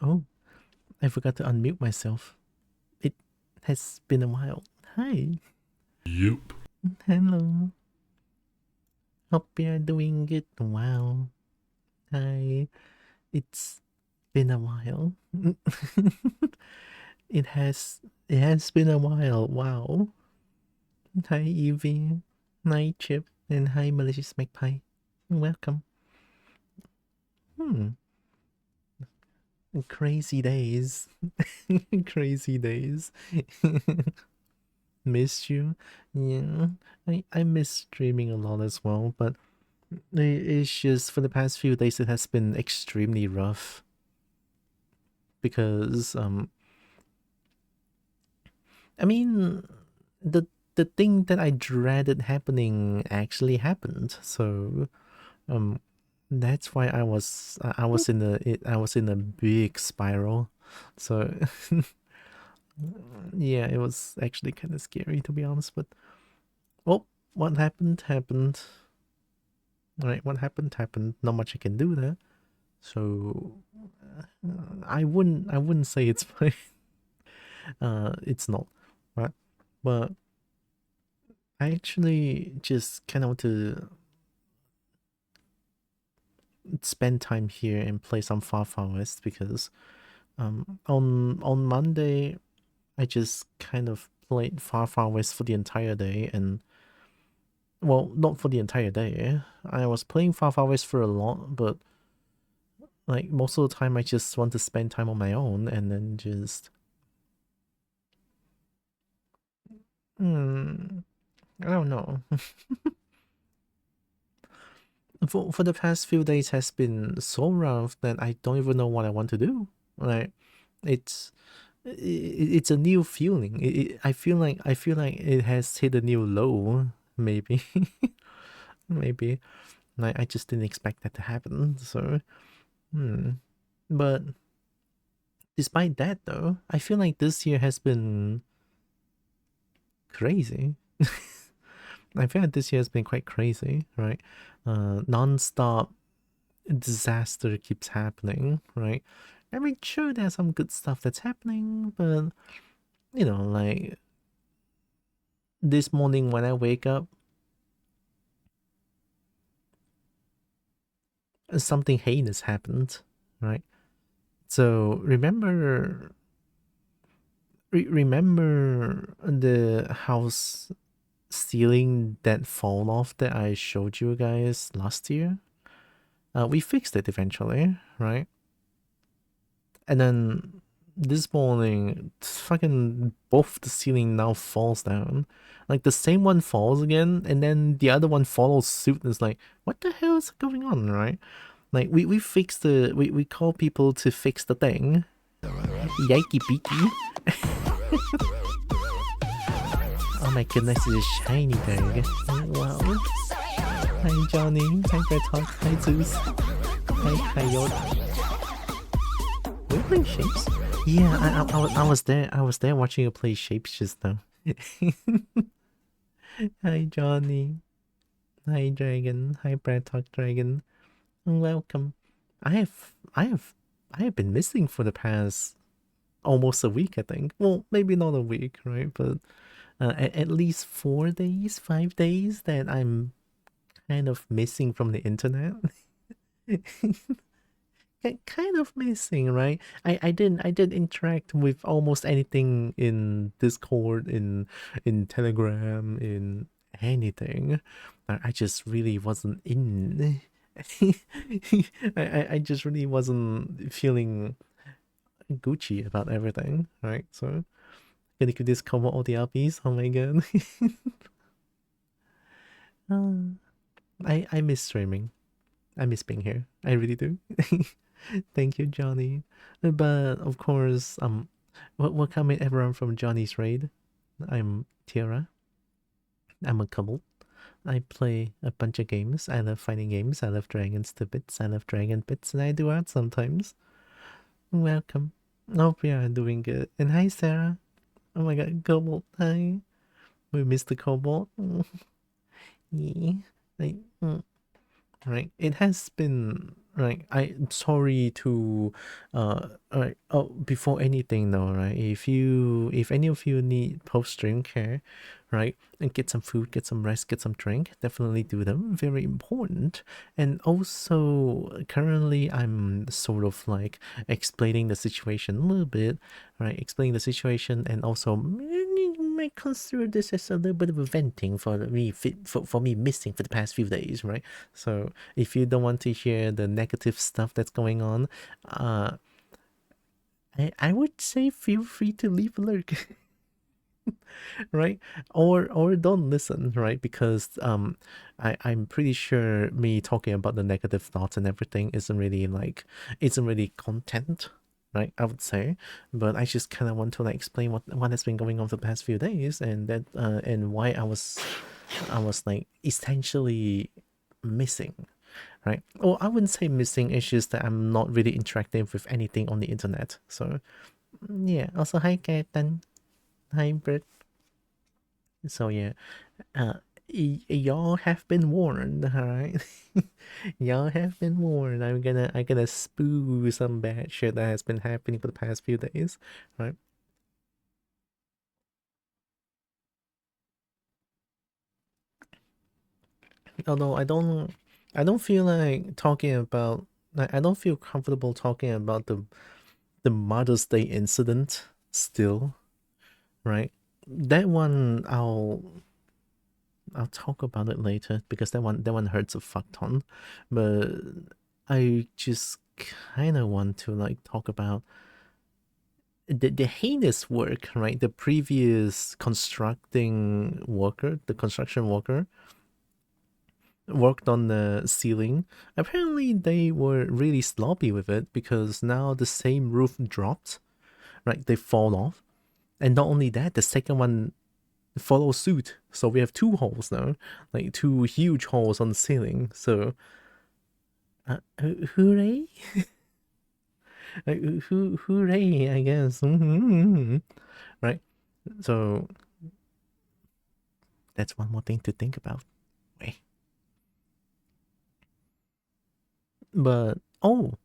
Oh, I forgot to unmute myself. It has been a while. Hi. Yep. Hello. Hope you're doing good. Wow. Hi. It's been a while. it has been a while. Wow. Hi Evie. Hi Chip. And hi Malicious Magpie. Welcome. Hmm. Crazy days. Crazy days. Missed you. Yeah. I miss streaming a lot as well, but it's just for the past few days it has been extremely rough because I mean the the thing that I dreaded happening actually happened. So um that's why I was in a big spiral. So yeah, it was actually kind of scary to be honest, but well, what happened happened. Right, what happened happened. Not much I can do there. So I wouldn't say it's fine. It's not, right? But I actually just kind of want to spend time here and play some Far Far West because on Monday I just kind of played Far Far West for the entire day, and well, not for the entire day. I was playing Far Far West for a lot, but like most of the time I just want to spend time on my own and then just I don't know. For the past few days has been so rough that I don't even know what I want to do. Like it's it's a new feeling. I feel like it has hit a new low. Maybe maybe like I just didn't expect that to happen. So but despite that though, I feel like this year has been crazy. I feel like this year has been quite crazy, right? Non-stop disaster keeps happening, right? I mean, sure, there's some good stuff that's happening, but like this morning when I wake up, something heinous happened, right? So remember the house ceiling that fall off that I showed you guys last year? We fixed it eventually, right? And then this morning, fucking both the ceiling now falls down. Like the same one falls again, and then the other one follows suit and is like, what the hell is going on, right? Like we fixed we call people to fix the thing. Yikey beaky. Oh my goodness, it's a shiny thing. Wow. Hi Johnny, hi Red Hawk, hi Zeus, hi Coyote. We're playing shapes? Yeah, I was there watching you play shapes just now. Hi Johnny. Hi Dragon. Hi Brad Talk Dragon. Welcome. I have I have I have been missing for the past almost a week, I think. Well, maybe not a week, right? But at least 4 days, 5 days that I'm kind of missing from the internet. Kind of missing, right? I didn't interact with almost anything in Discord, in Telegram, in anything. I just really wasn't in. I just really wasn't feeling Gucci about everything, right? So gonna give this Kobo all the LPs. Oh my god. Uh, I miss streaming. I miss being here. I really do. Thank you, Johnny. But of course, welcome everyone from Johnny's Raid. I'm Tiara. I'm a couple. I play a bunch of games. I love fighting games. I love dragons to bits. I love dragon bits, and I do art sometimes. Welcome. Hope you are doing good. And hi, Sarah. Oh my god, Cobalt. Hi. We missed the Cobalt. Yeah. Like, right. It has been. right, I'm sorry to right, oh, before anything though, right, if any of you need post-stream care, right, and get some food, get some rest, get some drink, definitely do them, very important. And also currently I'm sort of like explaining the situation a little bit, right, explaining the situation, and also may consider this as a little bit of a venting for me, for me missing for the past few days, right? So if you don't want to hear the negative stuff that's going on, uh, I would say feel free to leave a lurk, right? Or don't listen, right? Because I'm pretty sure me talking about the negative thoughts and everything isn't really content, right? I would say, but I just kind of want to like explain what has been going on for the past few days, and that and why I was like essentially missing, right? Or I wouldn't say missing, it's just that I'm not really interacting with anything on the internet. So yeah. Also, hi Ketan, hi Britt. So yeah, uh, y'all have been warned, all right? Y'all have been warned. I'm gonna spew some bad shit that has been happening for the past few days, right? Although I don't feel like talking about. Like, I don't feel comfortable talking about the Mother's Day incident still, right? That one I'll talk about it later because that one hurts a fuck ton. But I just kind of want to like talk about the heinous work, right? The previous the construction worker worked on the ceiling. Apparently they were really sloppy with it because now the same roof dropped, right? They fall off. And not only that, the second one follow suit. So we have two holes now, like two huge holes on the ceiling. So, hooray! Hooray! I guess. Right. So that's one more thing to think about. Wait. But oh,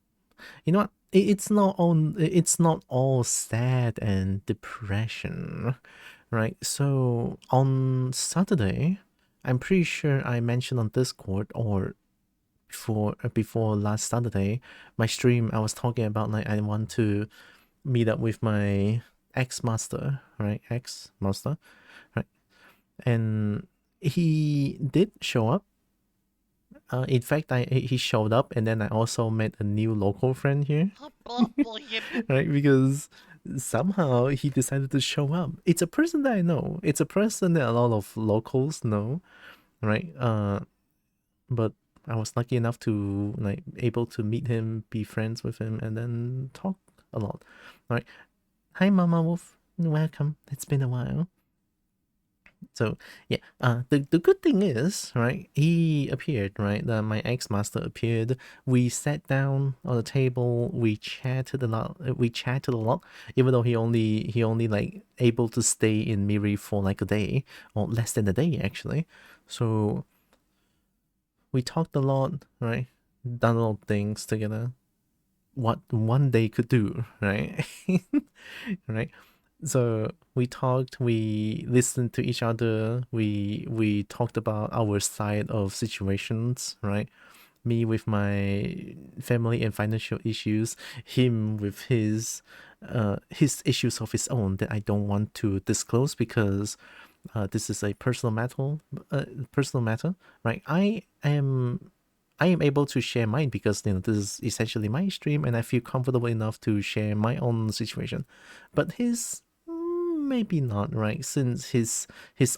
you know what? It's not all sad and depression, right? So on Saturday, I'm pretty sure I mentioned on Discord or before last Saturday, my stream, I was talking about like I want to meet up with my ex master, right? Ex master, right? And he did show up. In fact, he showed up, and then I also met a new local friend here, right? Because somehow he decided to show up. It's a person that I know. It's a person that a lot of locals know, right? But I was lucky enough to like able to meet him, be friends with him, and then talk a lot. All right. Hi, Mama Wolf. Welcome. It's been a while. So yeah, the good thing is, right, he appeared, right? My ex master appeared. We sat down on the table. We chatted a lot. Even though he only like able to stay in Miri for like a day or less than a day actually. So we talked a lot, right? Done a lot of things together. What one day could do, right? Right. So we talked, we listened to each other, we talked about our side of situations, right? Me with my family and financial issues, him with his issues of his own that I don't want to disclose because this is a personal matter, right? I am able to share mine because this is essentially my stream and I feel comfortable enough to share my own situation. But his maybe not, right? Since his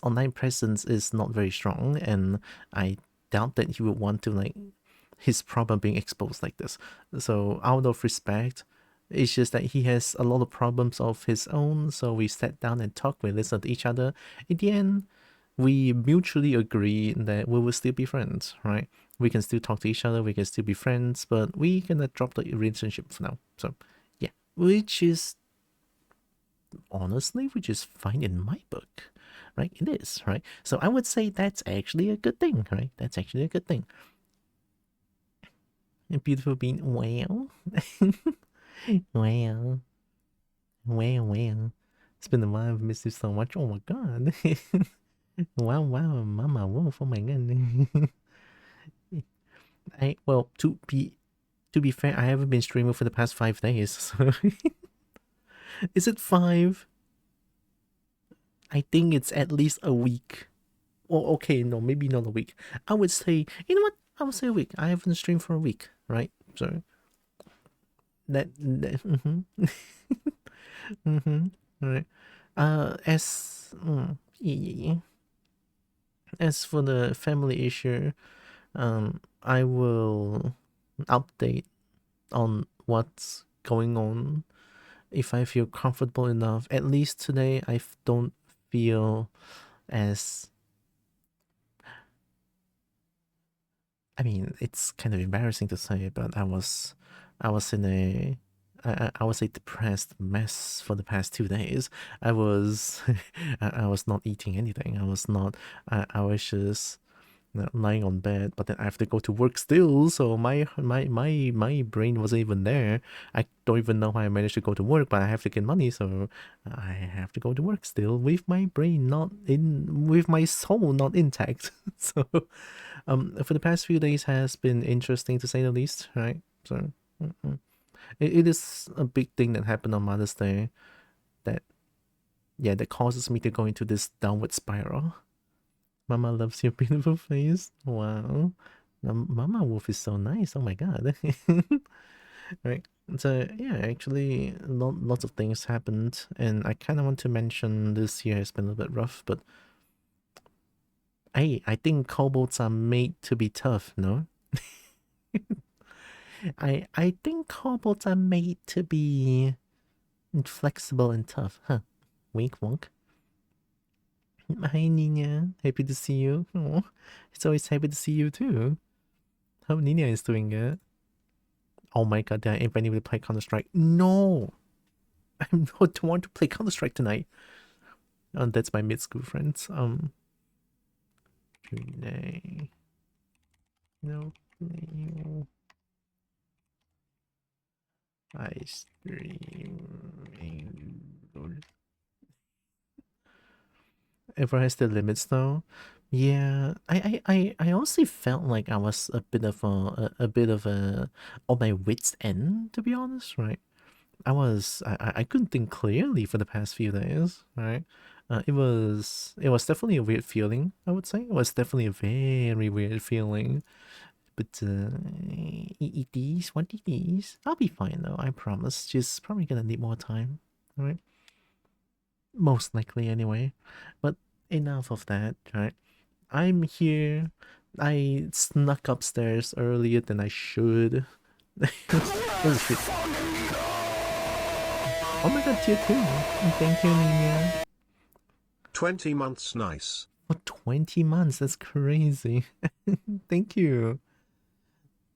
online presence is not very strong and I doubt that he would want to like his problem being exposed like this. So out of respect, it's just that he has a lot of problems of his own. So we sat down and talked, we listened to each other. In the end, we mutually agree that we will still be friends, right? We can still talk to each other, we can still be friends, but we gonna drop the relationship for now. So yeah, which is fine in my book, right? It is, right? So I would say that's actually a good thing, right? That's actually a good thing. A beautiful bean. Well. Well. Well. It's been a while. I've missed you so much. Oh my god. Wow, Mama Wolf. Oh my god. Well, to be fair, I haven't been streaming for the past 5 days. So is it 5? I think it's at least a week. Well, okay, no, maybe not a week. I would say, you know what? I would say a week. I haven't streamed for a week, right? So mm-hmm. Mm-hmm. All right. Yeah. As for the family issue, I will update on what's going on if I feel comfortable enough. At least today, I don't feel as, I mean, it's kind of embarrassing to say, but I was in I was a depressed mess for the past 2 days. I was I was not eating anything. I was just lying on bed, but then I have to go to work still. So my brain wasn't even there. I don't even know how I managed to go to work, but I have to get money, so I have to go to work still with my brain not in, with my soul not intact. So for the past few days has been interesting to say the least, right? So it is a big thing that happened on Mother's Day that, yeah, that causes me to go into this downward spiral. Mama loves your beautiful face. Wow. Mama Wolf is so nice. Oh my god. Right. So yeah, actually, lots of things happened, and I kind of want to mention this year has been a little bit rough, but hey, I think kobolds are made to be tough, no? I think kobolds are made to be flexible and tough, huh? Wink, wink. Hi, Nina. Happy to see you. Oh, it's always happy to see you too. Hope Nina is doing good. Oh my god, did I invite anybody to play Counter-Strike? No! I don't want to play Counter-Strike tonight. That's my mid-school friends. Today. No. I stream. Everyone has their limits though. Yeah, I honestly felt like I was a bit of a bit of a on my wits end, to be honest, right? I couldn't think clearly for the past few days, right? It was definitely a weird feeling, I would say. It was definitely a very weird feeling. But it is what it is. I'll be fine though, I promise. Just probably gonna need more time, right? Most likely anyway. But enough of that, right? I'm here. I snuck upstairs earlier than I should. Oh shit. Oh my god, tier 2. Thank you, Nina. 20 months, nice. For 20 months, that's crazy. Thank you.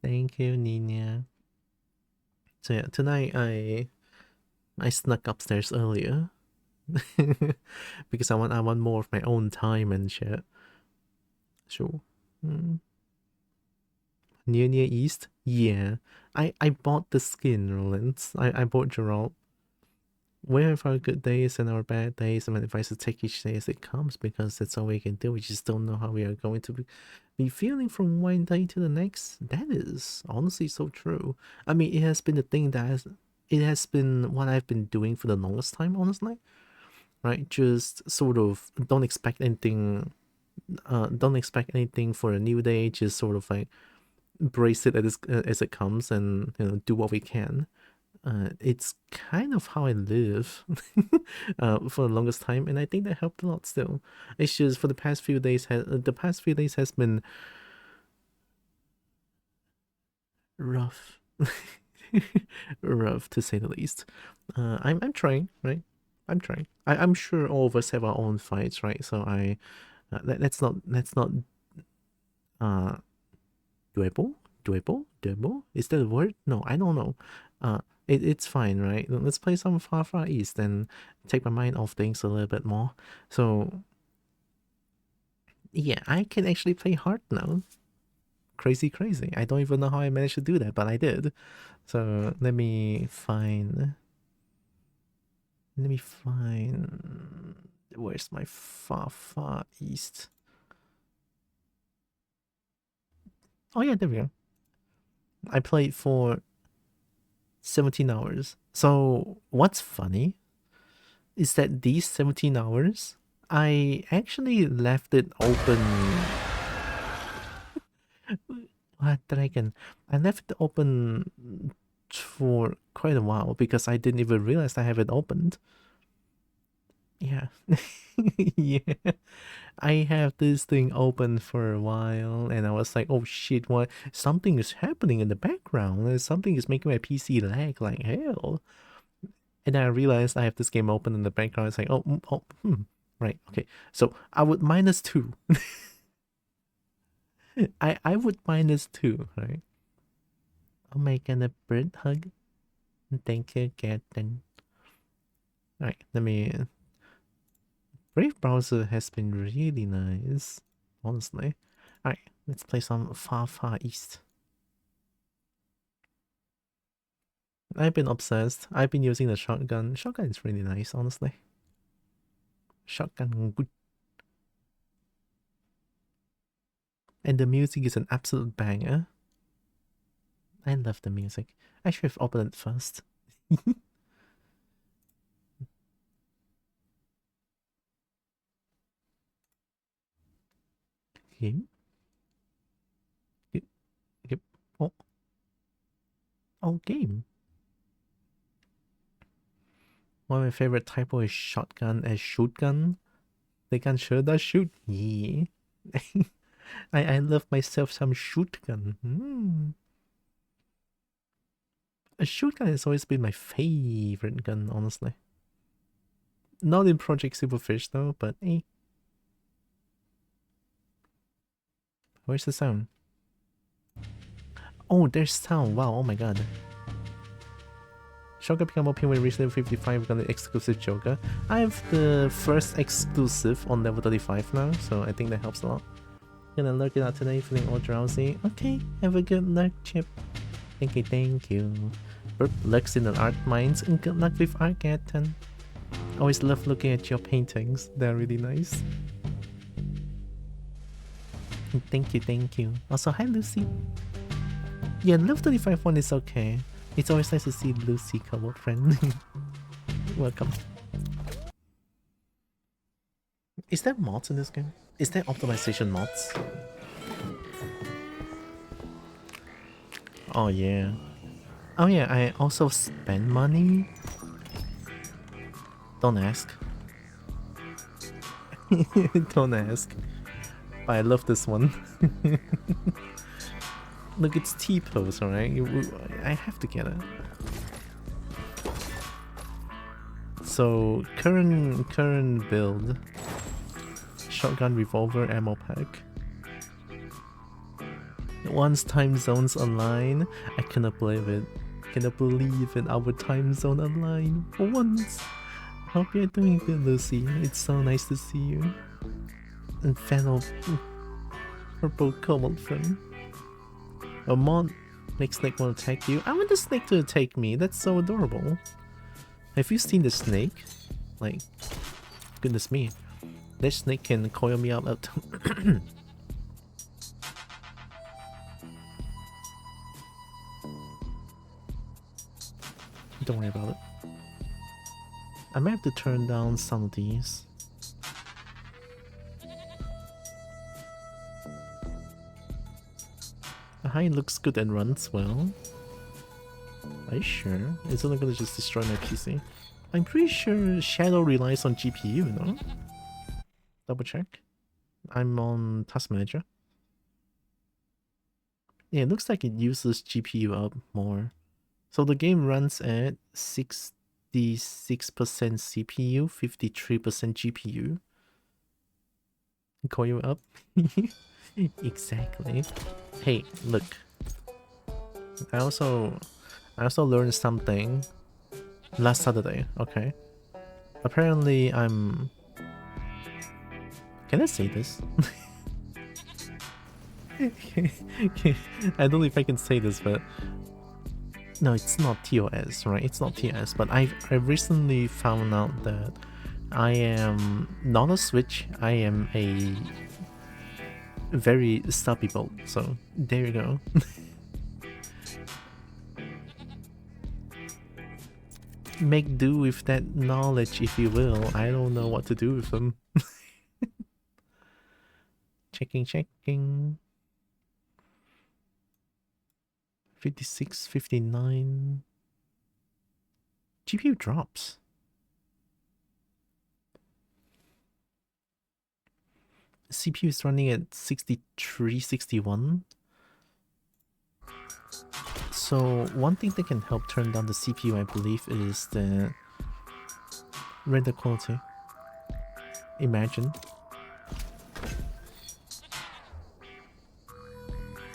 Thank you, Nina. So yeah, tonight I snuck upstairs earlier. Because I want more of my own time and shit. So near east? Yeah. I bought the skin, Rollins. I bought Geralt. We have our good days and our bad days, and my advice is take each day as it comes, because that's all we can do. We just don't know how we are going to be feeling from one day to the next. That is honestly so true. I mean, it has been the thing it has been what I've been doing for the longest time, honestly. Right? Just sort of don't expect anything. Don't expect anything for a new day. Just sort of like embrace it as it comes, and do what we can. It's kind of how I live for the longest time, and I think that helped a lot still. It's just for the past few days, has been rough. Rough to say the least. I'm trying, right? I'm trying. I'm sure all of us have our own fights, right? So that's not uh doable. Is that a word? No, I don't know. It's fine, right? Let's play some Far East and take my mind off things a little bit more. So yeah, I can actually play hard now. crazy. I don't even know how I managed to do that, but I did. So let me find. Where's my far east? Oh yeah, there we go. I played for 17 hours. So what's funny is that these 17 hours, I actually left it open. What dragon? I left it open for quite a while because I didn't even realize I have it opened. Yeah. Yeah. I have this thing open for a while and I was like, oh shit, what? Something is happening in the background. Something is making my PC lag like hell. And then I realized I have this game open in the background. It's like, right, okay. So I would -2. I would -2, right? Oh my god, a bird hug. Thank you, Captain. Alright, let me... Brave browser has been really nice, honestly. Alright, let's play some far east. I've been obsessed. I've been using the shotgun. Shotgun is really nice, honestly. Shotgun good. And the music is an absolute banger. I love the music. I should have opened it first. Game? Yep. Oh. Oh, game. One of my favorite typo is shotgun as shootgun. They can sure does shoot. Yeah. I love myself some shootgun. A shotgun has always been my favorite gun, honestly. Not in Project Silverfish though, but eh. Where's the sound? Oh, there's sound. Wow, oh my god. Shotgun became OP when reached level 55 got the exclusive Joker. I have the first exclusive on level 35 now, so I think that helps a lot. Gonna lurk it out today, feeling all drowsy. Okay, have a good luck, Chip. Thank you. Burp lurks in the art mines, and good luck with Argaton. Always love looking at your paintings, they're really nice. Thank you. Also, hi Lucy. Yeah, level 35 one is okay. It's always nice to see Lucy, Kobo friend. Welcome. Is there mods in this game? Is there optimization mods? Oh yeah. Oh yeah, I also spend money. Don't ask. Don't ask. But I love this one. Look, it's T-pose, alright? I have to get it. So, current build. Shotgun revolver ammo pack. Once time zones align, I cannot believe it. Cannot believe it, our time zone align for once. Hope you're doing good, Lucy. It's so nice to see you. And fan of purple cobalt friend. A mod makes snake want to attack you. I want the snake to attack me. That's so adorable. Have you seen the snake? Like, goodness me. That snake can coil me up. Don't worry about it. I might have to turn down some of these. The hind looks good and runs well. Are you sure? It's only gonna just destroy my PC. I'm pretty sure Shadow relies on GPU, no? Double check. I'm on Task Manager. Yeah, it looks like it uses GPU up more. So the game runs at 66% CPU, 53% GPU. Call you up? Exactly. Hey, look. I also learned something last Saturday, okay? Apparently Can I say this? I don't know if I can say this, but no, it's not TOS, right? It's not TOS, but I recently found out that I am not a Switch. I am a very stubby bolt. So there you go. Make do with that knowledge, if you will. I don't know what to do with them. Checking. 56, 59. GPU drops. CPU is running at 63, 61. So one thing that can help turn down the CPU, I believe, is the render quality. Imagine.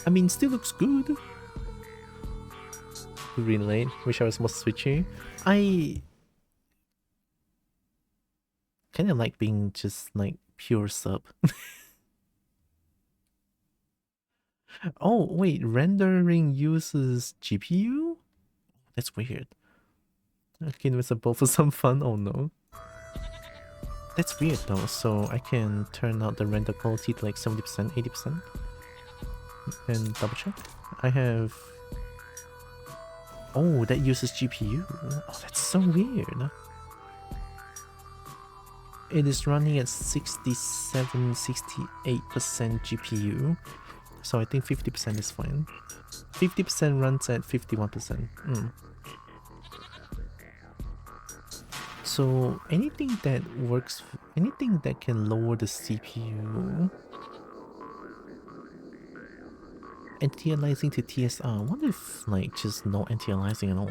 I mean, still looks good. Really late. Wish I was more switchy. I kind of like being just like pure sub. Oh, wait, rendering uses GPU? That's weird. Okay, invisible for some fun. Oh no. That's weird though, so I can turn out the render quality to like 70%, 80%. And double check. I have... Oh, that uses GPU. Oh, that's so weird. It is running at 67, 68% GPU. So I think 50% is fine. 50% runs at 51%. So anything that works, anything that can lower the CPU. Anti-aliasing to TSR. I wonder if like just no anti-aliasing at all.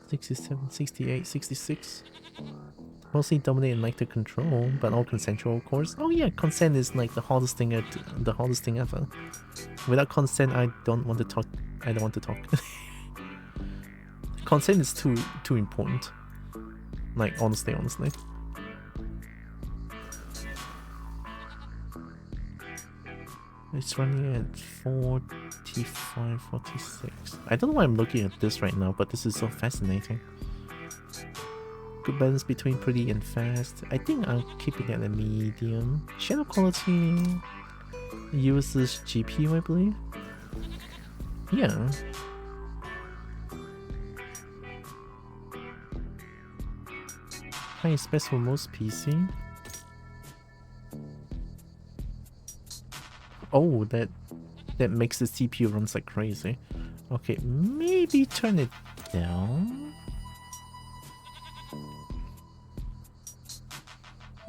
67, 68, 66. Mostly dominated like the control, but all consensual of course. Oh yeah, consent is like the hardest thing ever. Without consent, I don't want to talk. I don't want to talk. Consent is too important. Like honestly. It's running at 45, 46. I don't know why I'm looking at this right now, but this is so fascinating. Good balance between pretty and fast. I think I'm keeping it at a medium. Shadow quality uses GPU, I believe. Yeah. High specs for most PC. Oh, that makes the CPU runs like crazy. Okay, maybe turn it down.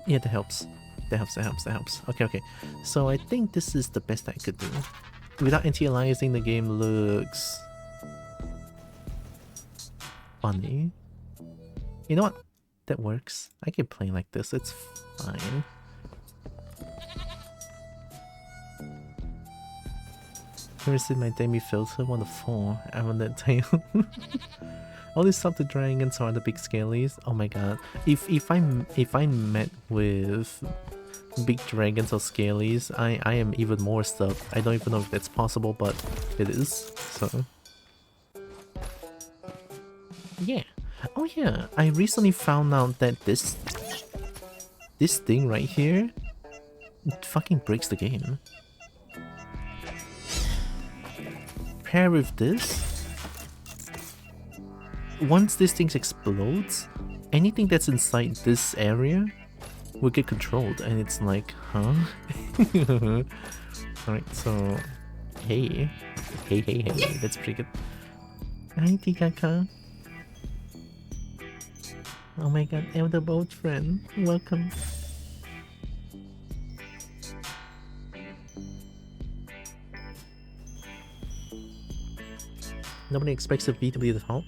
Yeah, that helps. That helps. Okay. So I think this is the best I could do. Without anti-aliasing, the game looks funny. You know what? That works. I can play like this. It's fine. Never seen my demi filter 1 to 4. I want that tail. All these sub dragons are the big scalies. Oh my god. If I'm met with big dragons or scalies, I am even more stuck. I don't even know if that's possible, but it is. So yeah. Oh yeah. I recently found out that this thing right here, it fucking breaks the game. Pair with this, once this thing explodes, anything that's inside this area will get controlled, and it's like, huh? Alright, so hey, that's pretty good. Hi Tikaka. Oh my god, Elder Boat friend, welcome. Nobody expects a V to be the top.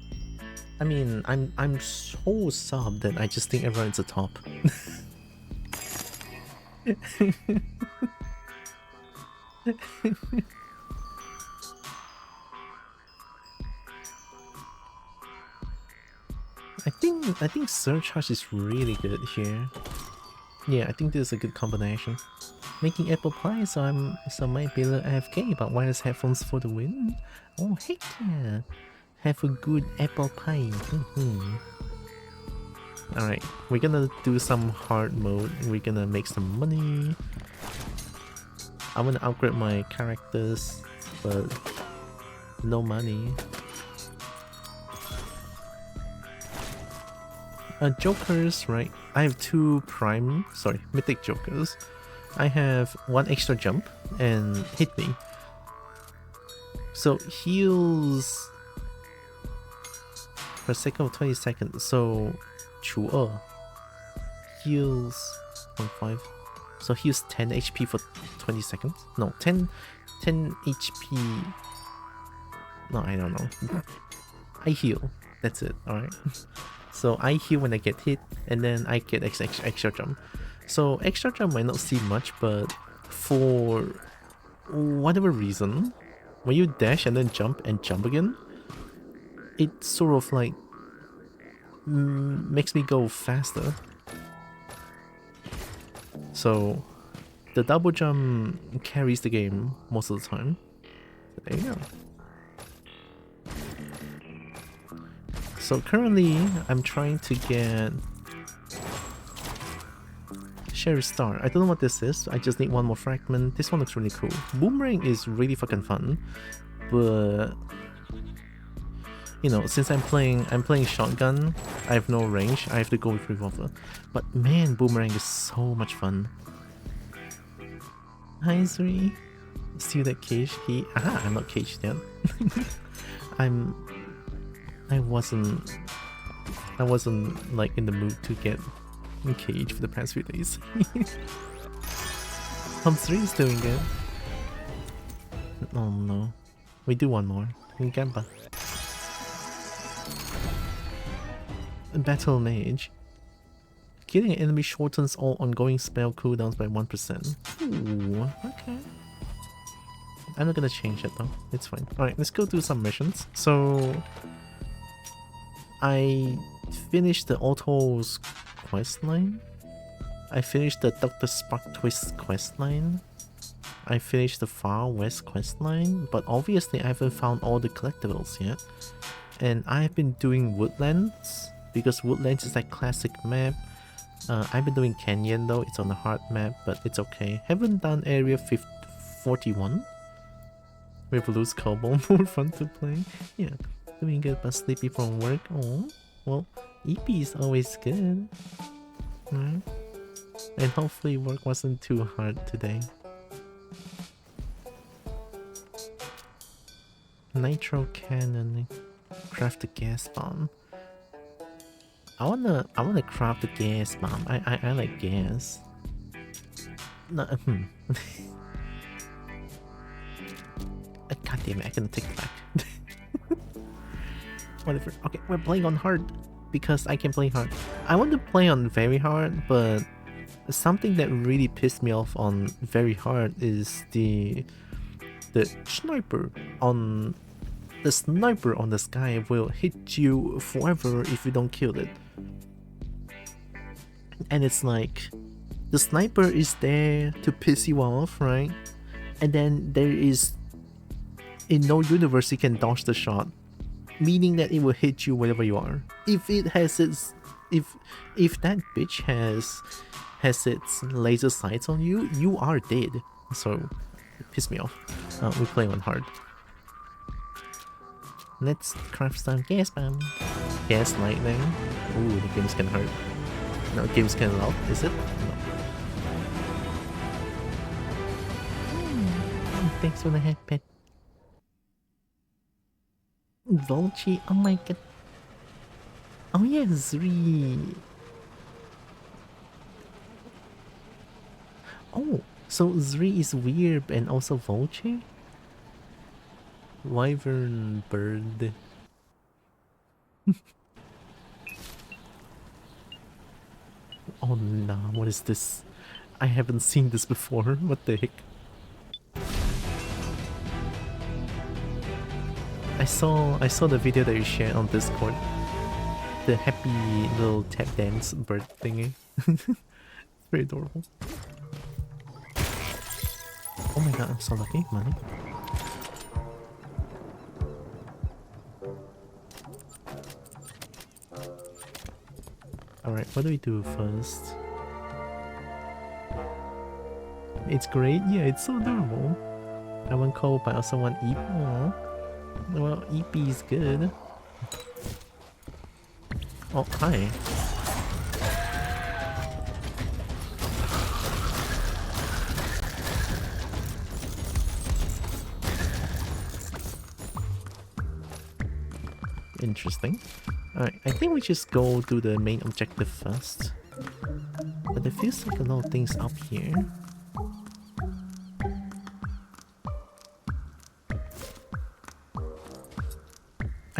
I mean, I'm so sub that I just think everyone's a top. I think surcharge is really good here. Yeah, I think this is a good combination. Making apple pie, so I might be a little AFK, but wireless headphones for the win. Oh heck yeah! Have a good apple pie. Alright, we're gonna do some hard mode. We're gonna make some money. I wanna upgrade my characters, but no money. Jokers, right? I have two mythic jokers. I have one extra jump and hit me. So heals for a second of 20 seconds. So 除二 heals 0.5. So heals 10 HP for 20 seconds. No, 10 HP. No, I don't know. I heal. That's it. Alright. So I heal when I get hit, and then I get extra jump. So extra jump might not seem much, but for whatever reason, when you dash and then jump again, it sort of like makes me go faster. So the double jump carries the game most of the time. So there you go. So currently, I'm trying to get Sherry Star. I don't know what this is. I just need one more fragment. This one looks really cool. Boomerang is really fucking fun, but you know, since I'm playing shotgun, I have no range. I have to go with revolver. But man, Boomerang is so much fun. Hi Zuri. See that cage? I'm not caged yet. I wasn't like in the mood to get in cage for the past few days. Hum 3 is doing good. Oh no. We do one more. Gamba. Battle Mage. Killing an enemy shortens all ongoing spell cooldowns by 1%. Ooh, okay. I'm not gonna change it though. It's fine. Alright, let's go do some missions. So I finished the Otto's questline. I finished the Dr. Spark Twist questline. I finished the Far West questline, but obviously I haven't found all the collectibles yet. And I've been doing Woodlands, because Woodlands is that classic map. I've been doing Canyon though, it's on a hard map, but it's okay. Haven't done Area 41. We have loose Kobo, more fun to play. Yeah, doing good but sleepy from work. Oh, well, EP is always good. Right? And hopefully work wasn't too hard today. Nitro cannon, craft a gas bomb. I wanna craft a gas bomb. I like gas. No, God damn it! I can take it back. Whatever. Okay, we're playing on hard because I can play hard. I want to play on very hard, but something that really pissed me off on very hard is the sniper on the sky will hit you forever if you don't kill it. And it's like the sniper is there to piss you off, right? And then there is in no universe you can dodge the shot, meaning that it will hit you wherever you are. If it has its if that bitch has its laser sights on you, you are dead. So it pissed me off. We're playing on hard. Let's craft some gas bomb. Gas lightning. Ooh, the games can hurt. No, games can loud, is it? No. Thanks for the head pet. Volchi, oh my god. Oh yeah, Zri. Oh, so Zri is weird and also Volchi? Wyvern bird. Oh nah, what is this? I haven't seen this before. What the heck? I saw the video that you shared on Discord. The happy little tap dance bird thingy. Very adorable. Oh my god, I'm so lucky. Money. Alright, what do we do first? It's great. Yeah, it's so adorable. I want Kobo, but I also want Eep. Aww. Well, EP is good. Oh, hi. Interesting. Alright, I think we just go do the main objective first. But there feels like a lot of things up here.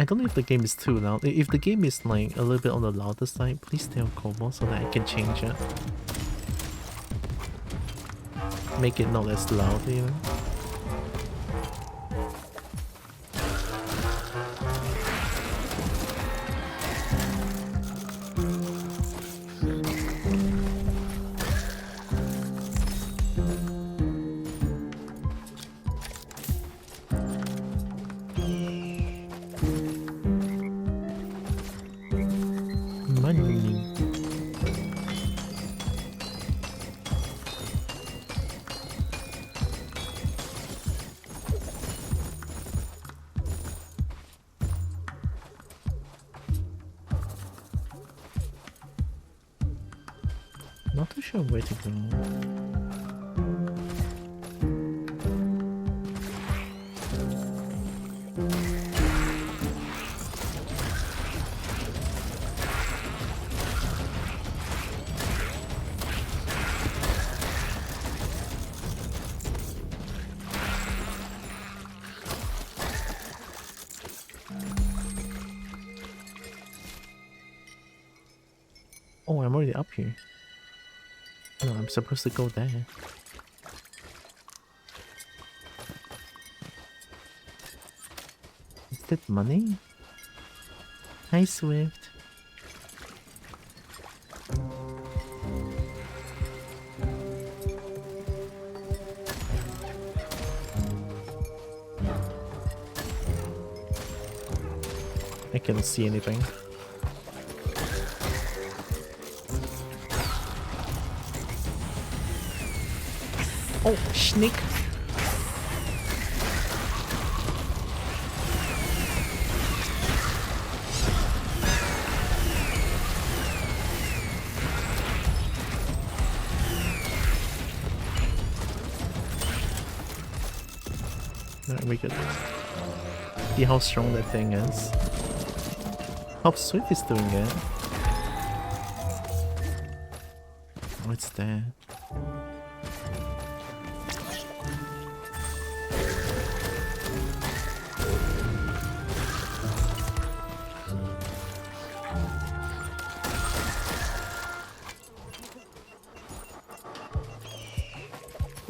I don't know if the game is too loud. If the game is like a little bit on the louder side, please tell Kobo so that I can change it. Make it not as loud, you know? Not too sure where to go. Oh, I'm already up here. No, I'm supposed to go there. Is that money? Hi, Swift. I cannot see anything. Oh, snake. Alright, we could see how strong that thing is. How Swift is doing it. Oh, it's there.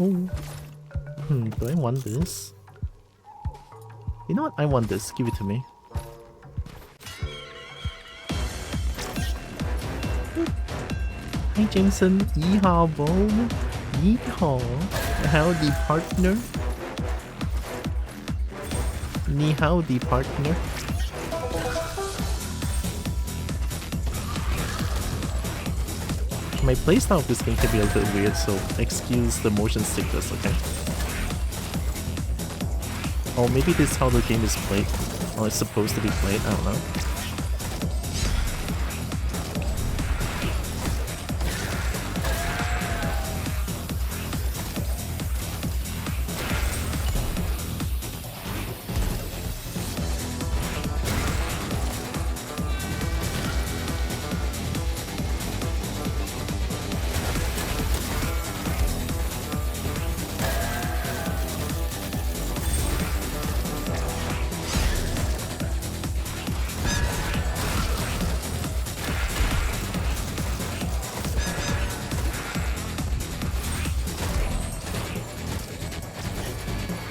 Oh. Do I want this? You know what? I want this. Give it to me. Hi Jameson. Yeehaw, Bob. Yeehaw. Howdy, partner. Ni howdy, partner. My playstyle of this game can be a little bit weird, so excuse the motion sickness, okay? Or maybe this is how the game is played, or it's supposed to be played, I don't know.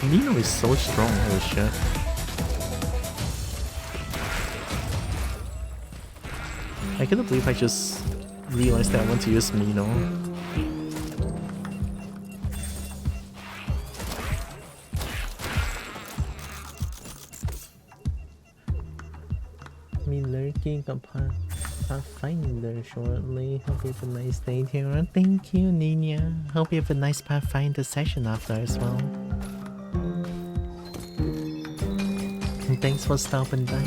Nino is so strong, holy shit. I cannot believe I just realized that I want to use Mino. working on Pathfinder shortly. Hope you have a nice day, Tara. Thank you, Nina. Hope you have a nice Pathfinder session after as well. And thanks for stopping by.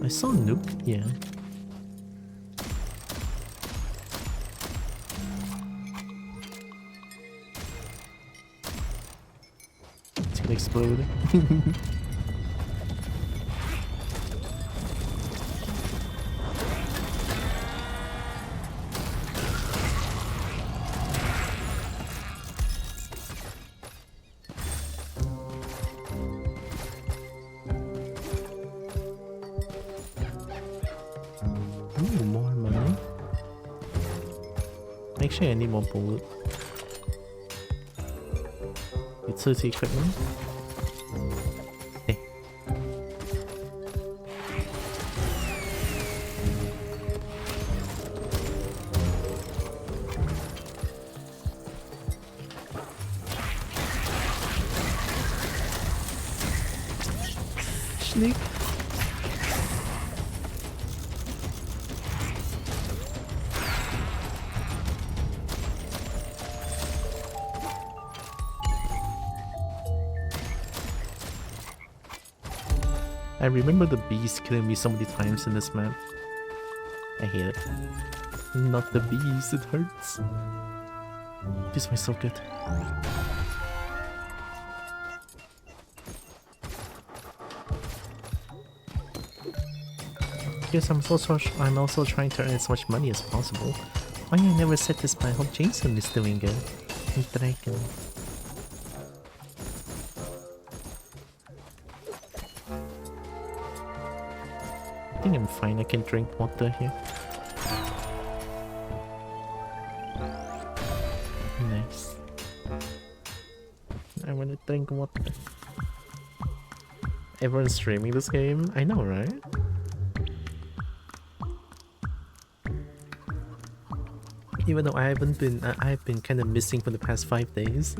I saw Nuke, yeah. It's gonna explode. Ooh, more money. Actually, I need more bullet. Utility equipment. Hey. Snake. I remember the bees killing me so many times in this map. I hate it. Not the bees, it hurts. This was so good. Yes, I'm also trying to earn as much money as possible. Why I never said this, but I hope Jason is doing good. And Draken. I think I'm fine, I can drink water here. Nice. I wanna drink water. Everyone's streaming this game? I know, right? Even though I've been kind of missing for the past 5 days.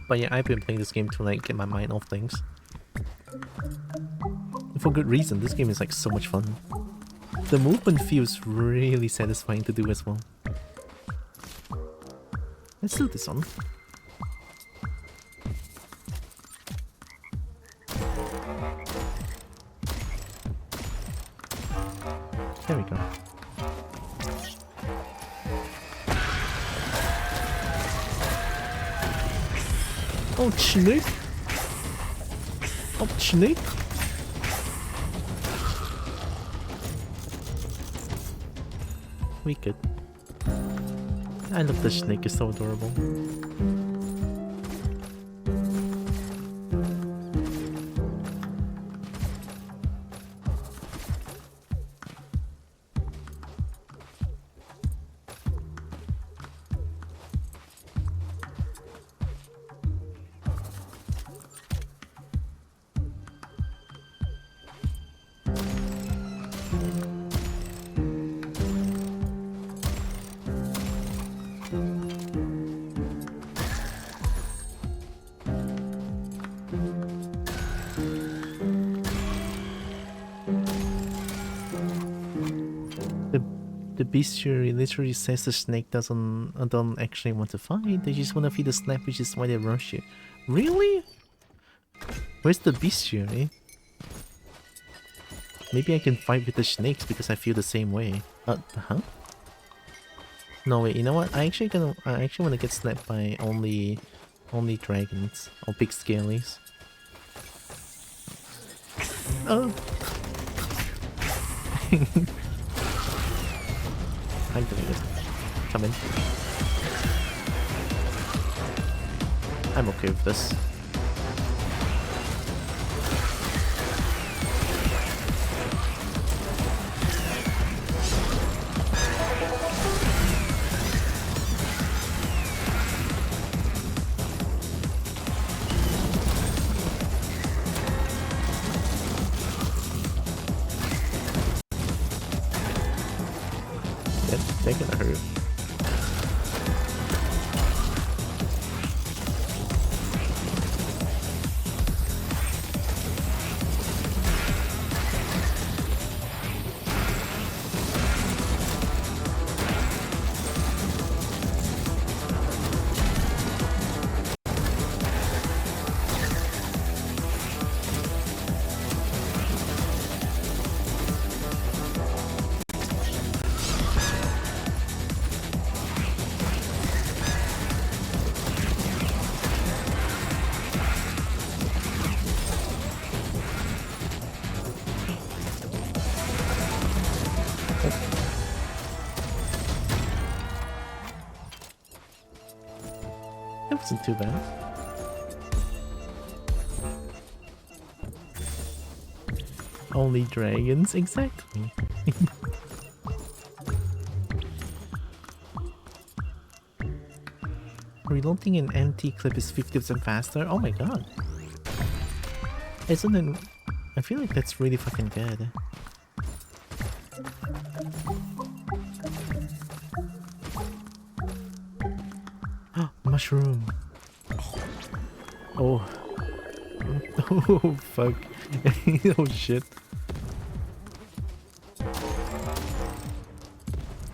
But yeah, I've been playing this game to like get my mind off things. For good reason, this game is like so much fun. The movement feels really satisfying to do as well. Let's do this one. There we go. Oh, snake! Oh, snake! We could. I love the snake, it's so adorable. The bestiary literally says the snake don't actually want to fight. They just want to feed the snap, which is why they rush you. Really? Where's the bestiary? Maybe I can fight with the snakes because I feel the same way. Huh? No wait, you know what? I actually want to get snapped by only dragons or big scalies. Oh. I'm doing it. Come in. I'm okay with this. They're gonna hurt. That wasn't too bad. Only dragons, exactly. Reloading an empty clip is 50% faster? Oh my god. Isn't it? I feel like that's really fucking good. Mushroom. Oh. Oh fuck. Oh shit.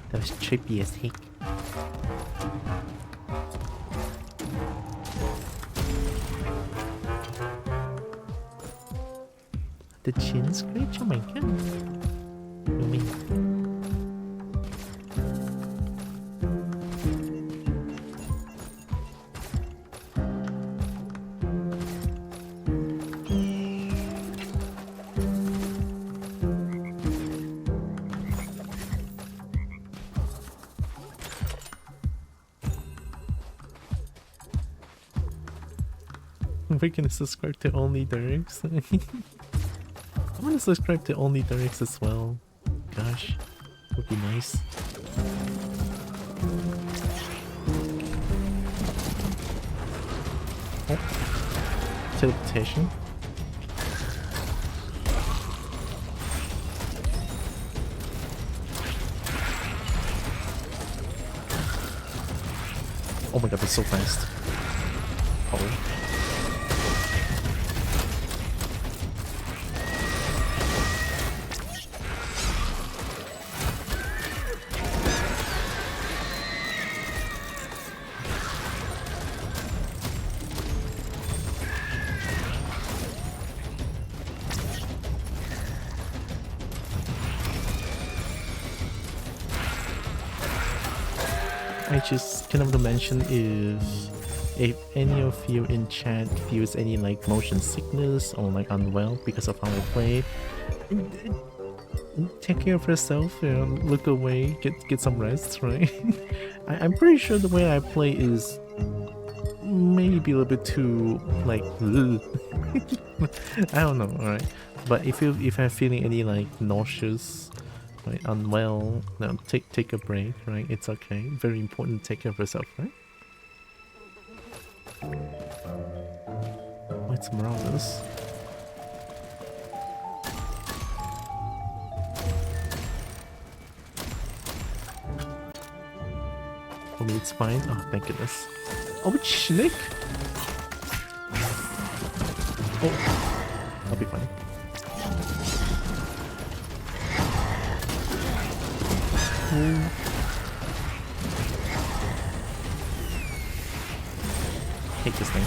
That was trippy as heck. The chin scratch? Oh my god. You mean? We're gonna subscribe to only Derek's. I wanna subscribe to only Derek's as well. Gosh, would be nice. Oh. Teleportation. Oh my god, they're so fast. Oh. I just kind of to mention if any of you in chat feels any like motion sickness or like unwell because of how I play, take care of yourself, you know, look away, get some rest, right? I'm pretty sure the way I play is maybe a little bit too like I don't know, alright. But if I'm feeling any like nauseous, right, unwell, no, take a break, right? It's okay. Very important to take care of yourself, right? What's Marauders? For me it's fine. Oh thank goodness. Oh it's Schnick! Oh, I'll be fine. Hate this thing.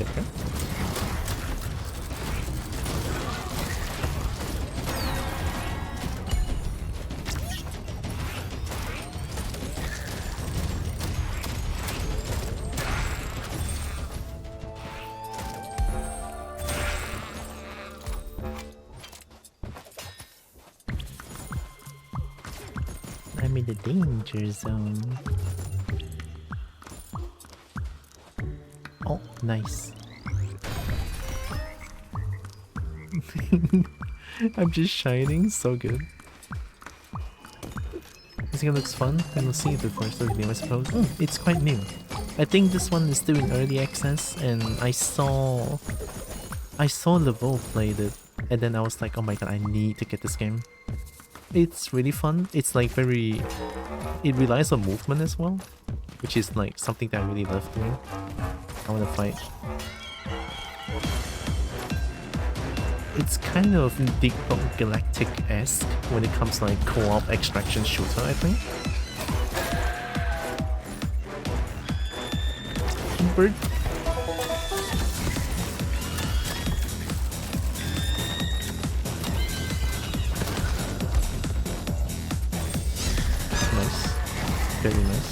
Okay. I'm in the danger zone. Oh, nice. I'm just shining, so good. This game looks fun, and we'll see it before the video, I suppose. It's quite new. I think this one is still in early access, and I saw Levo played it, and then I was like, oh my god, I need to get this game. It's really fun. It's like very... It relies on movement as well, which is like something that I really love doing. I want to fight. It's kind of Deep Galactic-esque when it comes to like co-op extraction shooter, I think. Bird. Nice. Very nice.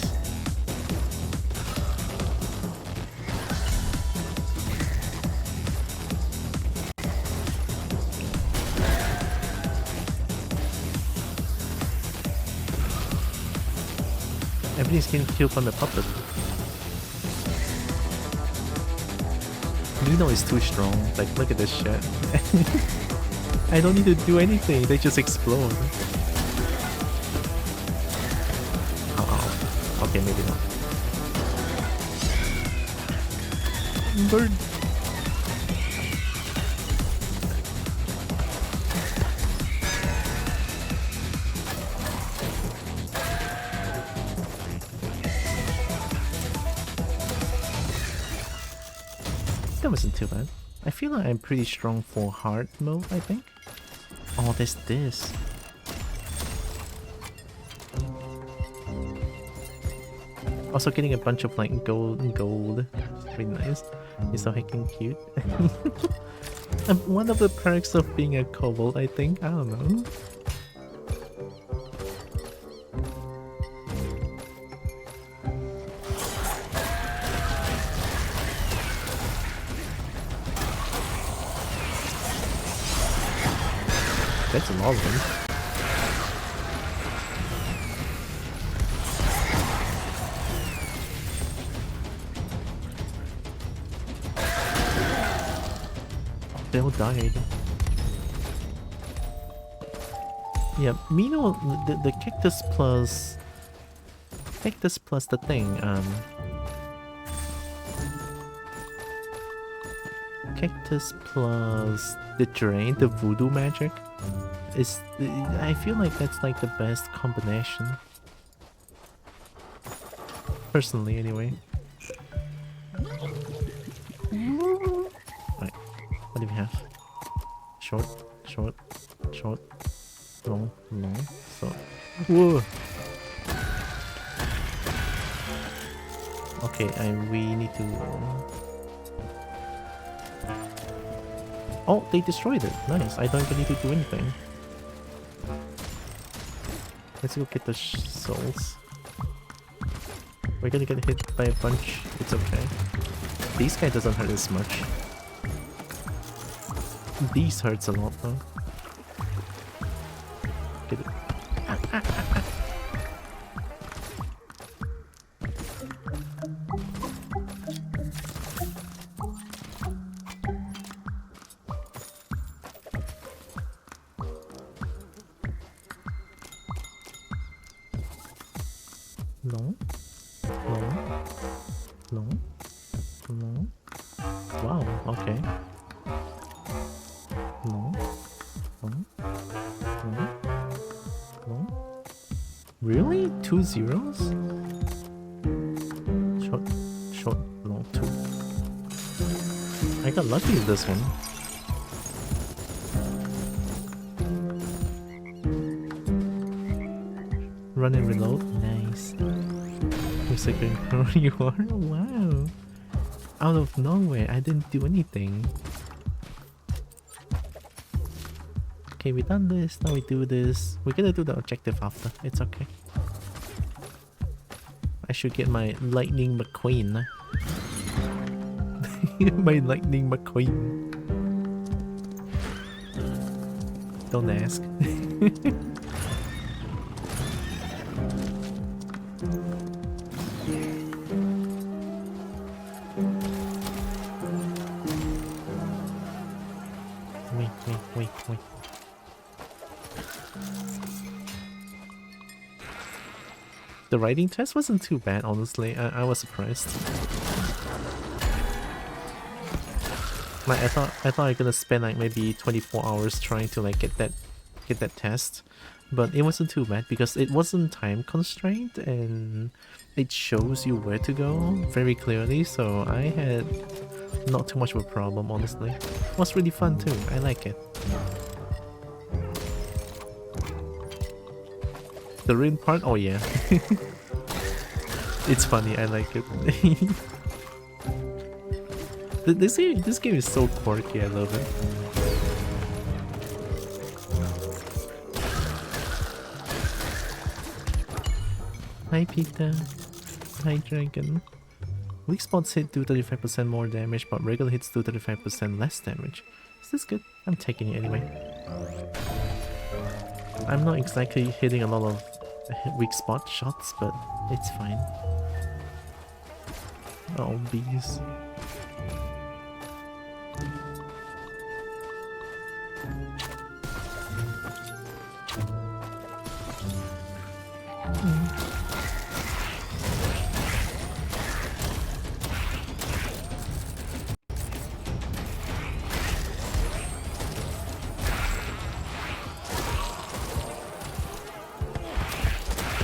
Everything's getting killed by the puppet. Nino is too strong. Like, look at this shit. I don't need to do anything. They just explode. Oh. Okay, maybe not. Bird. That wasn't too bad. I feel like I'm pretty strong for hard mode, I think. Oh, there's this. Also getting a bunch of like gold. Pretty nice. It's so heckin' cute. One of the perks of being a kobold, I think. I don't know. That's a lot of them. They all died. Yeah, Mino, the cactus plus the thing, cactus plus the drain, the voodoo magic. I feel like that's like the best combination. Personally, anyway. Right, what do we have? Short, long, so... Whoa! Okay, we need to... Oh, they destroyed it. Nice, I don't even need to do anything. Let's go get the souls. We're gonna get hit by a bunch. It's okay. These guy doesn't hurt as much. These hurts a lot though. Get it. No. Wow, okay. No. Really? 2 zeros? Short, long, 2. I got lucky with this one. Run and reload. Nice. You're so good. You are? Wow. Out of nowhere, I didn't do anything. Okay, we done this, now we do this. We're gonna do the objective after, it's okay. I should get my Lightning McQueen. My Lightning McQueen. Don't ask. Wait. The writing test wasn't too bad, honestly. I was surprised. Like I thought I'm gonna spend like maybe 24 hours trying to like get that test, But it wasn't too bad because it wasn't time constrained and it shows you where to go very clearly, so I had not too much of a problem, honestly. It was really fun too, I like it. The rain part? Oh yeah. It's funny, I like it. This game is so quirky, I love it. Hi Pita. Hi Dragon. Weak spots hit do 35% more damage, but regular hits do 35% less damage. Is this good? I'm taking it anyway. I'm not exactly hitting a lot of weak spot shots, but it's fine. Oh, bees.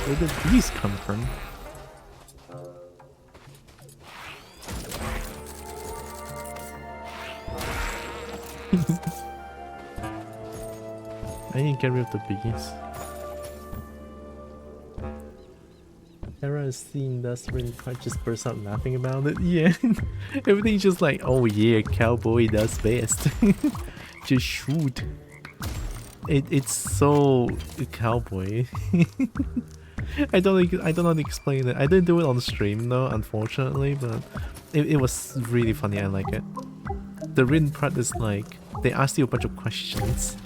Where did these come from? I need to get rid of the bees. Hera is seeing this ring part just bursts out laughing about it. Yeah. Everything's just like, oh yeah, cowboy does best. Just shoot. It's so cowboy. I don't know how to explain it. I didn't do it on stream though, unfortunately, but it was really funny. I like it. The written part is like they ask you a bunch of questions,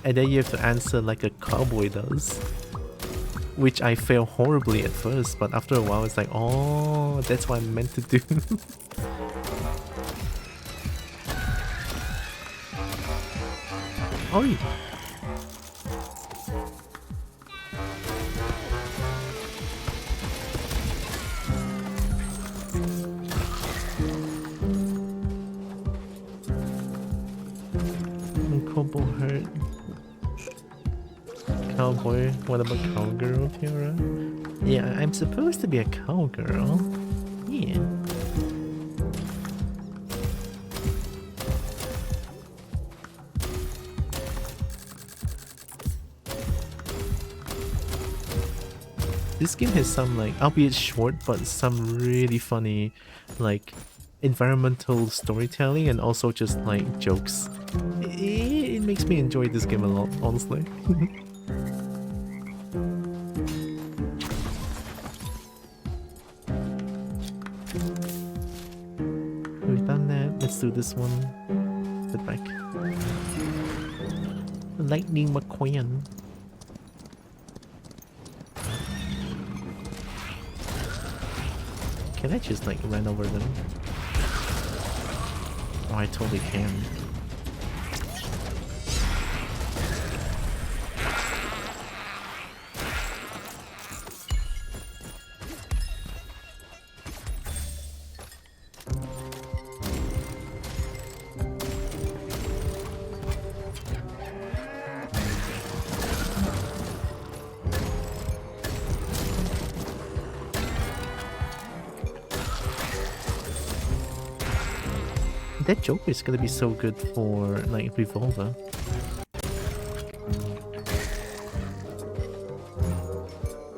and then you have to answer like a cowboy does, which I fail horribly at first, but after a while it's like, oh, that's what I'm meant to do. Oh yeah. Kobo hurt. Cowboy, what about cowgirl, Tiara? Yeah, I'm supposed to be a cowgirl. Yeah. This game has some like, albeit short, but some really funny like environmental storytelling and also just like jokes. It makes me enjoy this game a lot, honestly. We've done that. Let's do this one. Sit back. Lightning McQueen. Can I just like run over them? Oh, I totally can. That Joker is gonna be so good for like Revolver.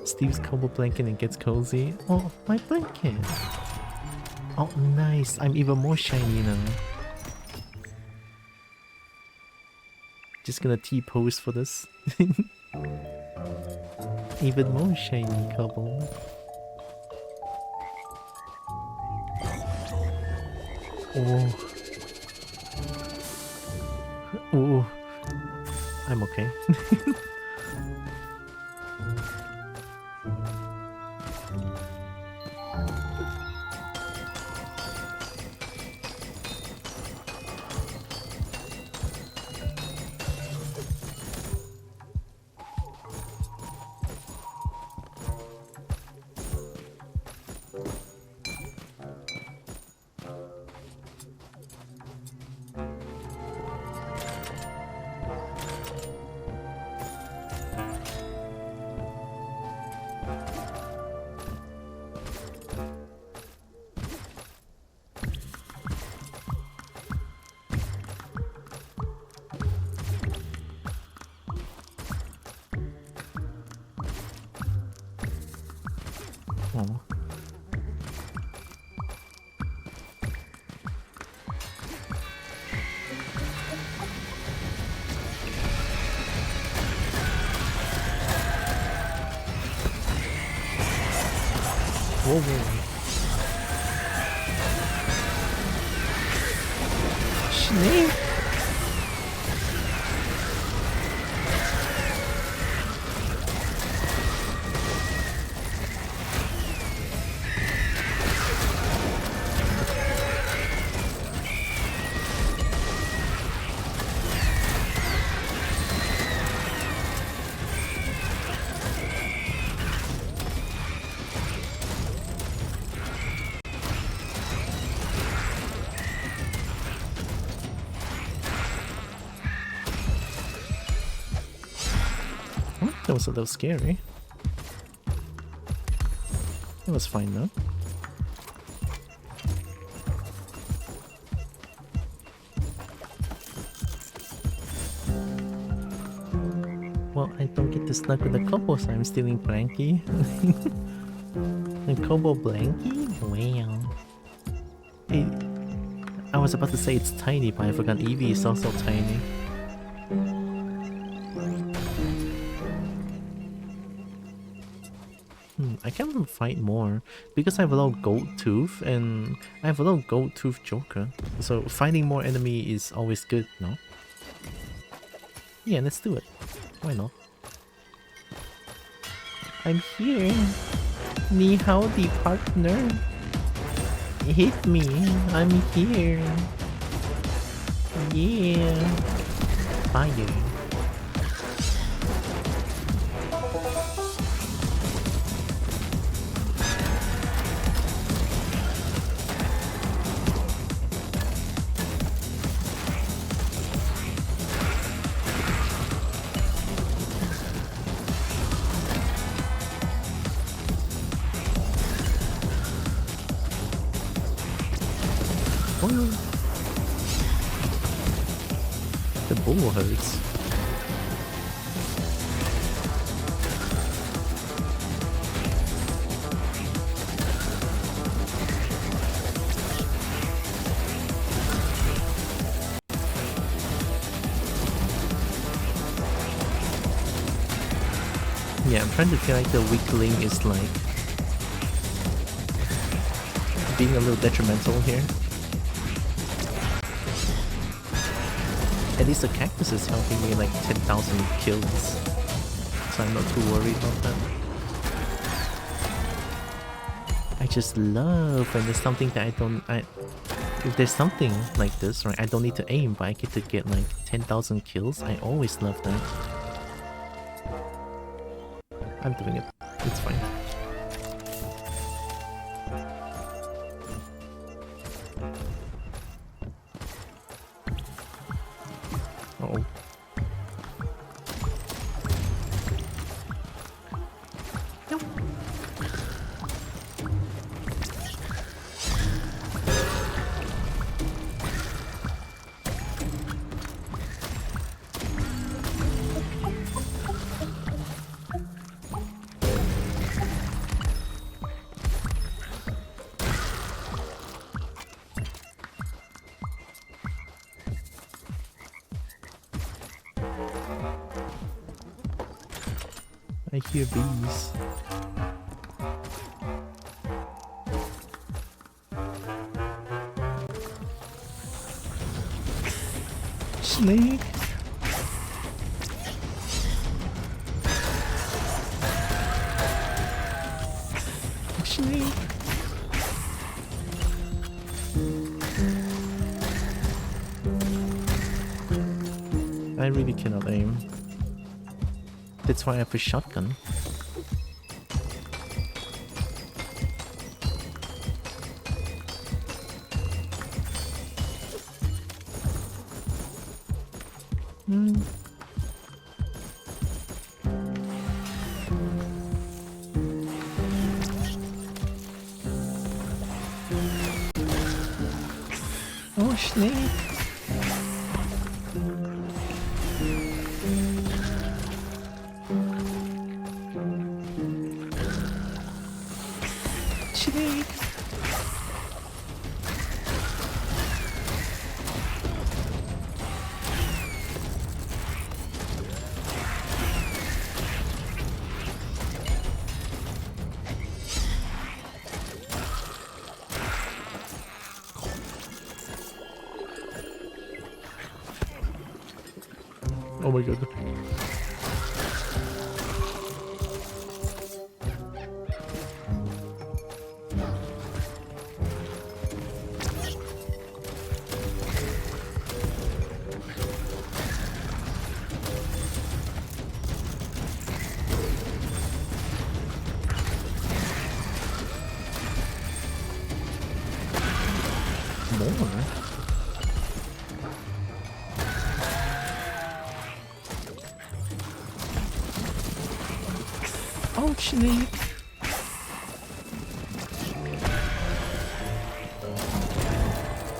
Steve's Kobo blanket and gets cozy. Oh, my blanket! Oh, nice! I'm even more shiny now. Just gonna T-pose for this. Even more shiny Kobo. Oh. Oh. I'm okay. Oh. Whoa, whoa. Snake! That was a little scary. It was fine though. Well, I don't get to snug with the Kobo, so I'm stealing Blanky. The Kobo Blanky? Wow. Hey, I was about to say it's tiny, but I forgot Eevee is also tiny. I can't fight more because I have a lot of gold tooth and I have a lot of gold tooth joker. So fighting more enemy is always good, no? Yeah, let's do it. Why not? I'm here. Ni howdy, partner. Hit me. I'm here. Yeah. Fire. The bull hurts. Yeah, I'm trying to feel like the weak link is like being a little detrimental here. At least the cactus is helping me like 10,000 kills, so I'm not too worried about that. I just love when there's something that if there's something like this, right, I don't need to aim, but I get to get like 10,000 kills. I always love that. I'm doing it. It's fine. Uh-oh. Nope. I hear bees. Snake. Snake. I really cannot aim. That's why I have a shotgun. Oh, snake. my god. More? Oh, snake!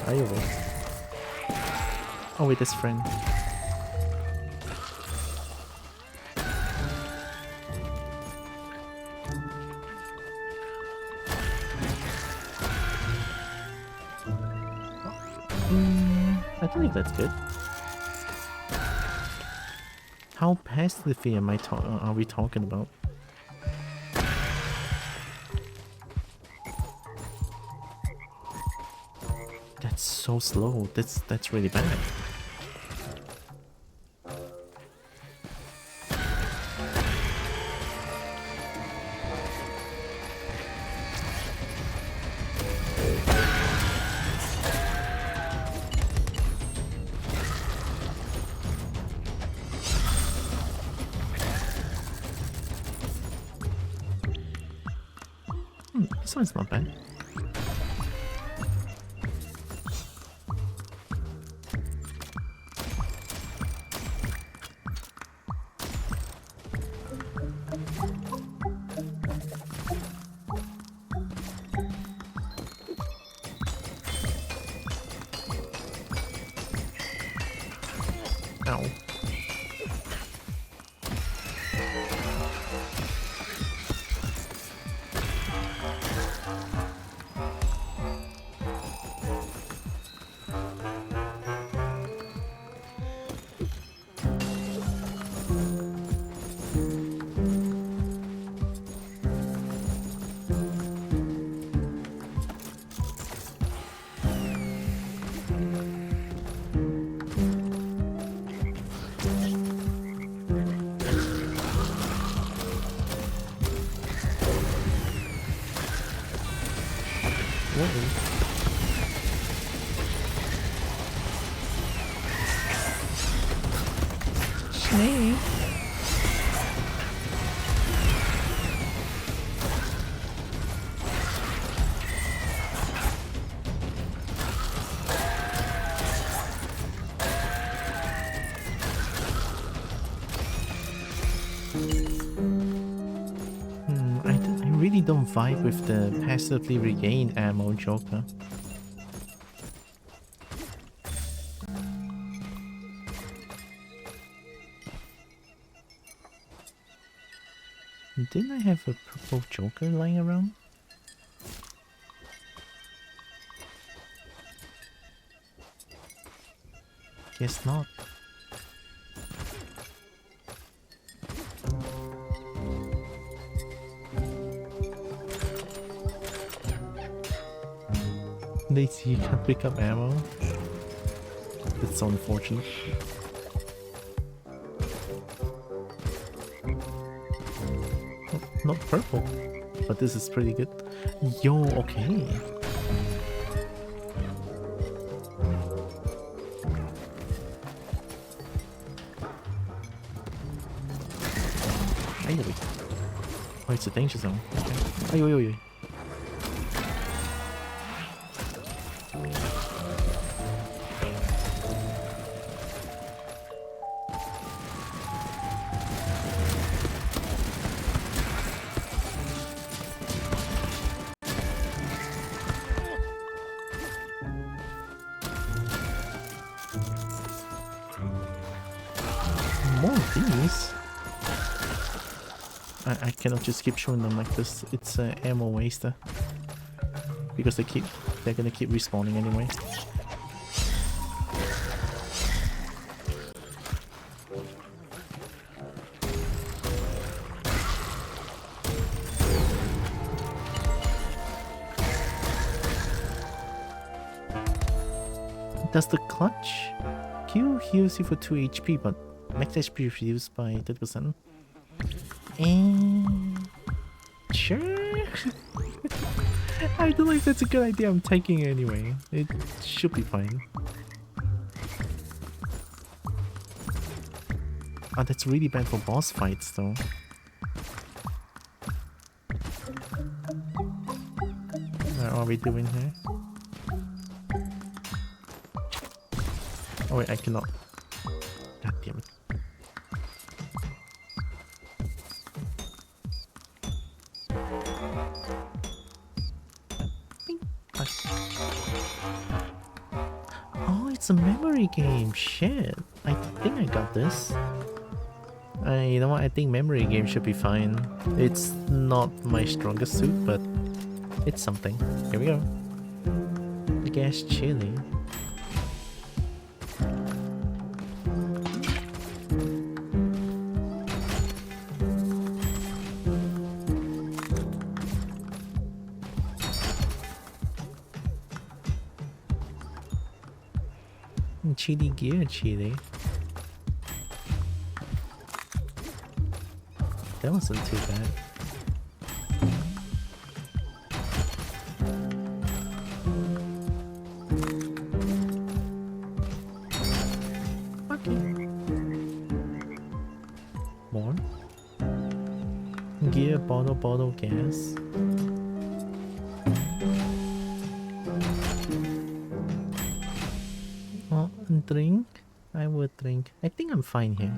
Are you awake? Oh wait, that's friend. I think that's good. How passively are we talking about? That's so slow. That's really bad. This one's not bad. Ow. Snake. I really don't vibe with the passively regain ammo Joker. Didn't I have a purple Joker lying around? Guess not. Lazy, you can't pick up ammo. That's so unfortunate. Not purple, but this is pretty good. Yo, okay. Finally. Oh, it's a danger zone. Okay. Ay, ay, ay, ay. More of these. I cannot just keep showing them like this. It's ammo waster because they're gonna keep respawning anyway. Does the clutch Q heals you for 2 HP, but Max HP reduced by 30%. And sure. I don't know if that's a good idea. I'm taking it anyway. It should be fine. Oh, that's really bad for boss fights though. What are we doing here? Oh wait, I cannot. God damn it. Oh, it's a memory game. Shit. I think I got this. You know what? I think memory game should be fine. It's not my strongest suit, but it's something. Here we go. Gas chili. Chili gear chili. That wasn't too bad. Okay. More. Gear, bottle, gas. Oh, drink? I would drink. I think I'm fine here.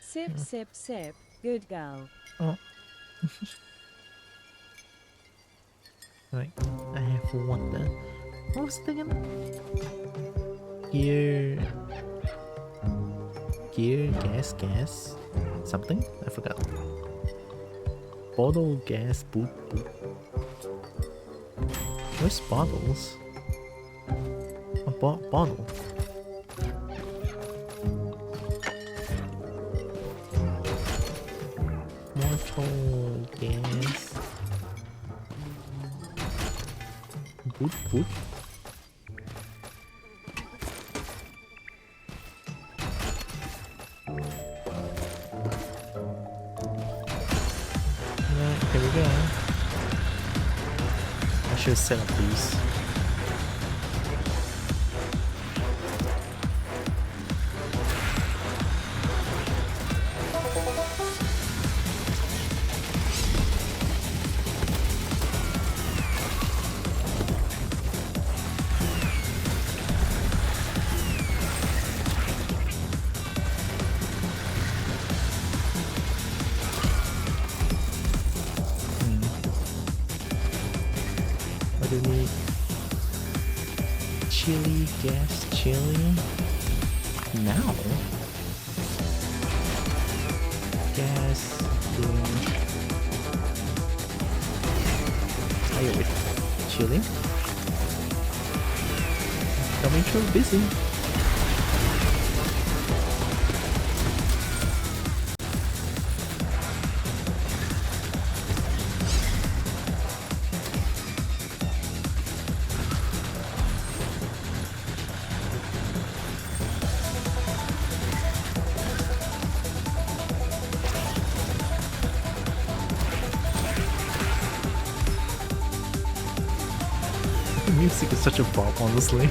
Sip, sip, sip. Good girl. Oh. Right. I have water. What was it again? Gear. Gear, gas. Something? I forgot. Bottle, gas, boot. Where's bottles? A bottle. Mortal, gas. Boot. Here we go. I should set up these. What do we need? Chili, gas, chili. Now? Gas, Are with chili? Coming through busy. Music is such a bop, honestly.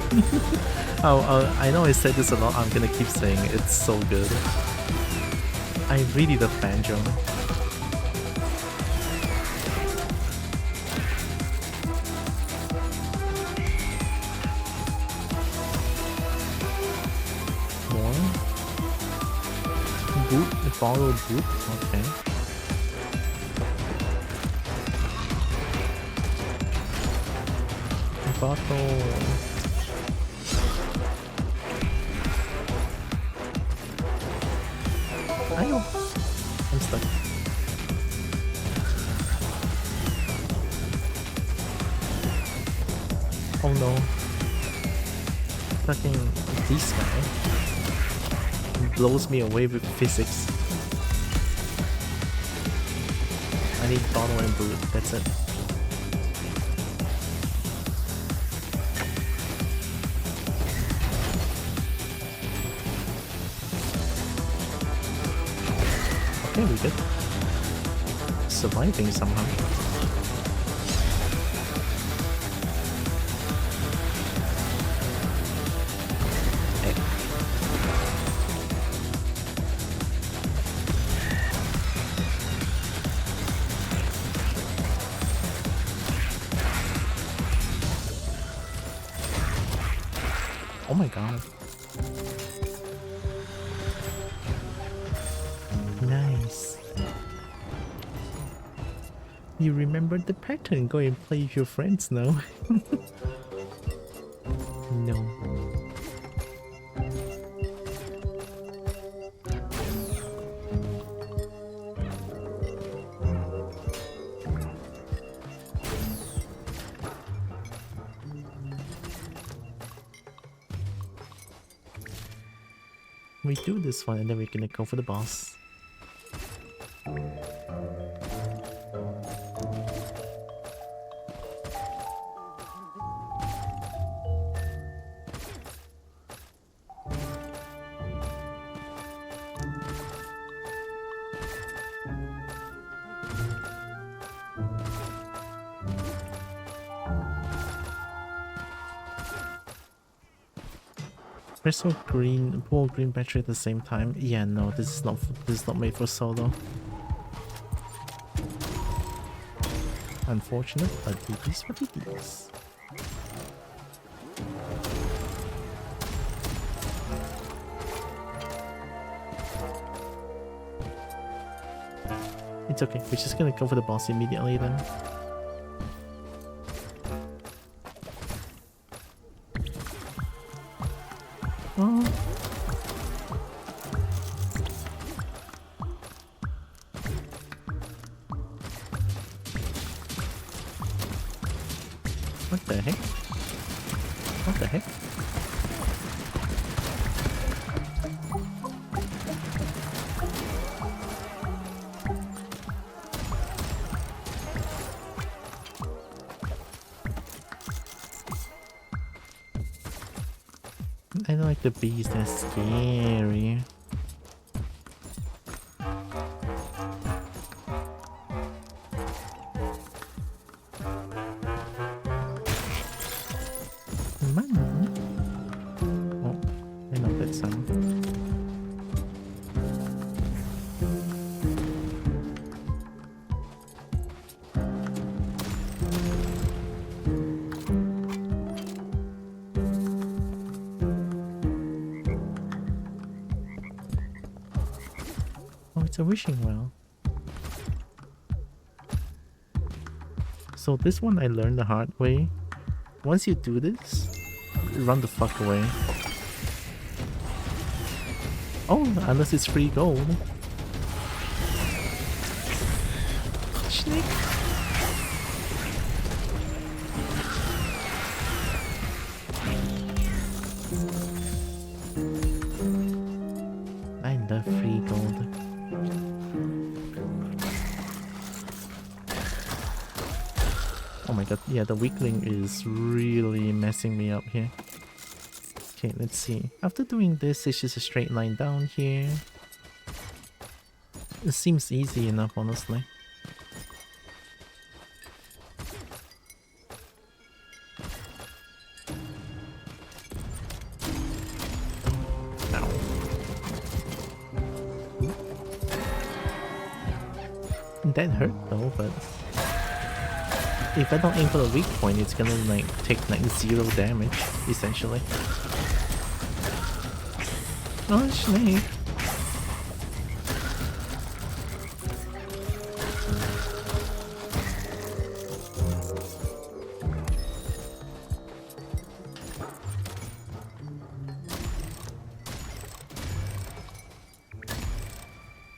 I know I said this a lot, I'm gonna keep saying it. It's so good. I really love banjo. More? Boot? Borrow boot? Okay. Bottle. I know. I'm stuck. Oh no. Fucking this guy blows me away with physics. I need bottle and boot. That's it. Okay, we good. Surviving somehow. Oh my god. Nice. You remember the pattern. Go and play with your friends now. No. We do this one and then we're gonna go for the boss. Crystal green, pull green battery at the same time. Yeah, no, this is not made for solo. Unfortunate, but it is what it is. It's okay, we're just gonna go for the boss immediately then. Oh. What the heck? What the heck? I don't like the bees, they're scary. Man. Oh, I know that sound. It's a wishing well. So this one I learned the hard way. Once you do this, run the fuck away. Oh, unless it's free gold. Snake. I love free gold. Oh my god, yeah, the weakling is really messing me up here. Okay, let's see. After doing this, it's just a straight line down here. It seems easy enough, honestly. Ow. That hurt though, but if I don't aim for the weak point, it's gonna like take like 0 damage, essentially. Oh, snake.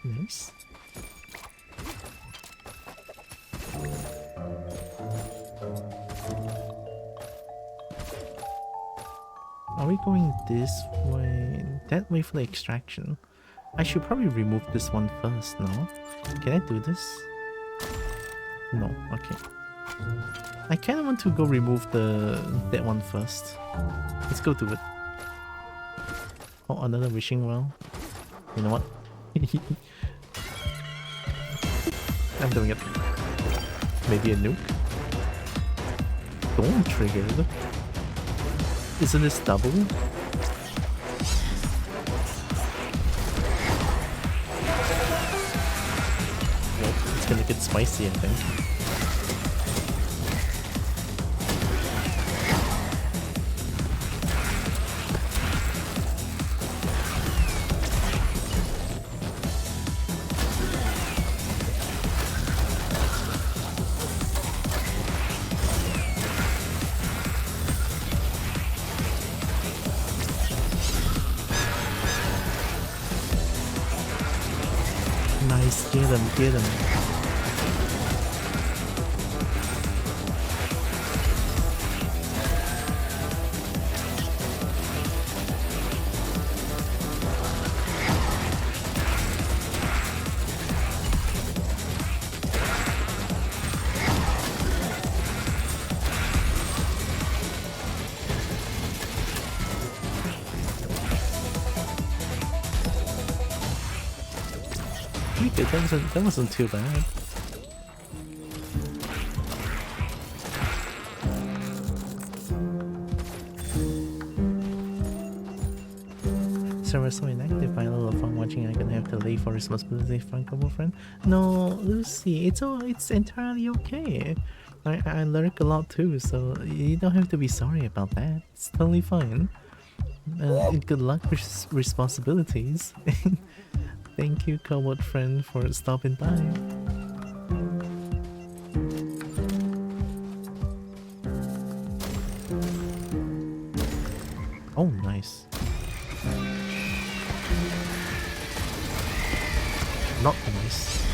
Nice. Are we going this way? That way for the extraction. I should probably remove this one first, no? Can I do this? No, okay. I kind of want to go remove that one first. Let's go do it. Oh, another wishing well. You know what? I'm doing it. Maybe a nuke? Don't trigger it. Isn't this double? Well, it's gonna get spicy, I think. Nice, get him, get him. That wasn't too bad. Server so inactive. I had a lot of fun watching. I'm gonna have to leave for responsibility, fun Kobo friend. No, Lucy, it's entirely okay. I lurk a lot too, so you don't have to be sorry about that. It's totally fine. Good luck with responsibilities. Thank you, Kobo friend, for stopping by. Oh, nice. Not nice.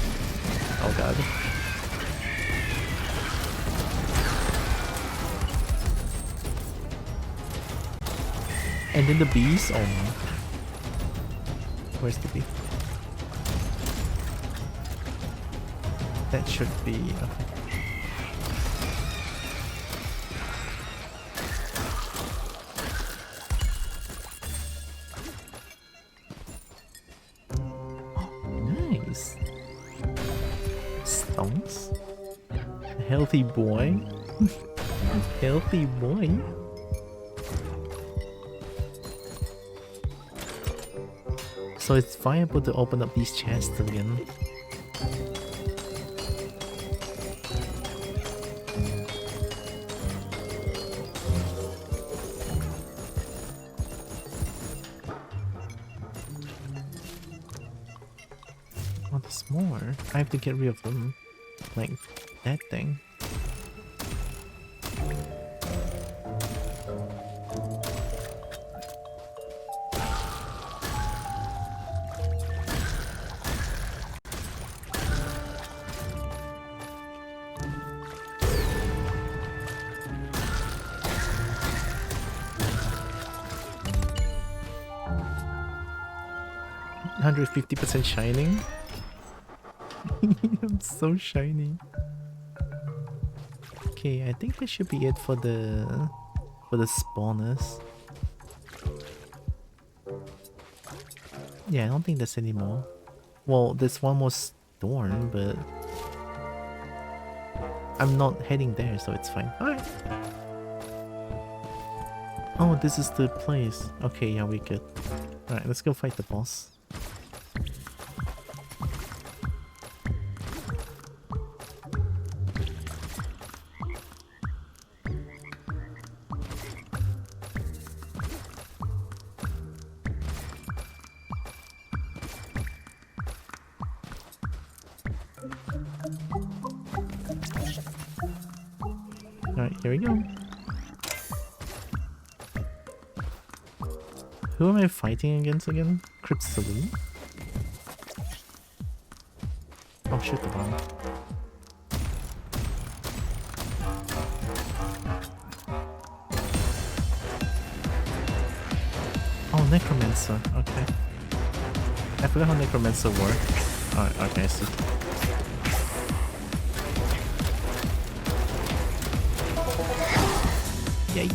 Oh god. And then the bees? Oh no. Where's the bee? That should be... okay. Nice. Stonks. Healthy boy. Healthy boy. So it's viable to open up these chests again. More. I have to get rid of them. Like that thing. $150% shining. It's so shiny. Okay, I think that should be it for the spawners. Yeah, I don't think there's any more. Well, there's one more storm, but I'm not heading there, so it's fine. Alright. Oh, this is the place. Okay, yeah, we're good. Alright, let's go fight the boss. Alright, here we go. Who am I fighting against again? Crypt Saloon? Oh, shoot the bomb. Oh, Necromancer. Okay. I forgot how Necromancer worked. Alright, okay, I see. Yay.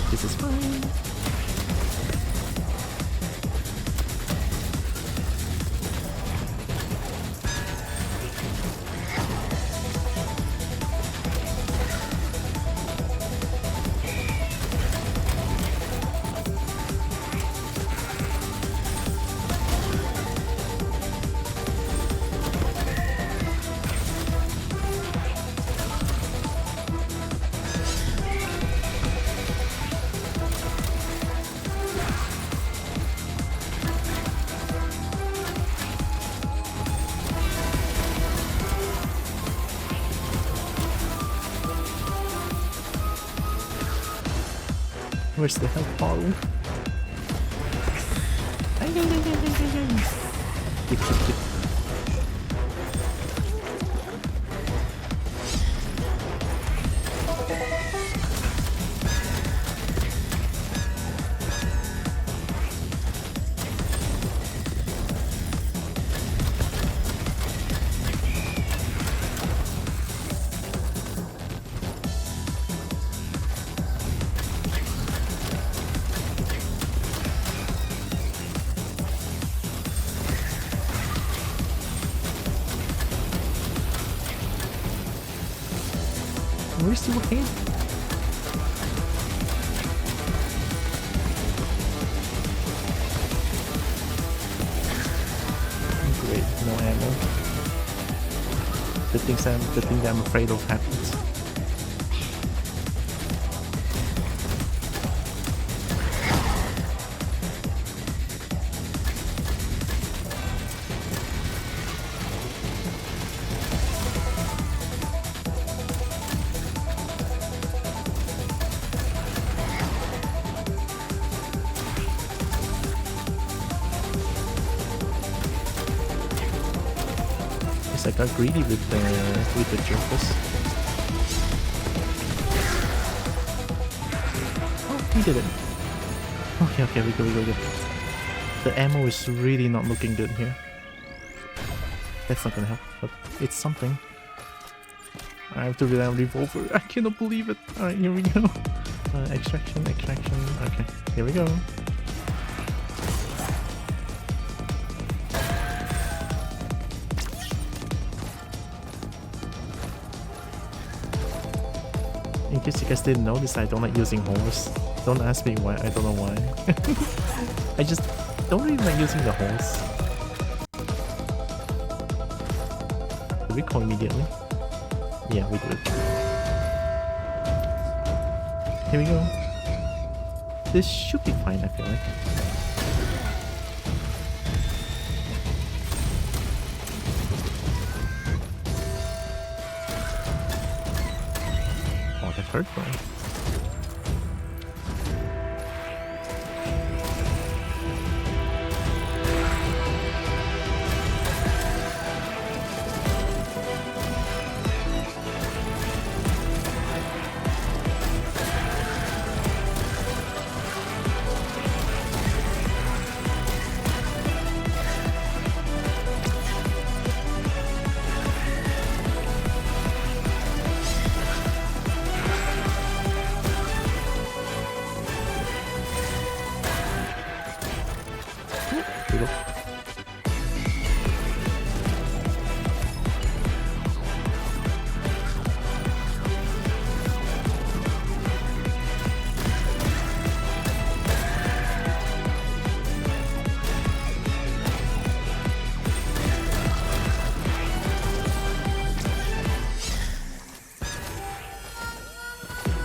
This is fine. Where's the health bottle? Keep. Where's your head? Great, no ammo. The thing that I'm afraid of happens. I got greedy with the jumpers. Oh, we did it. Okay, we go. The ammo is really not looking good here. That's not gonna help, but it's something. I have to rely on revolver. I cannot believe it. Alright, here we go. Extraction. Okay, here we go. In case you guys didn't notice, I don't like using horse. Don't ask me why, I don't know why. I just don't really like using the horse. Did we call immediately? Yeah, we did. Here we go. This should be fine, I feel like. Third one.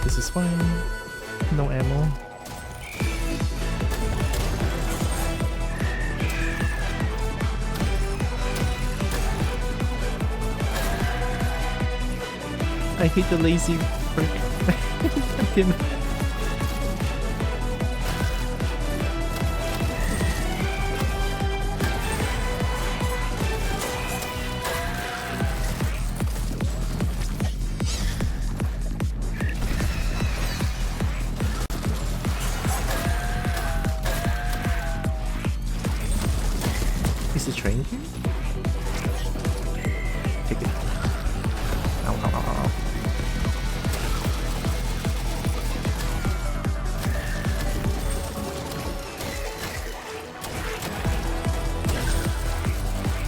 This is fine. No ammo. I hate the lazy perk. Damn it. Is the train here? Take it. Ow, ow, ow, ow.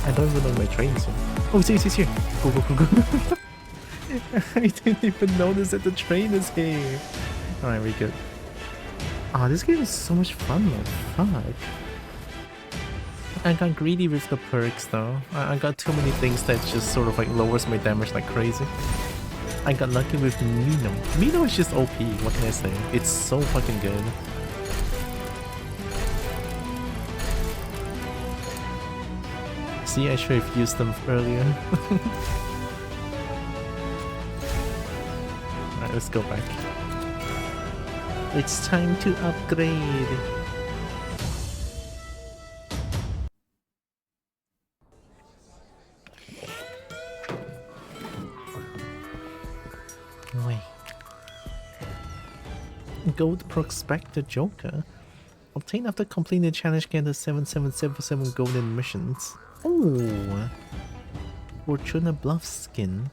I don't even know my train's here. Oh, it's here. Go, go, go, go. I didn't even notice that the train is here. Alright, we're good. Ah, this game is so much fun though. Fuck. I got greedy with the perks though. I got too many things that just sort of like lowers my damage like crazy. I got lucky with Mino. Mino is just OP, what can I say? It's so fucking good. See, I should have used them earlier. Alright, let's go back. It's time to upgrade. Wait. Gold Prospector Joker. Obtained after completing the challenge, get the 7777 golden missions. Oh! Fortuna Bluff skin.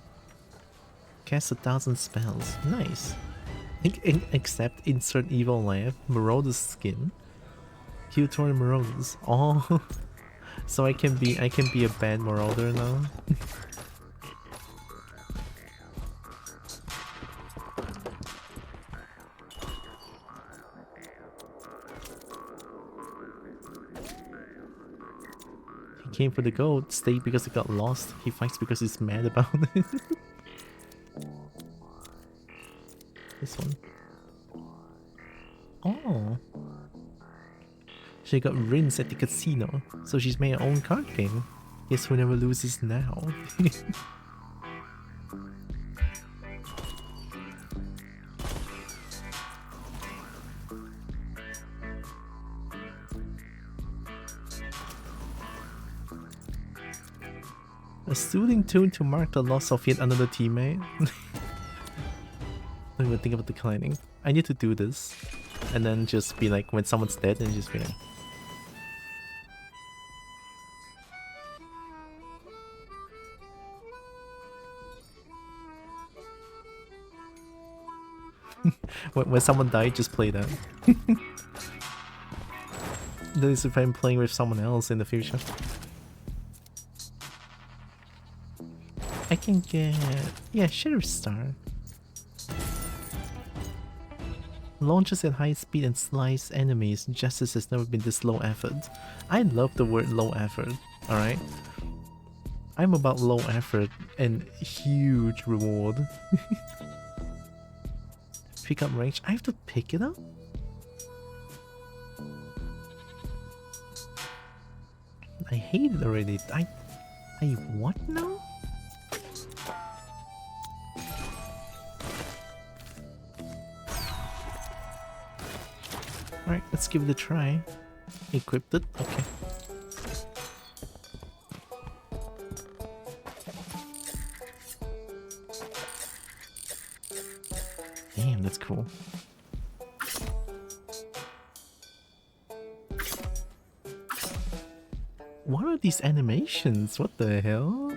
Cast 1,000 spells. Nice. Except insert evil laugh. Marauder's skin. Tutorial Marauders. Oh, so I can be a bad Marauder now. He came for the gold, stayed because he got lost. He fights because he's mad about it. This one. Oh. She got rinsed at the casino, so she's made her own card game. Guess who never loses now. A soothing tune to mark the loss of yet another teammate. Don't even think about declining. I need to do this. And then just be like, when someone's dead, and just be like... when someone died, just play that. That is if I'm playing with someone else in the future. I can get... yeah, Sheriff Star. Launches at high speed and slice enemies. Justice has never been this low effort. I love the word low effort, alright? I'm about low effort and huge reward. Pick up range. I have to pick it up? I hate it already. I what now? Alright, let's give it a try. Equipped it? Okay. Damn, that's cool. What are these animations? What the hell?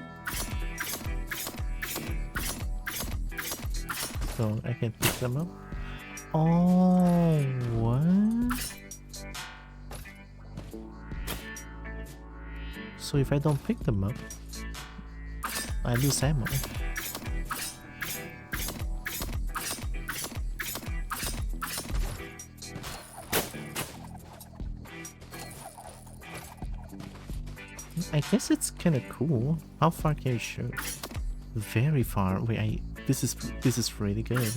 So I can pick them up. Oh, what? So if I don't pick them up, I lose ammo. I guess it's kind of cool. How far can you shoot? Very far. Wait, this is really good.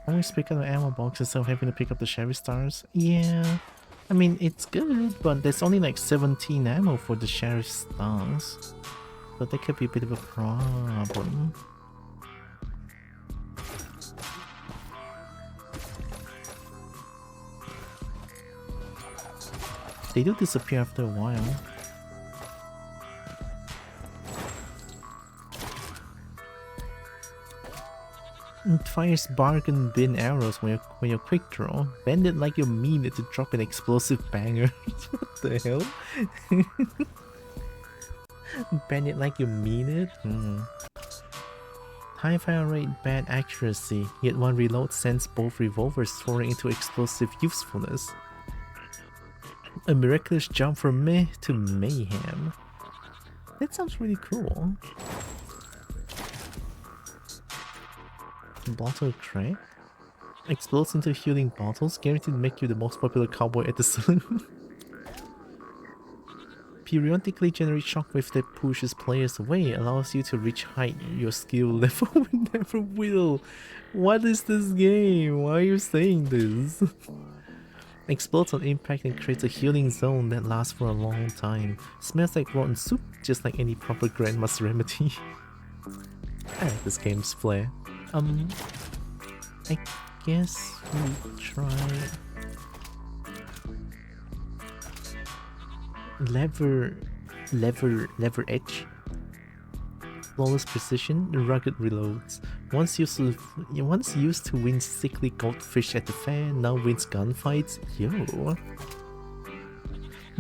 Always pick up the ammo box instead of having to pick up the Sherry Stars. Yeah, I mean, it's good, but there's only like 17 ammo for the Sheriff Stars. So that could be a bit of a problem. They do disappear after a while. It fires bargain bin arrows when you quick draw. Bend it like you mean it to drop an explosive banger. What the hell? Bend it like you mean it? High fire rate, bad accuracy, yet one reload sends both revolvers soaring into explosive usefulness. A miraculous jump from meh to mayhem. That sounds really cool. Bottle crack? Explodes into healing bottles, guaranteed to make you the most popular cowboy at the saloon. Periodically generate shockwave that pushes players away, allows you to reach height your skill level never will. What is this game? Why are you saying this? Explodes on impact and creates a healing zone that lasts for a long time. Smells like rotten soup, just like any proper Grandma's remedy. I like this game's flair. I guess we try lever edge. Flawless precision, rugged reloads. Once used to win sickly goldfish at the fair, now wins gunfights. Yo.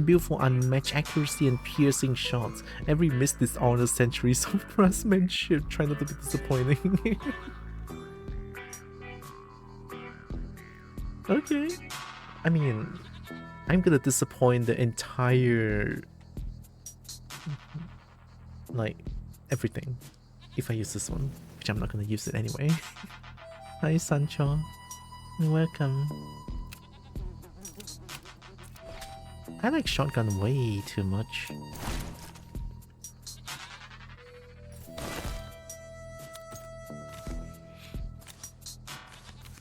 Built for unmatched accuracy and piercing shots. Every miss dishonors centuries of craftsmanship. Try not to be disappointing. Okay. I mean, I'm gonna disappoint the entire, like, everything if I use this one, which I'm not gonna use it anyway. Hi Sancho, welcome. I like shotgun way too much.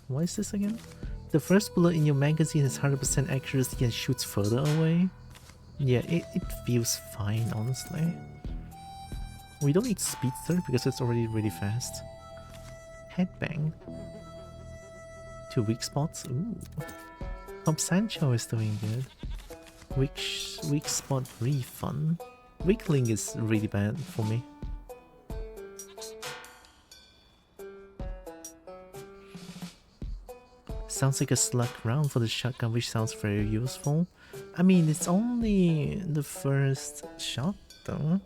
What is this again? The first bullet in your magazine has 100% accuracy and shoots further away. Yeah, it feels fine, honestly. We don't need speedster because it's already really fast. Headbang. 2 weak spots. Ooh. Top Sancho is doing good. Weak spot refund. Weakling is really bad for me. Sounds like a slug round for the shotgun, which sounds very useful. I mean, it's only the first shot though.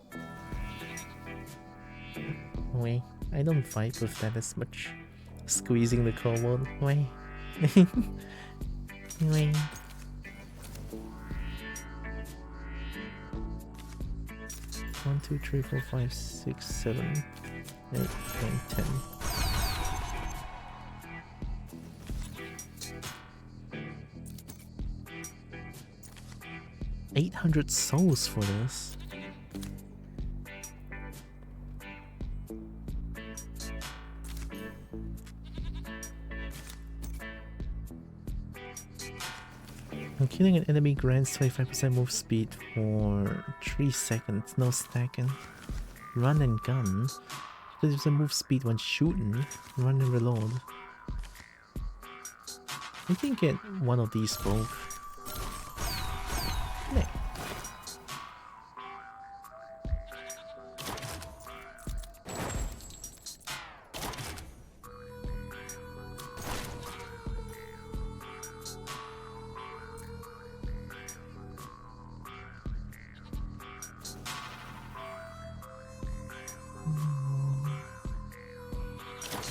Wait, I don't fight with that as much. Squeezing the Kobo. Wait. Wait. One, two, three, 4, 5, 6, 7, 8, 9, 10. 800 souls for this. When killing an enemy grants 25% move speed for 3 seconds, no stacking. Run and gun. 30% move speed when shooting. Run and reload. We can get one of these both. Yeah.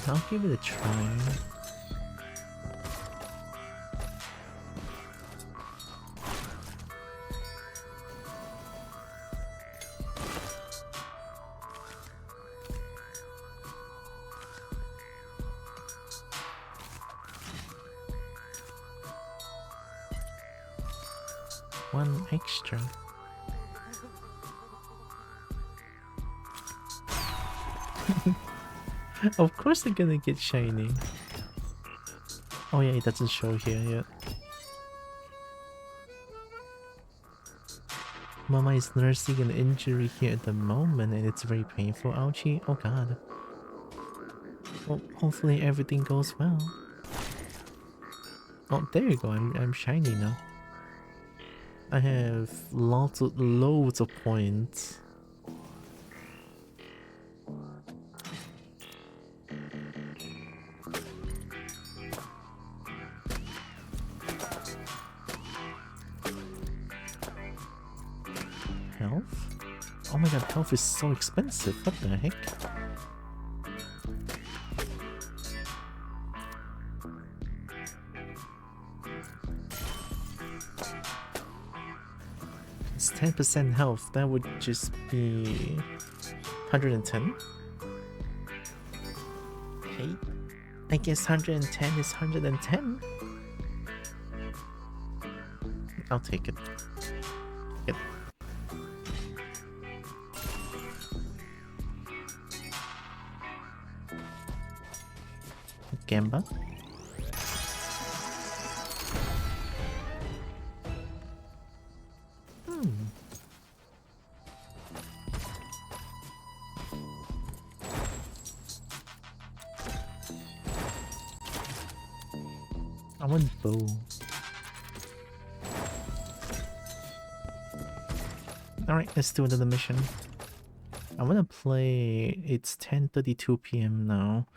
I'll give it a try. One extra. Of course they're gonna get shiny. Oh yeah, it doesn't show here yet. Mama is nursing an injury here at the moment and it's very painful. Ouchie. Oh god. Well, hopefully everything goes well. Oh, there you go. I'm shiny now. I have loads of points. Health? Oh my god, health is so expensive. What the heck? It's 10% health. That would just be 110. Okay. I guess 110 is 110. I'll take it. Yep. Gamba. I want bow. Alright, let's do another mission. I wanna play... It's 10:32 p.m. now.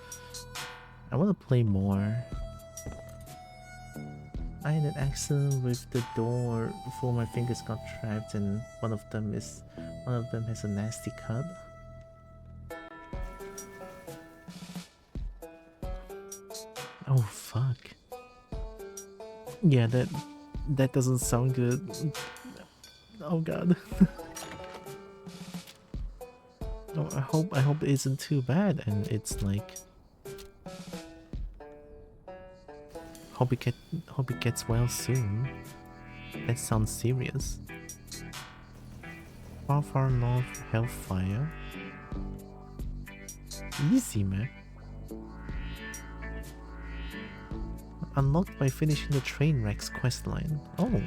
I wanna play more. I had an accident with the door before my fingers got trapped and one of them has a nasty cut. Oh fuck. Yeah, that doesn't sound good. Oh god. Oh, I hope it isn't too bad and it's like hope it gets well soon. That sounds serious. Far north hellfire. Easy man. Unlocked by finishing the train wrecks questline. Oh.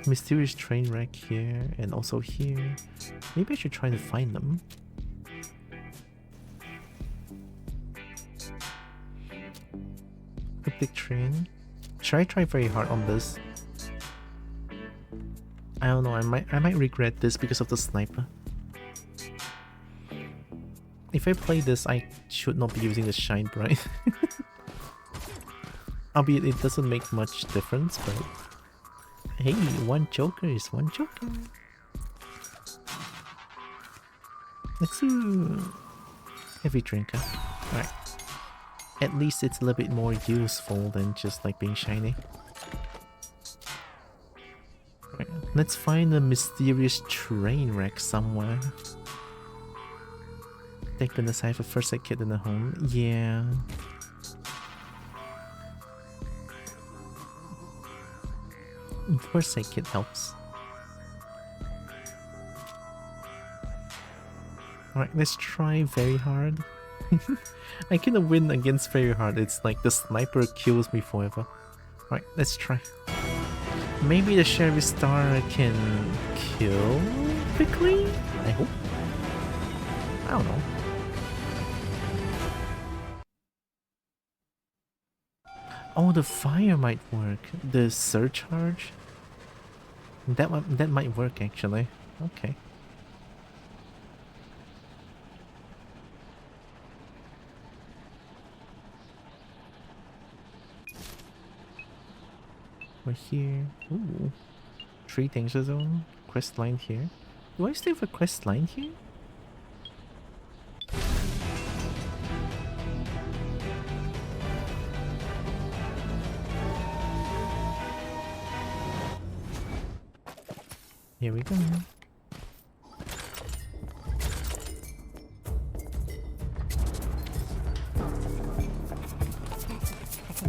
Mysterious train wreck here and also here. Maybe I should try to find them. Cryptic train. Should I try very hard on this? I don't know, I might regret this because of the sniper. If I play this, I should not be using the shine bright. Albeit it doesn't make much difference, but hey, one joker is one joker. Let's do heavy drinker. Alright. At least it's a little bit more useful than just like being shiny. Right, let's find a mysterious train wreck somewhere. Thank goodness I have a first aid kit in the home. Yeah. First aid kit helps. Alright, let's try very hard. I cannot win against very hard. It's like the sniper kills me forever. Alright, let's try. Maybe the Sheriff Star can kill quickly? I hope. I don't know. Oh, the fire might work. The surcharge? That might work actually. Okay. We're here. Ooh. 3 danger zone. Quest line here. Do I still have a quest line here? Here we go.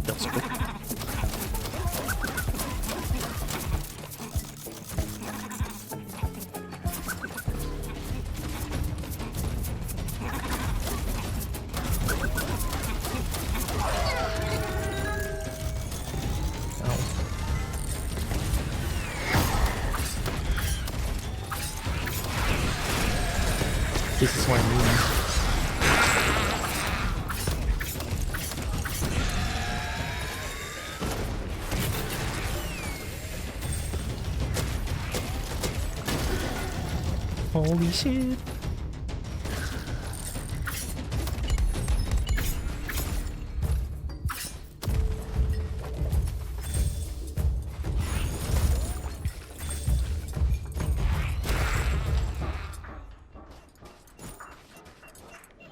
That's good. This is what I mean. Holy shit.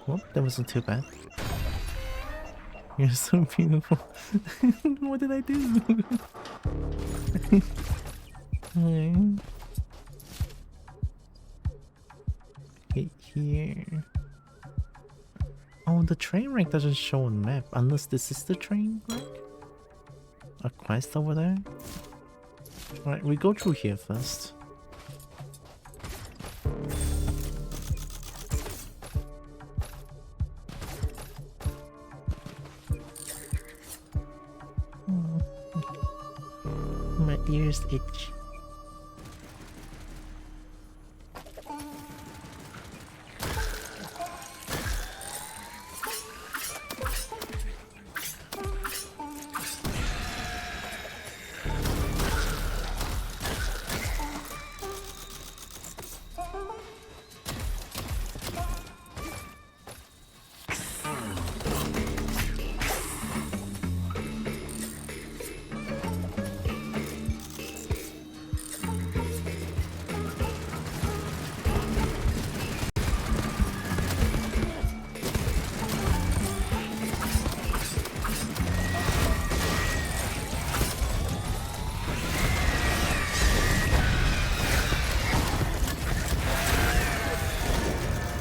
Well, that wasn't too bad. You're so beautiful. What did I do? Alright. Hit here. Oh, the train rank doesn't show on map unless this is the train rank. A quest over there. Alright, we go through here first. My ears itch.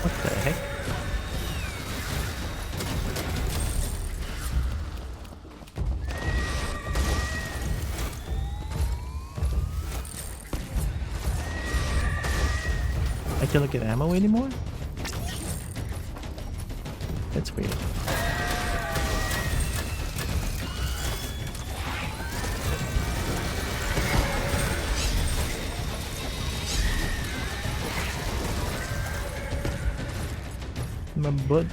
What the heck? I cannot get ammo anymore? That's weird. My butt.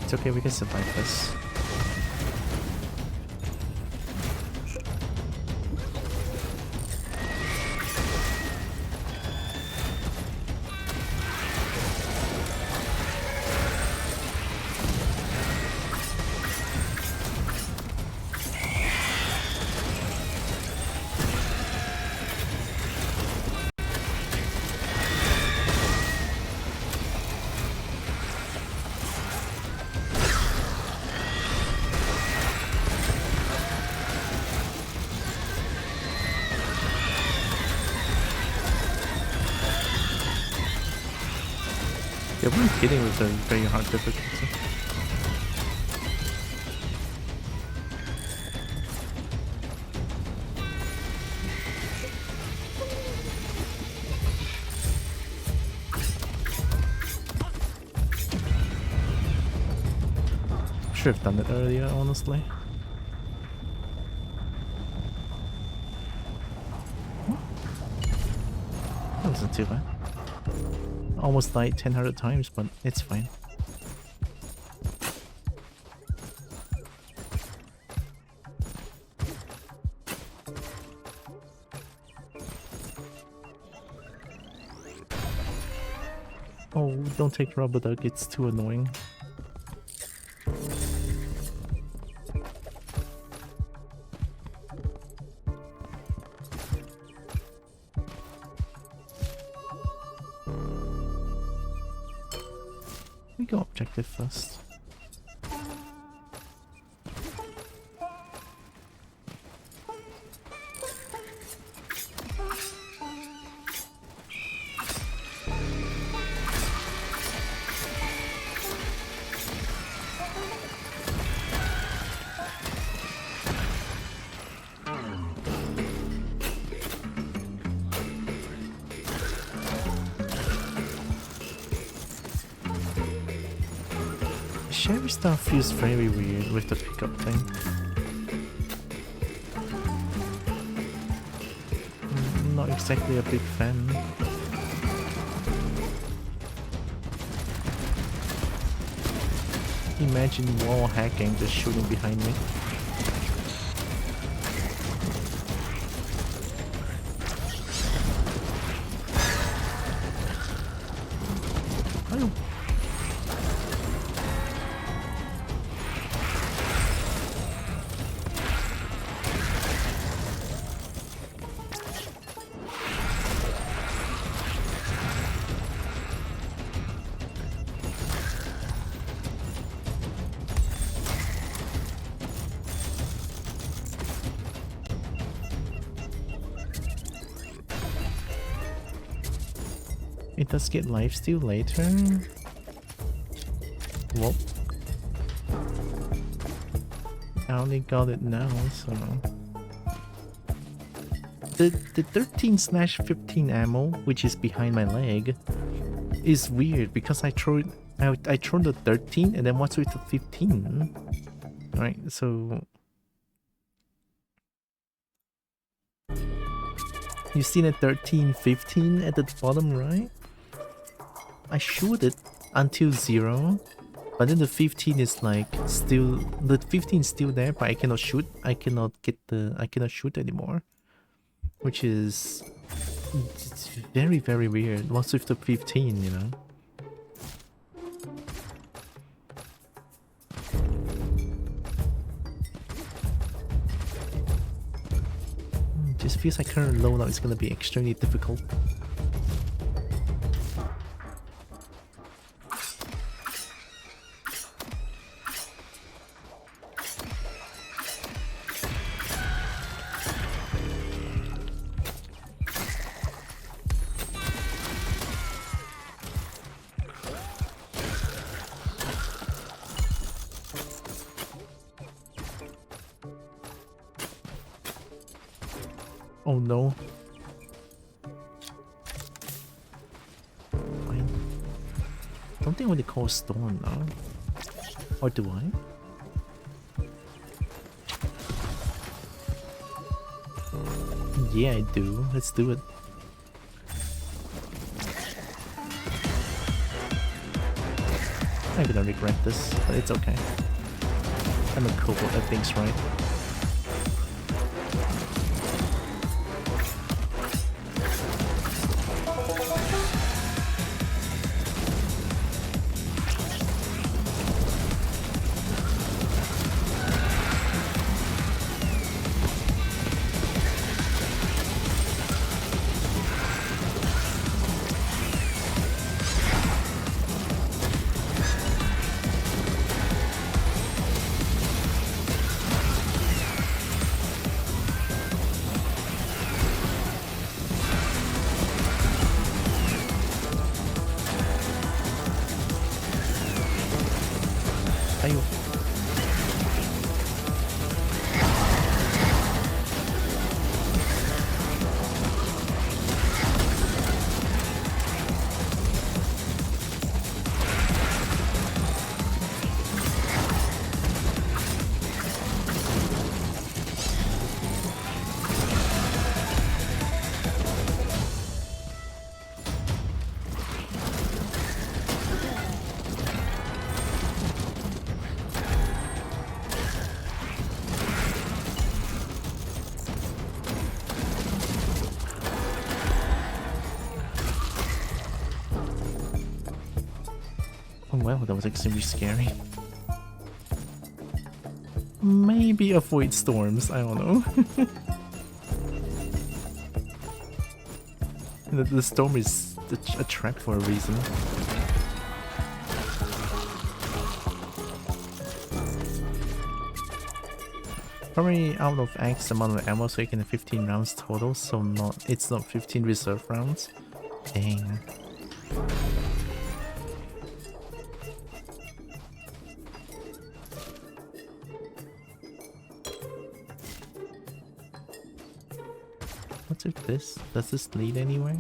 It's okay, we can survive this. Yeah, we're kidding with a very hard difficulty. Should have done it earlier, honestly. That wasn't too bad. Almost died 10 times, but it's fine. Oh, don't take rubber duck, it's too annoying. We go objective first. Sherry stuff feels very weird with the pickup thing. exactly a big fan. Imagine wall hacking just shooting behind me. Oh. It does get lifesteal later. Whoa. I only got it now, so... The 13/15 ammo, which is behind my leg, is weird because I throw the 13 and then what's with the 15? Right, so... You see the 13/15 at the bottom right? I shoot it until 0, but then the 15 is like still, the 15 is still there, but I cannot shoot. I cannot shoot anymore, which is it's very, very weird. What's with the 15, you know? Just feels like current loadout is gonna be extremely difficult. Oh no. I don't think what they call storm now. Or do I? Yeah, I do. Let's do it. I'm gonna regret this, but it's okay. I'm a Kobo that thinks right. Well, that was extremely scary. Maybe avoid storms, I don't know. The storm is a trap for a reason. Probably out of X amount of ammo, so you can have 15 rounds total, so it's not 15 reserve rounds. Dang. What's with this? Does this lead anywhere?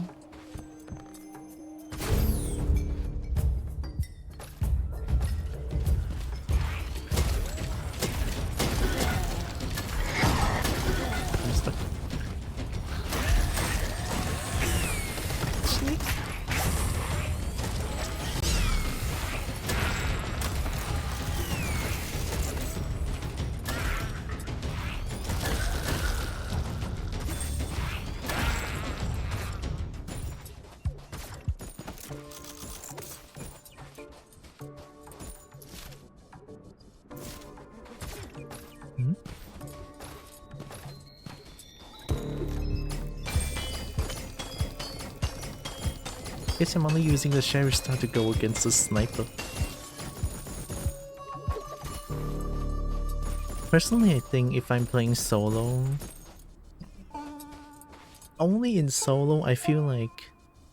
I'm stuck. Guess I'm only using the sheriff star to go against the sniper. Personally, I think if I'm playing solo, only in solo, I feel like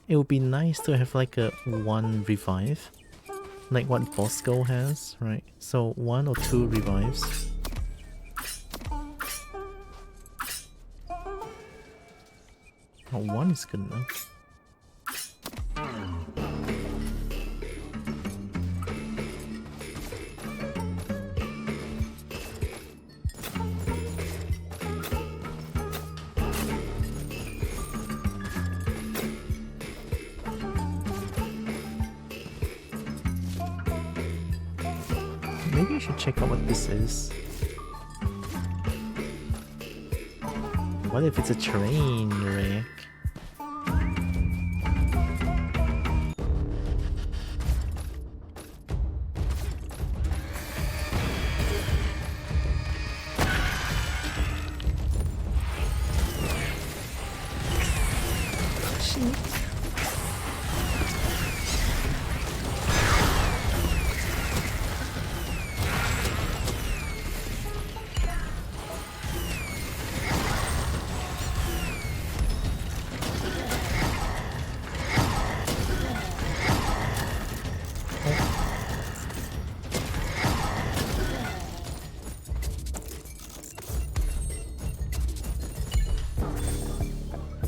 it would be nice to have like a 1 revive, like what Bosco has, right? So 1 or 2 revives. Oh, 1 is good enough. Maybe I should check out what this is. What if it's a train wreck?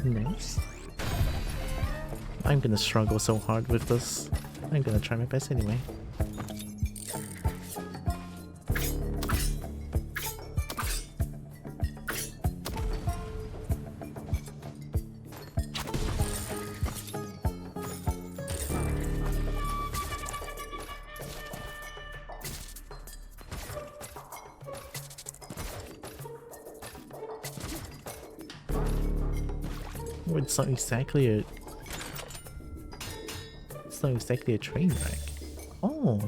Nice. I'm gonna struggle so hard with this. I'm gonna try my best anyway. Oh, it's not exactly a... It's not exactly a train wreck. Oh.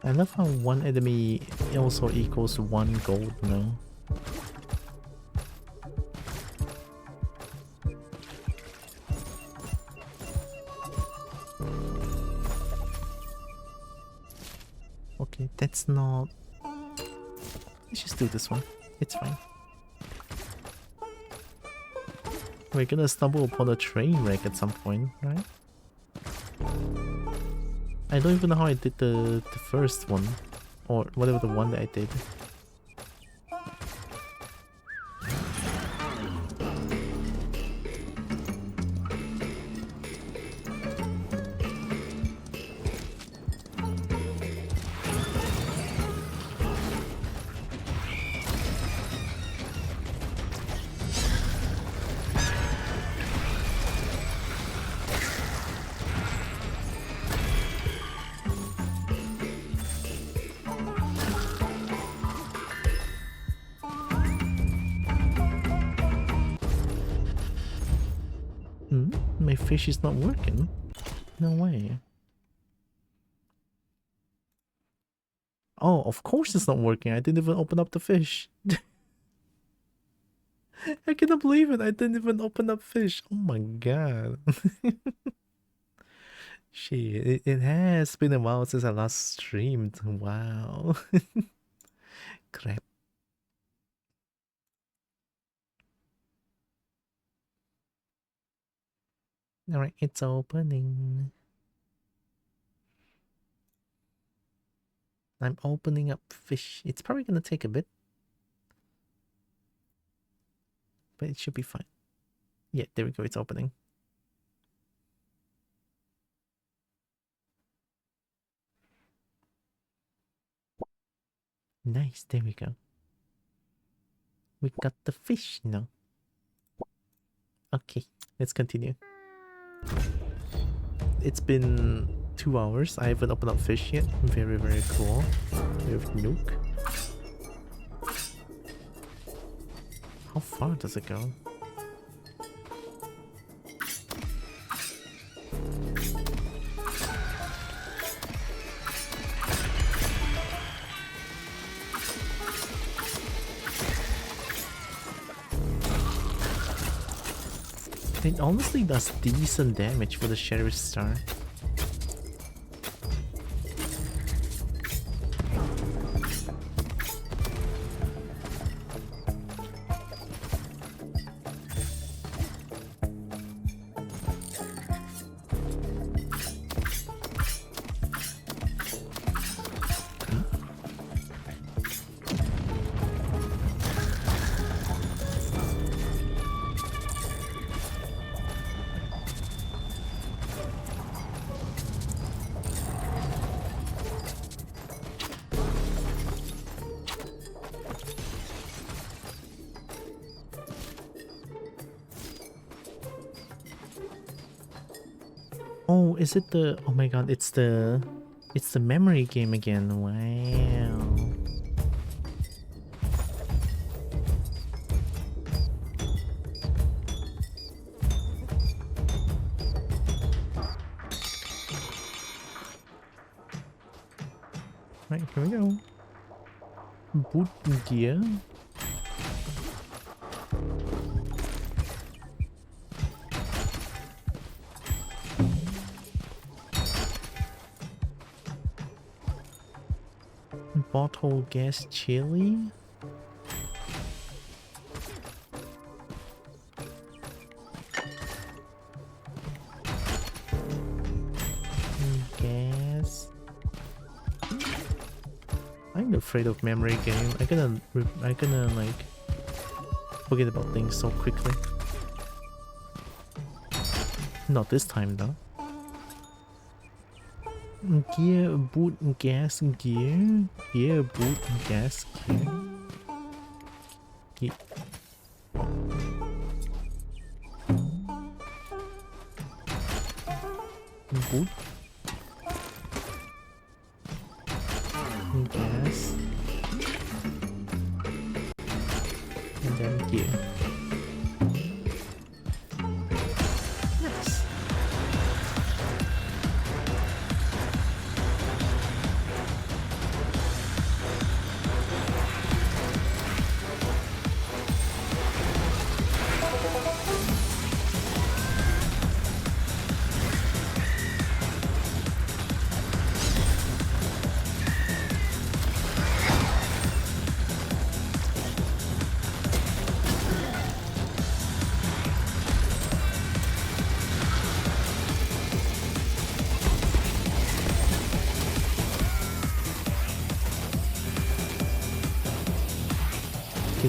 I love how 1 enemy also equals 1 gold now. Okay, that's not... Let's just do this one. It's fine. We're gonna stumble upon a train wreck at some point, right? I don't even know how I did the first one. Or whatever the one that I did. My fish is not working? No way. Oh, of course it's not working. I didn't even open up the fish. I cannot believe it. I didn't even open up fish. Oh my god. Shit, it has been a while since I last streamed. Wow. Crap. Alright, it's opening. I'm opening up fish. It's probably gonna take a bit. But it should be fine. Yeah, there we go, it's opening. Nice, there we go. We got the fish now. Okay, let's continue. It's been 2 hours. I haven't opened up fish yet. Very, very cool. We have Nuke. How far does it go? It honestly does decent damage for the Sheriff Star. Oh, is it the... Oh my god, it's the memory game again. Wow. Right, here we go. Boot gear. Bottle gas chili. Gas. I'm afraid of memory game. I gonna like forget about things so quickly. Not this time though. Gear, boot, gas, gear. Gear, boot, gas, gear. Boot. Gas. And then gear. Nice.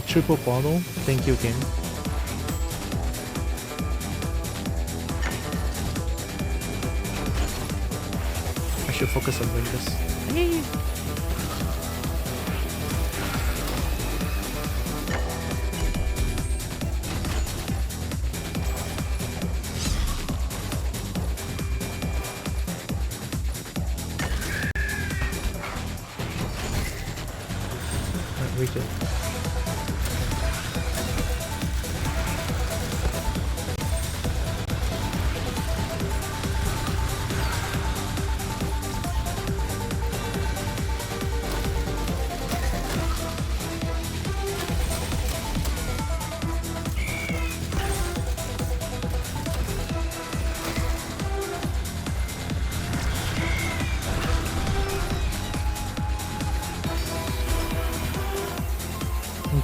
Triple bottle. Thank you again. I should focus on doing this. Alright, we good.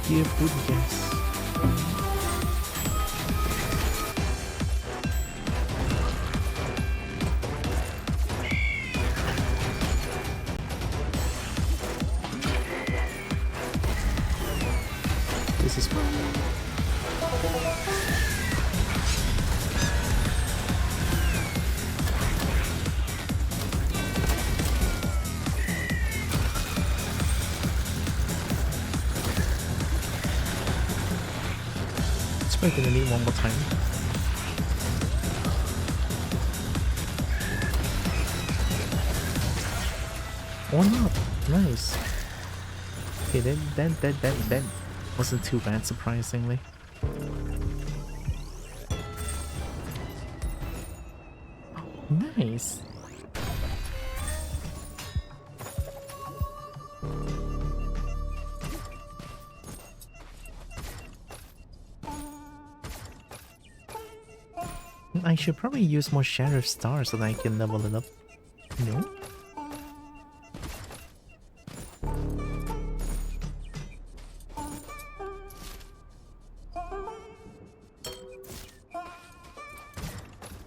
Gear, boot, gas. This is fun. We're gonna need one more time. Or not. Nice. Okay, that wasn't too bad, surprisingly. Nice. I should probably use more Sheriff Stars so that I can level it up. No?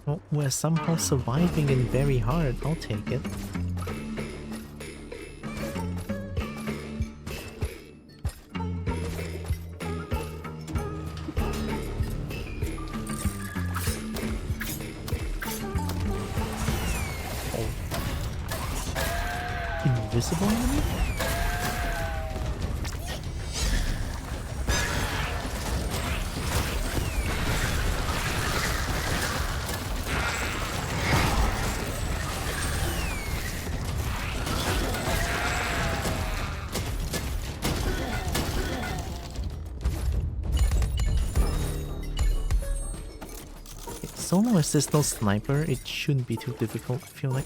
Oh, we're somehow surviving and very hard. I'll take it. Invisible enemy? So long as there's no sniper, it shouldn't be too difficult, I feel like.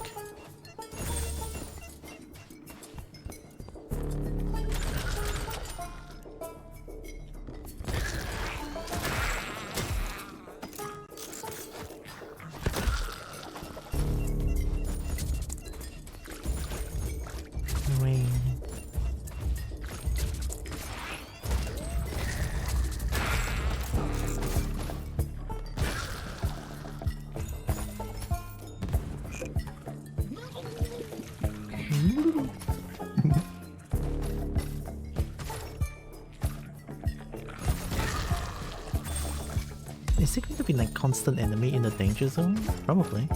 Is it going to be like constant enemy in the danger zone? Probably.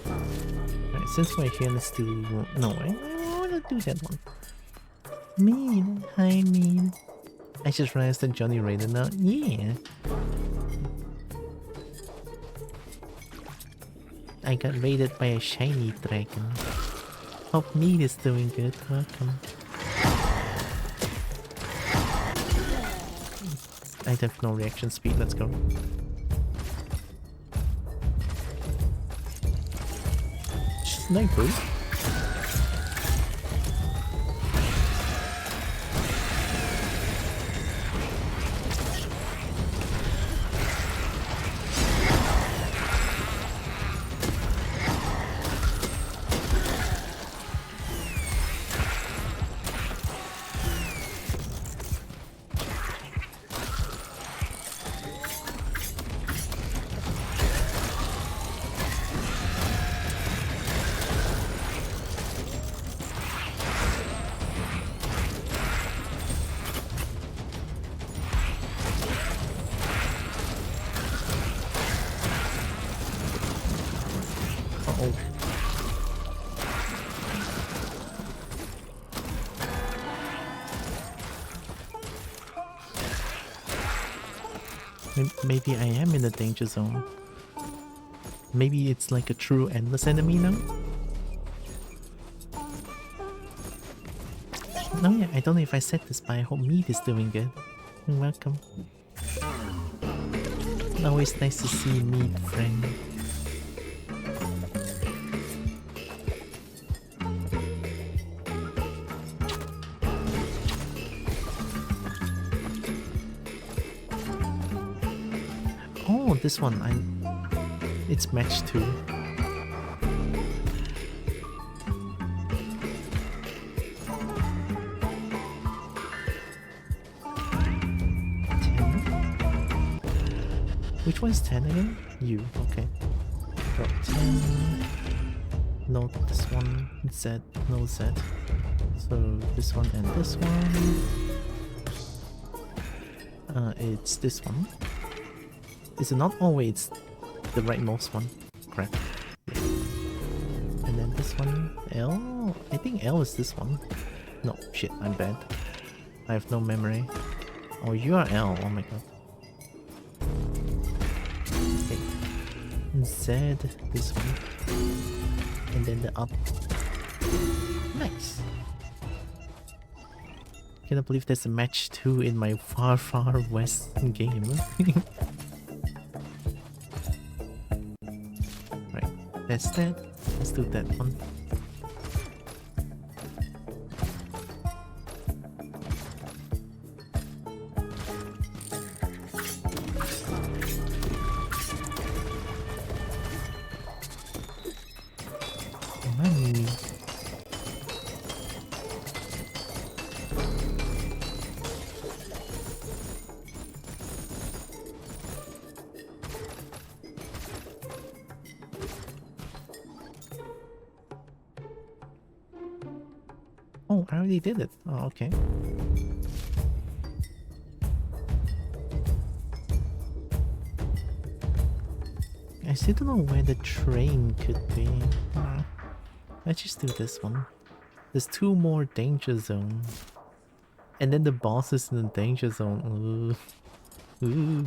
Alright, since we're here, let's do... No, I want to do that one. Mean. Hi, Mean. I just realized that Johnny raided now. Yeah. I got raided by a shiny dragon. Hope Mean is doing good. Welcome. I have no reaction speed. Let's go. Sniper. Maybe I am in the danger zone. Maybe it's like a true endless enemy now? Oh yeah, I don't know if I said this, but I hope Meat is doing good. You're welcome. Always nice to see Meat, friend. Oh, this one, it's match 2. Which one's 10 again? You, okay. Got 10. No, this one. Z, no Z. So this one and this one. It's this one. Is it not? Oh wait, it's the rightmost one. Crap. Yeah. And then this one, L? I think L is this one. No, shit, I'm bad. I have no memory. Oh, you are L, oh my god. Z this one. And then the up. Nice. Cannot believe there's a match 2 in my far, far west game. Right, that's that. Let's do that one. Money. Oh, I already did it. Oh, okay. I still don't know where the train could be. Let's just do this one. There's 2 more danger zones. And then the boss is in the danger zone. Ooh. Ooh.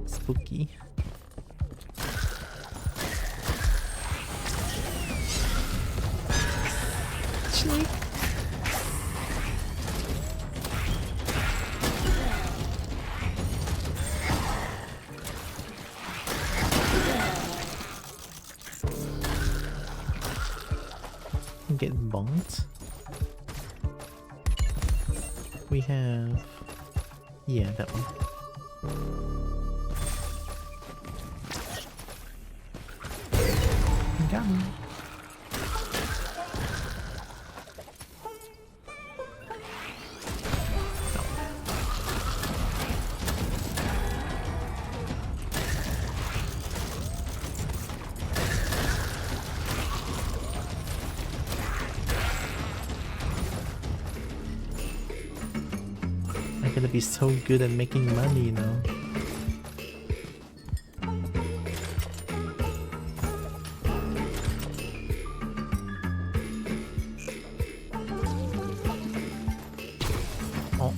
Spooky. Snake. Get bonked. We have... yeah, that one. Got him. I'm gonna be so good at making money now. Oh.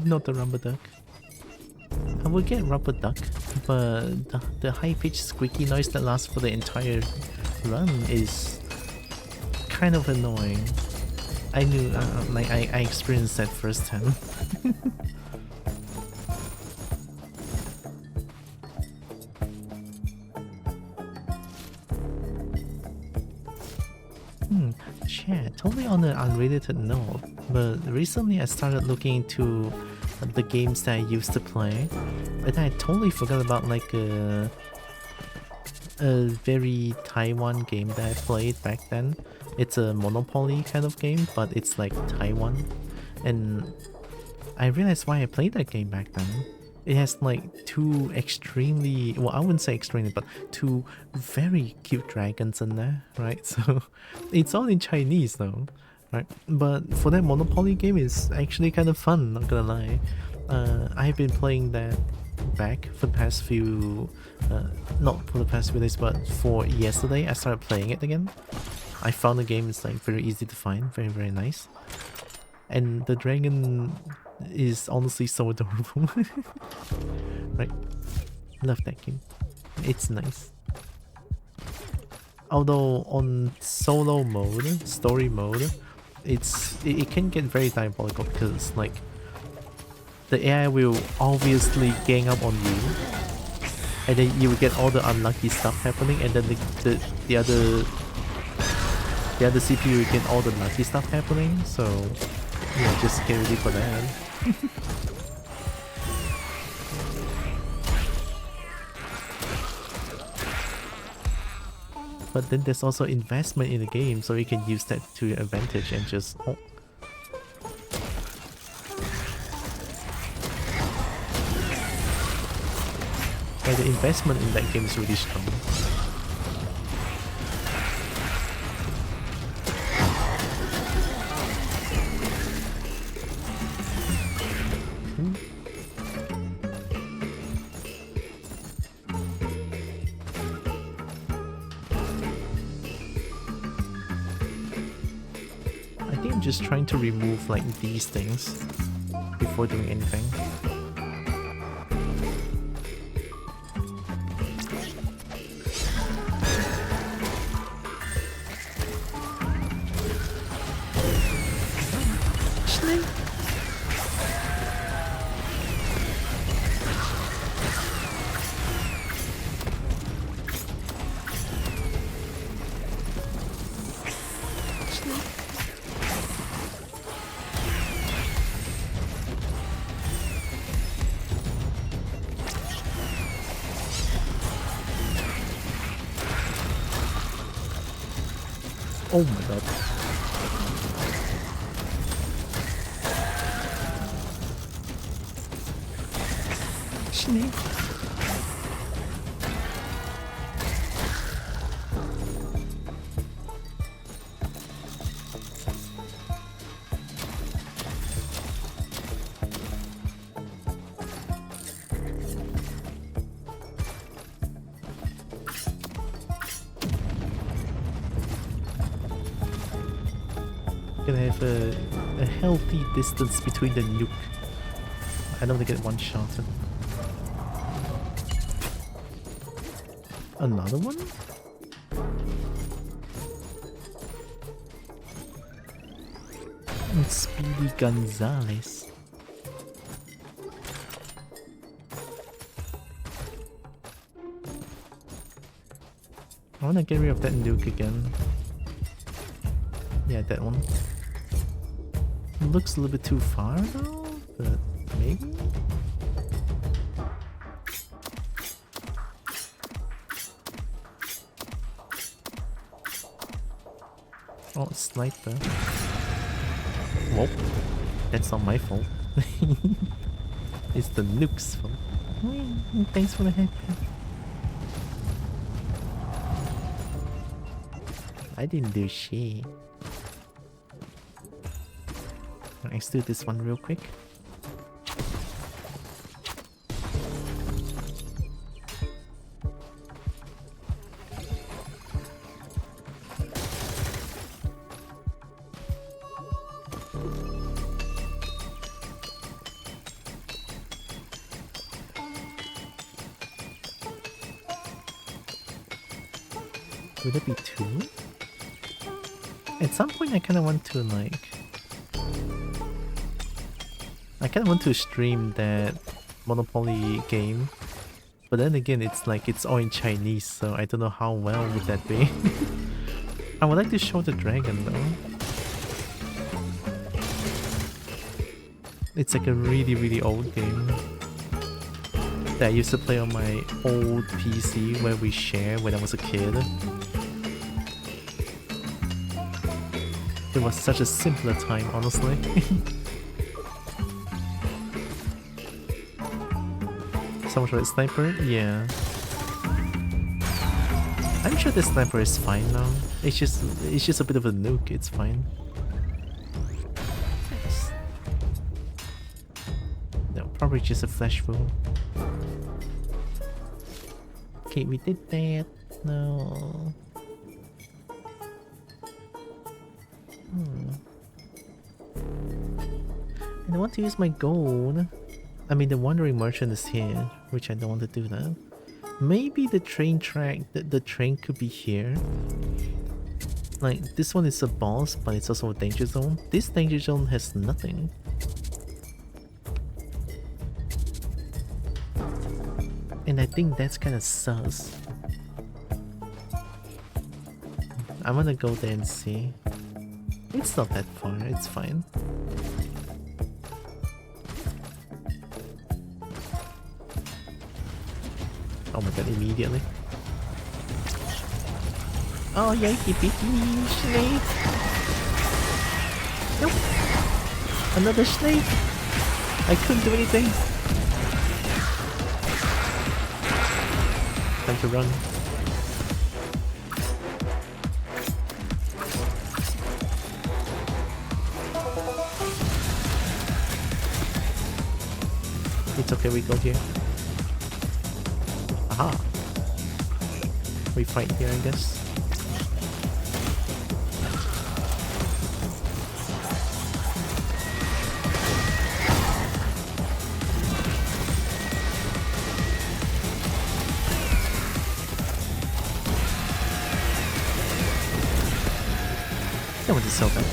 Not the rubber duck. I will get rubber duck, but the high-pitched squeaky noise that lasts for the entire run is kind of annoying. I knew, like, I experienced that firsthand. Chat, totally on an unrelated note, but recently I started looking into the games that I used to play, and I totally forgot about like a very Taiwan game that I played back then. It's a Monopoly kind of game, but it's like Taiwan, and I realized why I played that game back then. It has like 2 extremely, well, I wouldn't say extremely, but 2 very cute dragons in there, right? So it's all in Chinese though, right? But for that Monopoly game, it's actually kind of fun, not gonna lie. I've been playing that back for the past few, not for the past few days, but for yesterday, I started playing it again. I found the game is like very easy to find, very, very nice. And the dragon is honestly so adorable. Right? Love that game. It's nice. Although on solo mode, story mode, it can get very diabolical because like the AI will obviously gang up on you, and then you will get all the unlucky stuff happening, and then the other CPU will get all the lucky stuff happening. So yeah, just get ready for that. But then there's also investment in the game, so you can use that to your advantage and just... Oh. Like the investment in that game is really strong. Just trying to remove like these things before doing anything. Oh my god. Snake. Gonna have a healthy distance between the nuke. I don't want to get one shot. Another one? It's Speedy Gonzalez. I wanna get rid of that nuke again. Yeah, that one. Looks a little bit too far though, but maybe? Oh, sniper. Whoa, that's not my fault. It's the nuke's fault. Thanks for the happy. I didn't do shit. Let's do this one real quick. Would it be two? At some point I kinda want to like... I kinda want to stream that Monopoly game. But then again, it's like it's all in Chinese, so I don't know how well would that be. I would like to show the dragon though. It's like a really old game that I used to play on my old PC where we share when I was a kid. It was such a simpler time, honestly. Someone tried sniper? Yeah. I'm sure the sniper is fine now. It's just a bit of a nuke, it's fine. No, probably just a flash wound. Okay, we did that. No. And I want to use my gold. I mean, the wandering merchant is here, which I don't want to do that. Maybe the train track, the train could be here. Like, this one is a boss, but it's also a danger zone. This danger zone has nothing. And I think that's kind of sus. I'm gonna go there and see. It's not that far, it's fine. Oh my god, immediately. Oh yeah, he beat me, snake. Nope. Another snake. I couldn't do anything. Time to run. It's okay, we go here. Aha. We fight here, I guess. That was so bad.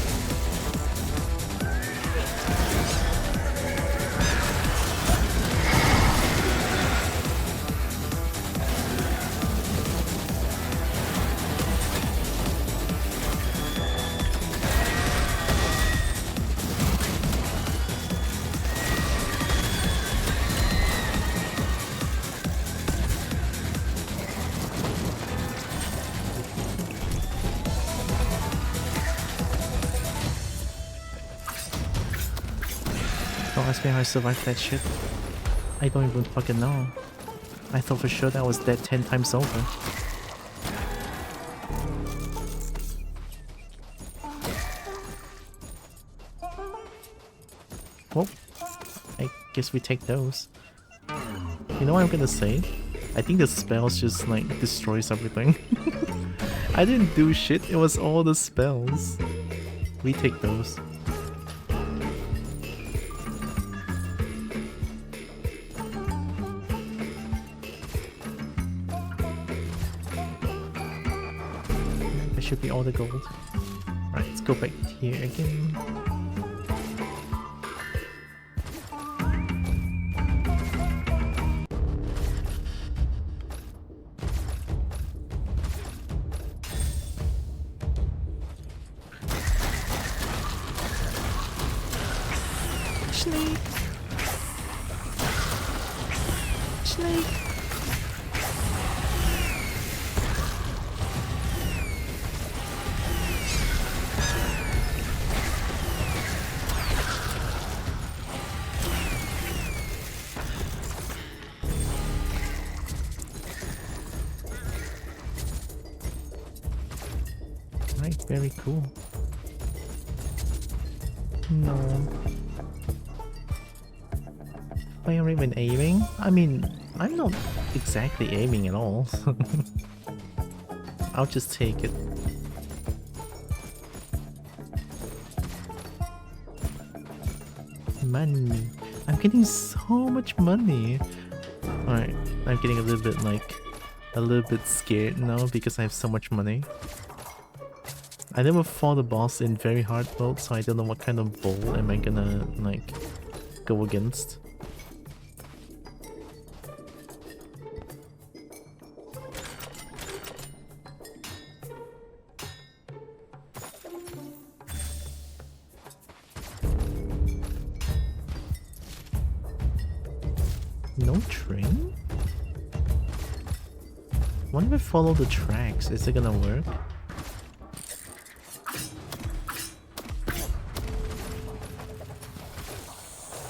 Don't ask me how I survived that shit. I don't even fucking know. I thought for sure that I was dead 10 times over. Well, I guess we take those. You know what I'm gonna say? I think the spells just like destroys everything. I didn't do shit, it was all the spells. We take those. That should be all the gold. Right, let's go back here again. Snake! Snake! Right, very cool. No. Why are you even aiming? I mean, I'm not exactly aiming at all. I'll just take it. Money. I'm getting so much money. Alright, I'm getting a little bit scared now because I have so much money. I never fought a boss in very hard mode, so I don't know what kind of bowl am I gonna like go against. No train? What if I follow the tracks? Is it gonna work?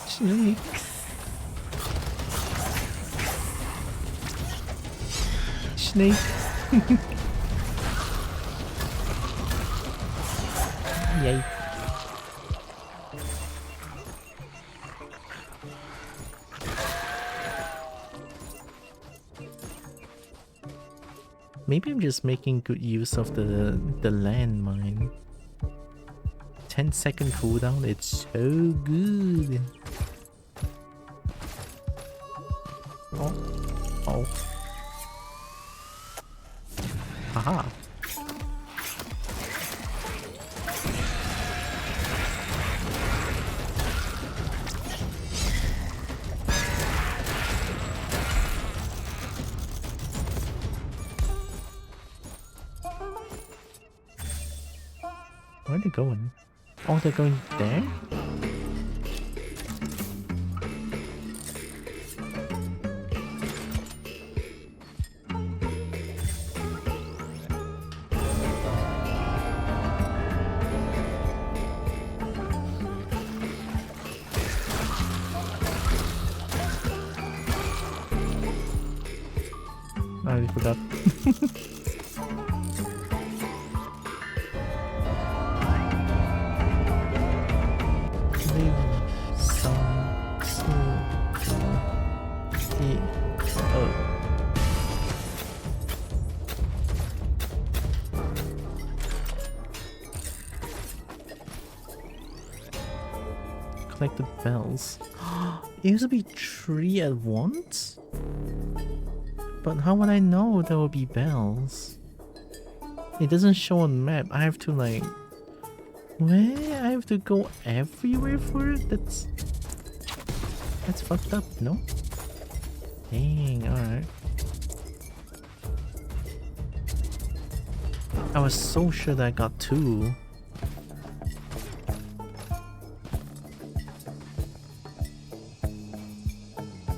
Snake. Snake. Yay. Maybe I'm just making good use of the landmine. 10-second cooldown, it's so good. Oh. Oh. Haha. Where are they going? Oh, they're going there? I already forgot. Live some oh. Collect the bells. It used to be 3 at once? But how would I know there will be bells? It doesn't show on map. I have to like... Where? I have to go everywhere for it? That's fucked up, no? Dang, alright. I was so sure that I got 2.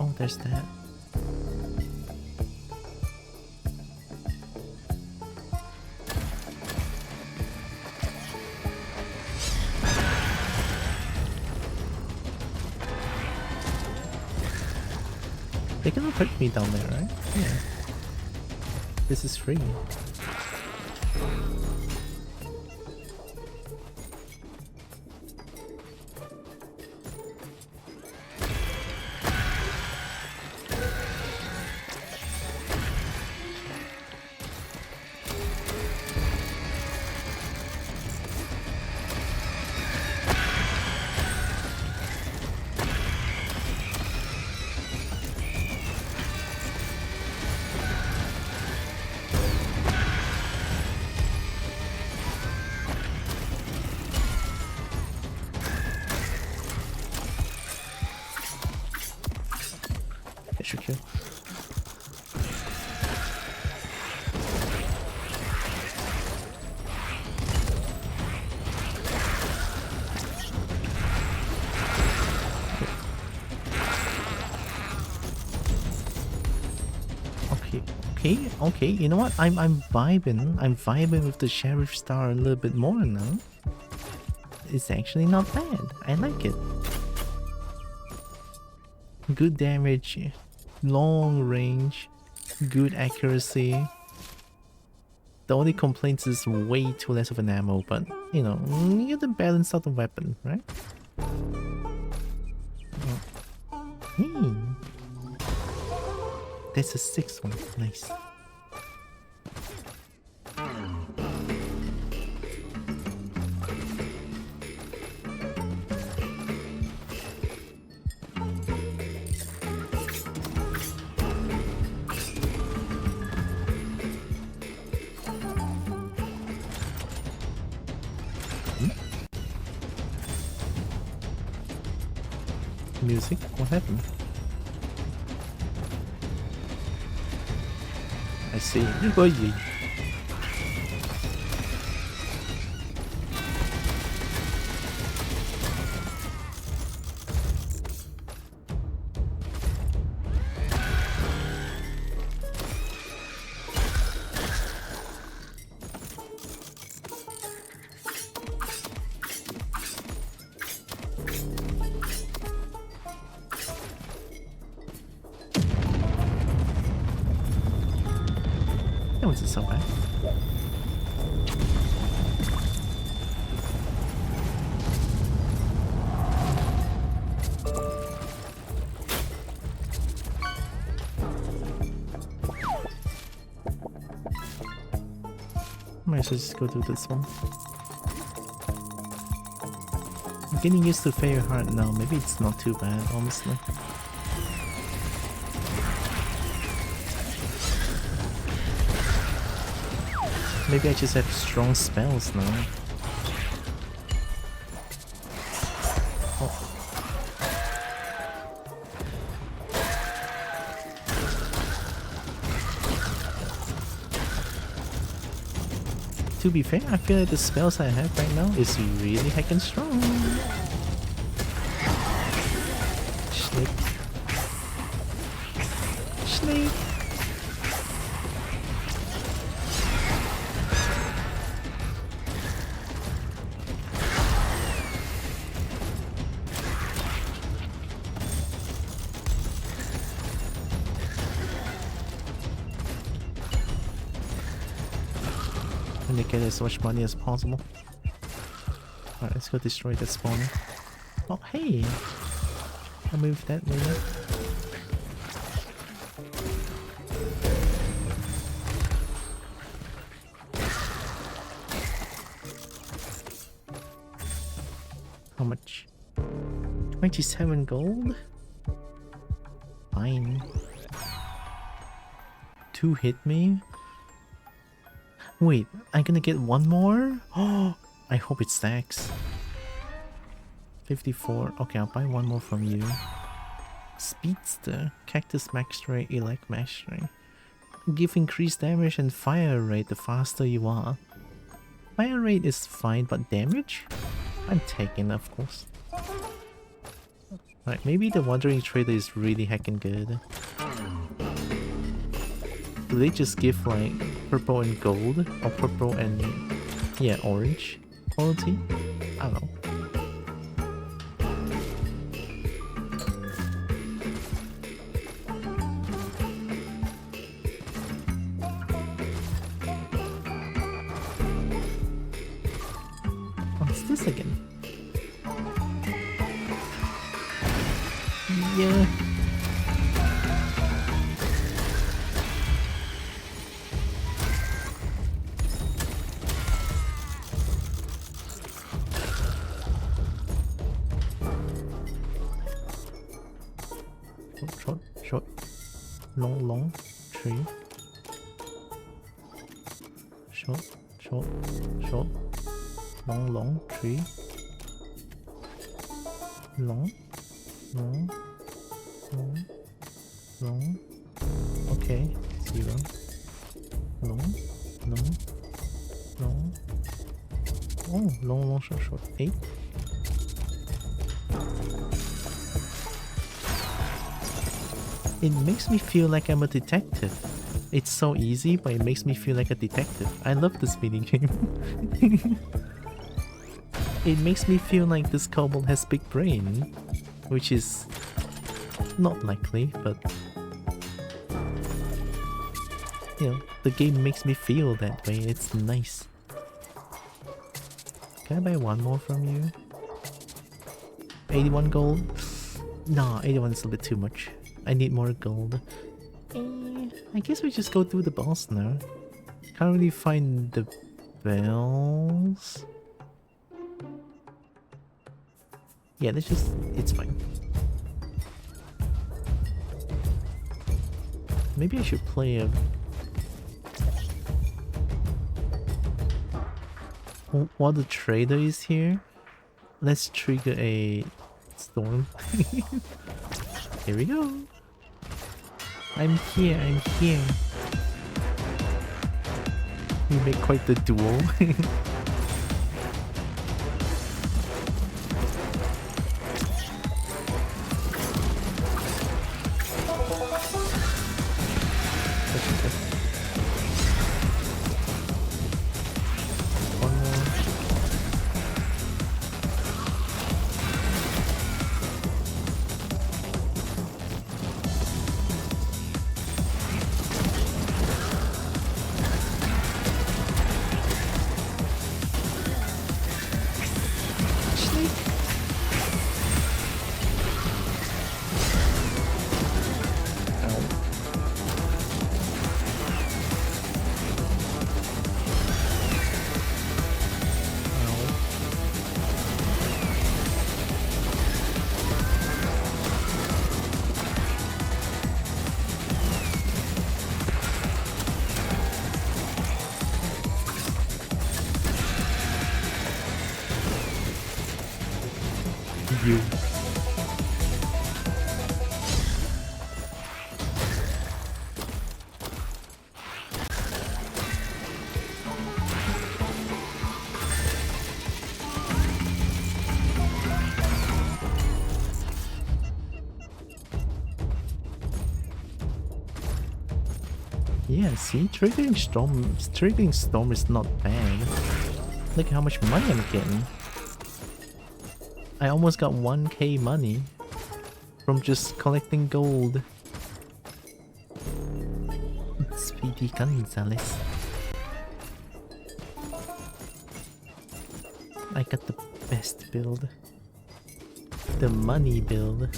Oh, there's that. They cannot hurt me down there, right? Yeah. This is free. Extra kill. Okay, you know what? I'm vibing. I'm vibing with the Sheriff Star a little bit more now. It's actually not bad. I like it. Good damage, long range, good accuracy. The only complaint is way too less of an ammo, but you know, you get to balance out the weapon, right? Hey, that's a 6th one. Nice. Music? What happened? I see. Oh yeah. That wasn't so bad. Might as well just go do this one. I'm getting used to Fair Heart now. Maybe it's not too bad, honestly. Maybe I just have strong spells now. Oh. To be fair, I feel like the spells I have right now is really heckin' strong. Snake. Snake. trying to get as much money as possible. Alright, let's go destroy that spawner. Oh, hey! I'll move that later. How much? 27 gold? Fine. 2 hit me? Wait, I'm gonna get one more? Oh, I hope it stacks. 54. Okay, I'll buy one more from you. Speedster. Cactus max rate, elect max rate. Give increased damage and fire rate the faster you are. Fire rate is fine, but damage? I'm taking, of course. Right, maybe the Wandering Trader is really heckin' good. Do they just give like purple and gold? Or purple and, yeah, orange quality? I don't know. What's this again? Yeah. Short. Long tree. Short. Long tree. Long. Okay, 0. Long. Oh, long, short. 8. It makes me feel like I'm a detective. It's so easy, but it makes me feel like a detective. I love this mini game. It makes me feel like this kobold has big brain, which is not likely, but you know, the game makes me feel that way. It's nice. Can I buy one more from you? 81 gold? Nah, 81 is a bit too much. I need more gold. I guess we just go through the boss now. Can't really find the bells. Yeah, let's just... it's fine. Maybe I should play a... while the trader is here, let's trigger a storm. Here we go. I'm here. We make quite the duo. One more. You. Yeah, see, triggering storm is not bad. Look at how much money I'm getting. I almost got 1k money from just collecting gold. Speedy Gonzales. I got the best build. The money build.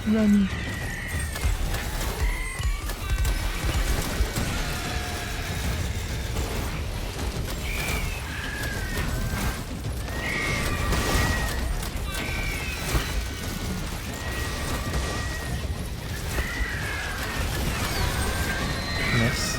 Run. Nice.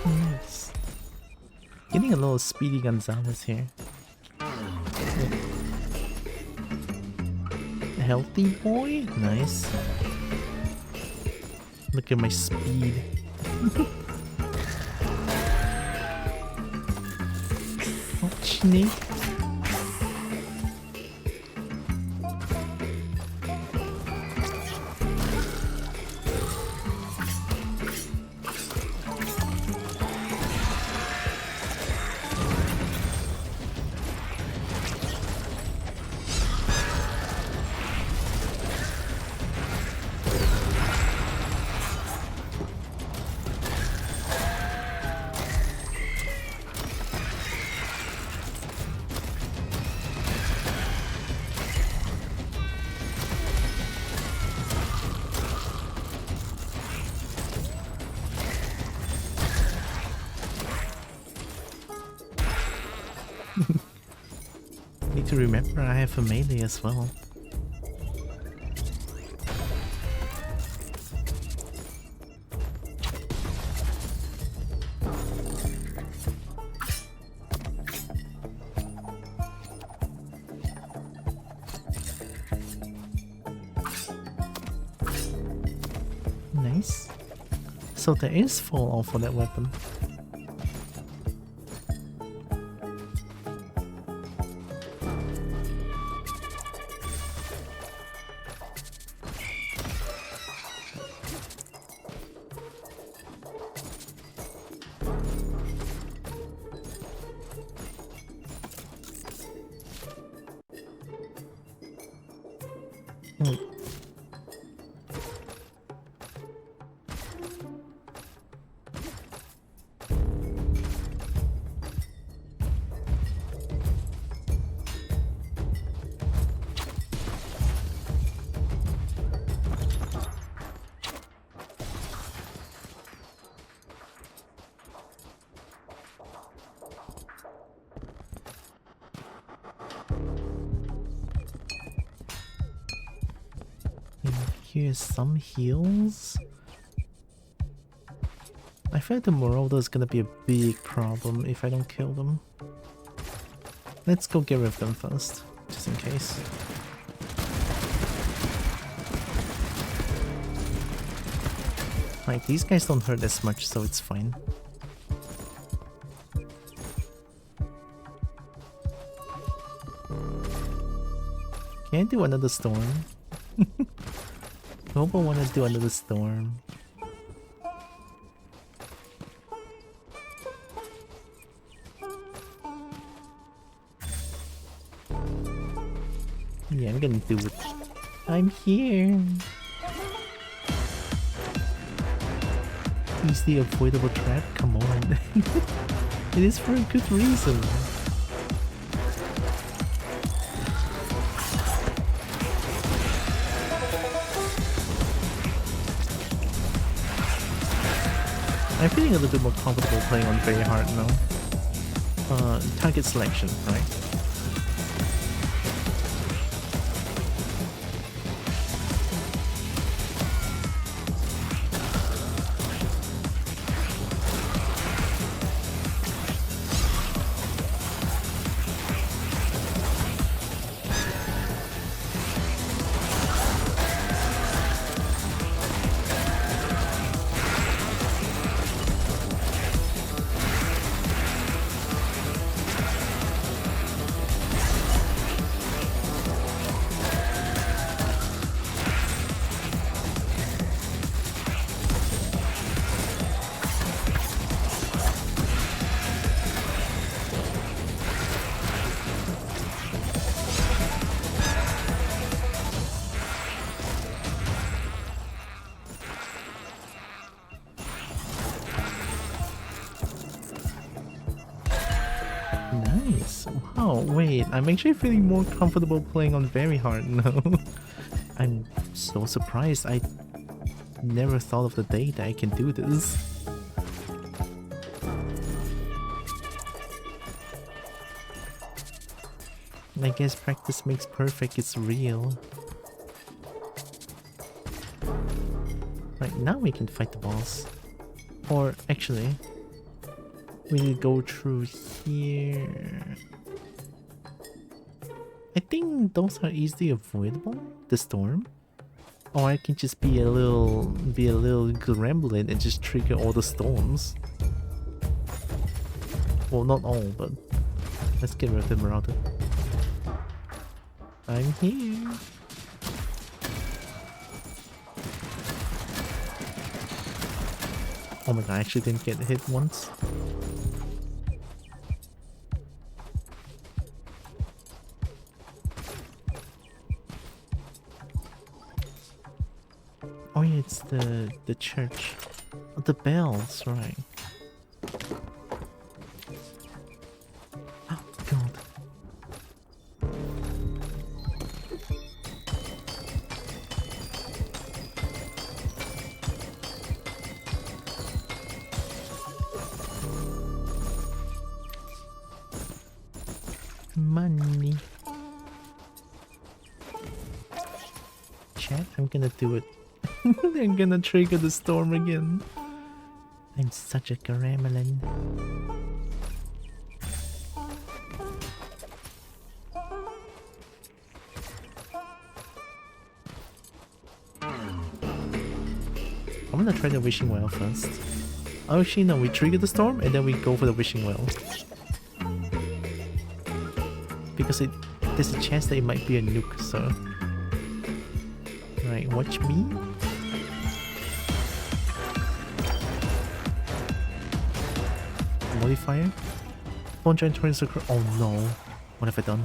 Nice. Getting a little Speedy Gonzalez here. Healthy boy? Nice. Look at my speed. Oh, snake. Need to remember I have a melee as well. Nice. So there is fall off for that weapon. Here's some heals. I feel like the Marauder is gonna be a big problem if I don't kill them. Let's go get rid of them first, just in case. Like, these guys don't hurt as much, so it's fine. Can I do another storm? Kobo wanna do another storm. Yeah, I'm gonna do it. I'm here. Is the avoidable trap? Come on. It is for a good reason. I'm feeling a little bit more comfortable playing on very hard now. Target selection, right? Nice. Wow, wait, I'm actually feeling more comfortable playing on very hard now. I'm so surprised. I never thought of the day that I can do this. I guess practice makes perfect, it's real. Right, now we can fight the boss. Or actually, we need to go through here. I think those are easily avoidable. The storm. Or I can just be a little gremlin and just trigger all the storms. Well, not all, but let's get rid of the Marauder. I'm here. Oh my god, I actually didn't get hit once. Oh yeah, it's the church. Oh, the bells, right. Oh god. Money. Chat, I'm gonna do it. I'm gonna trigger the storm again. I'm such a gremlin. I'm gonna try the wishing well first. Oh, actually no, we trigger the storm and then we go for the wishing well. Because there's a chance that it might be a nuke, so... Right, watch me. Modifier? One giant turns across. Oh no. What have I done?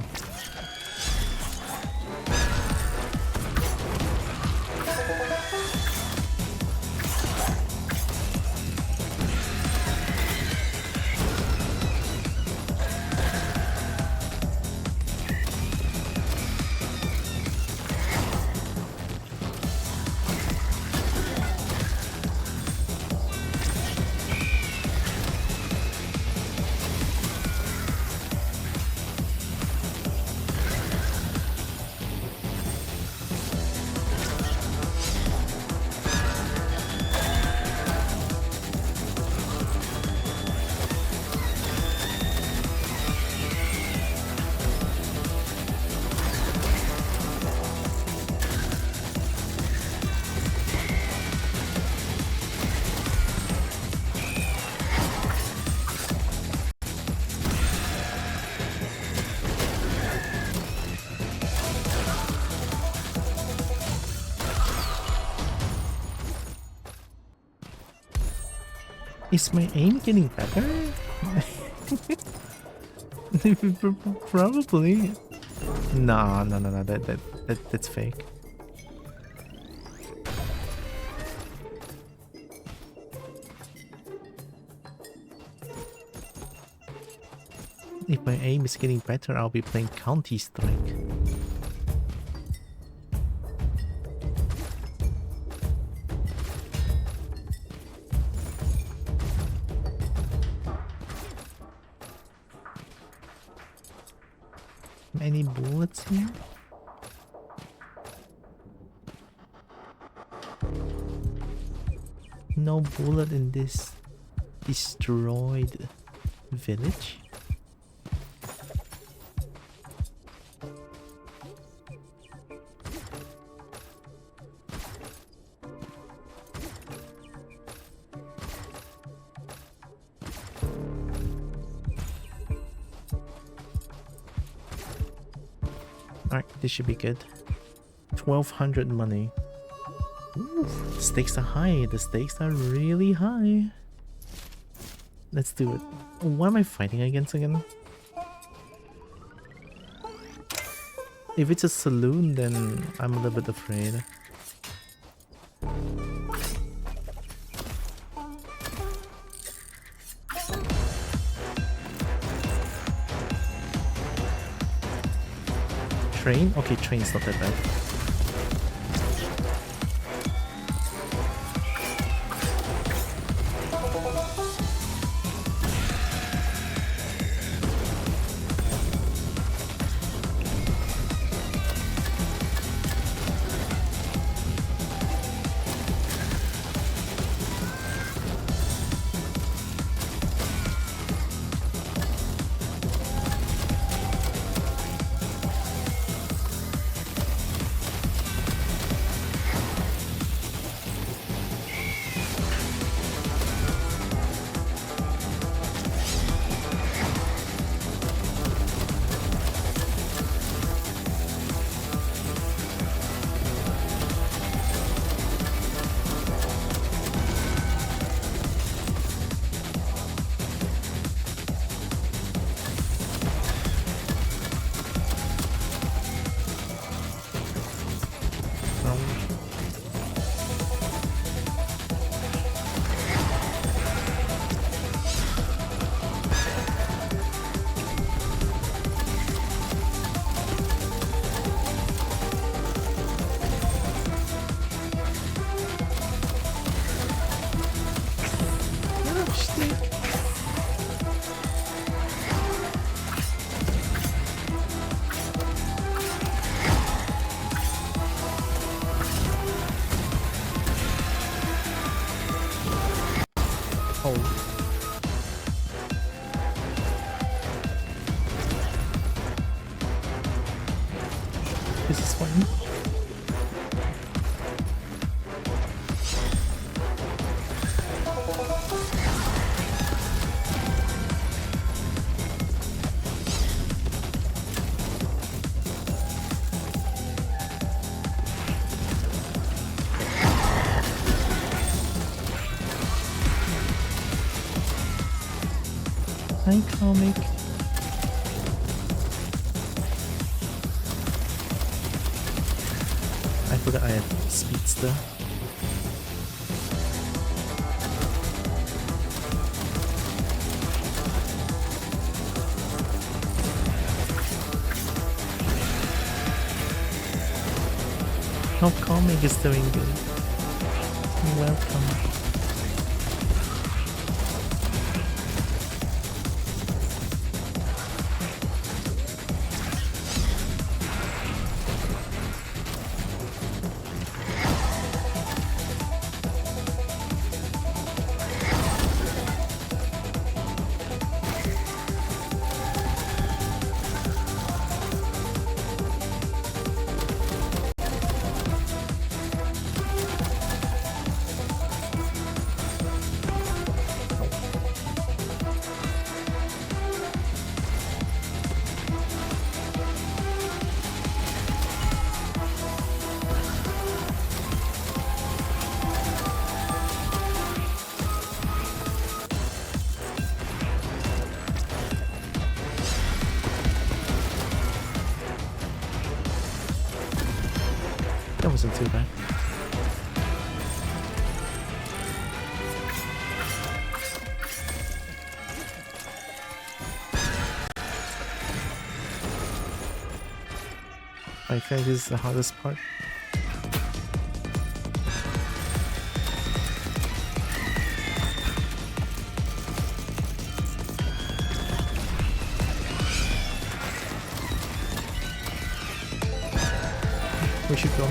Is my aim getting better? Probably. No, that's fake. If my aim is getting better, I'll be playing County Strike. Any bullets here? No bullet in this destroyed village? Alright, this should be good. 1200 money. Ooh, the stakes are high. The stakes are really high. Let's do it. What am I fighting against again? If it's a saloon, then I'm a little bit afraid. Train? Okay, train's not that bad. This is fun. Hi, comic. I forgot I had speedster. How comic is doing good. Welcome. wasn't too bad. I think this is the hardest part. We should go.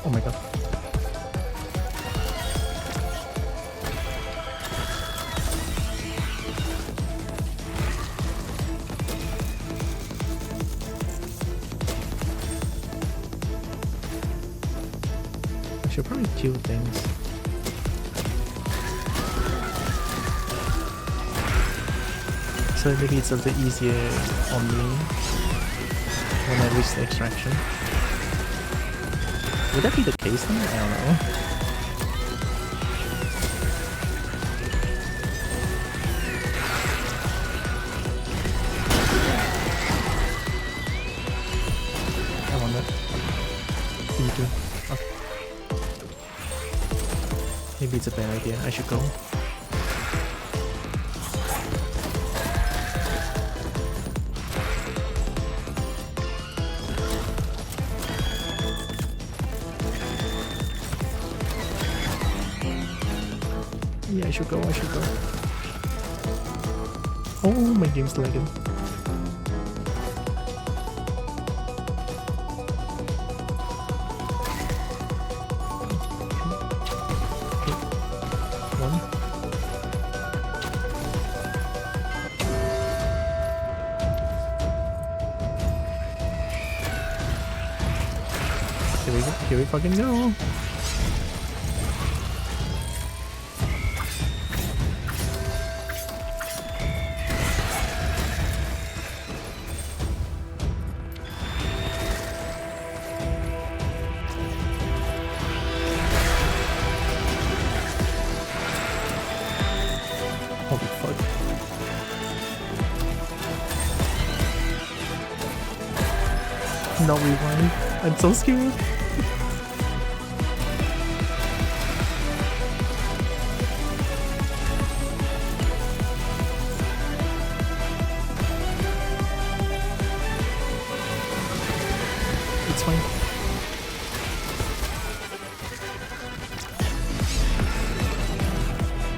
Oh my god. I should probably kill things. So maybe it's a little easier on me when I reach the extraction. Would that be the case then? I don't know. I want that. You too. Oh. Maybe it's a bad idea. I should go. Yeah, I should go, I should go. Oh, my game's lagging. Okay. One. Here we go, here we fucking go. Holy fuck. No rewind. I'm so scared. It's fine.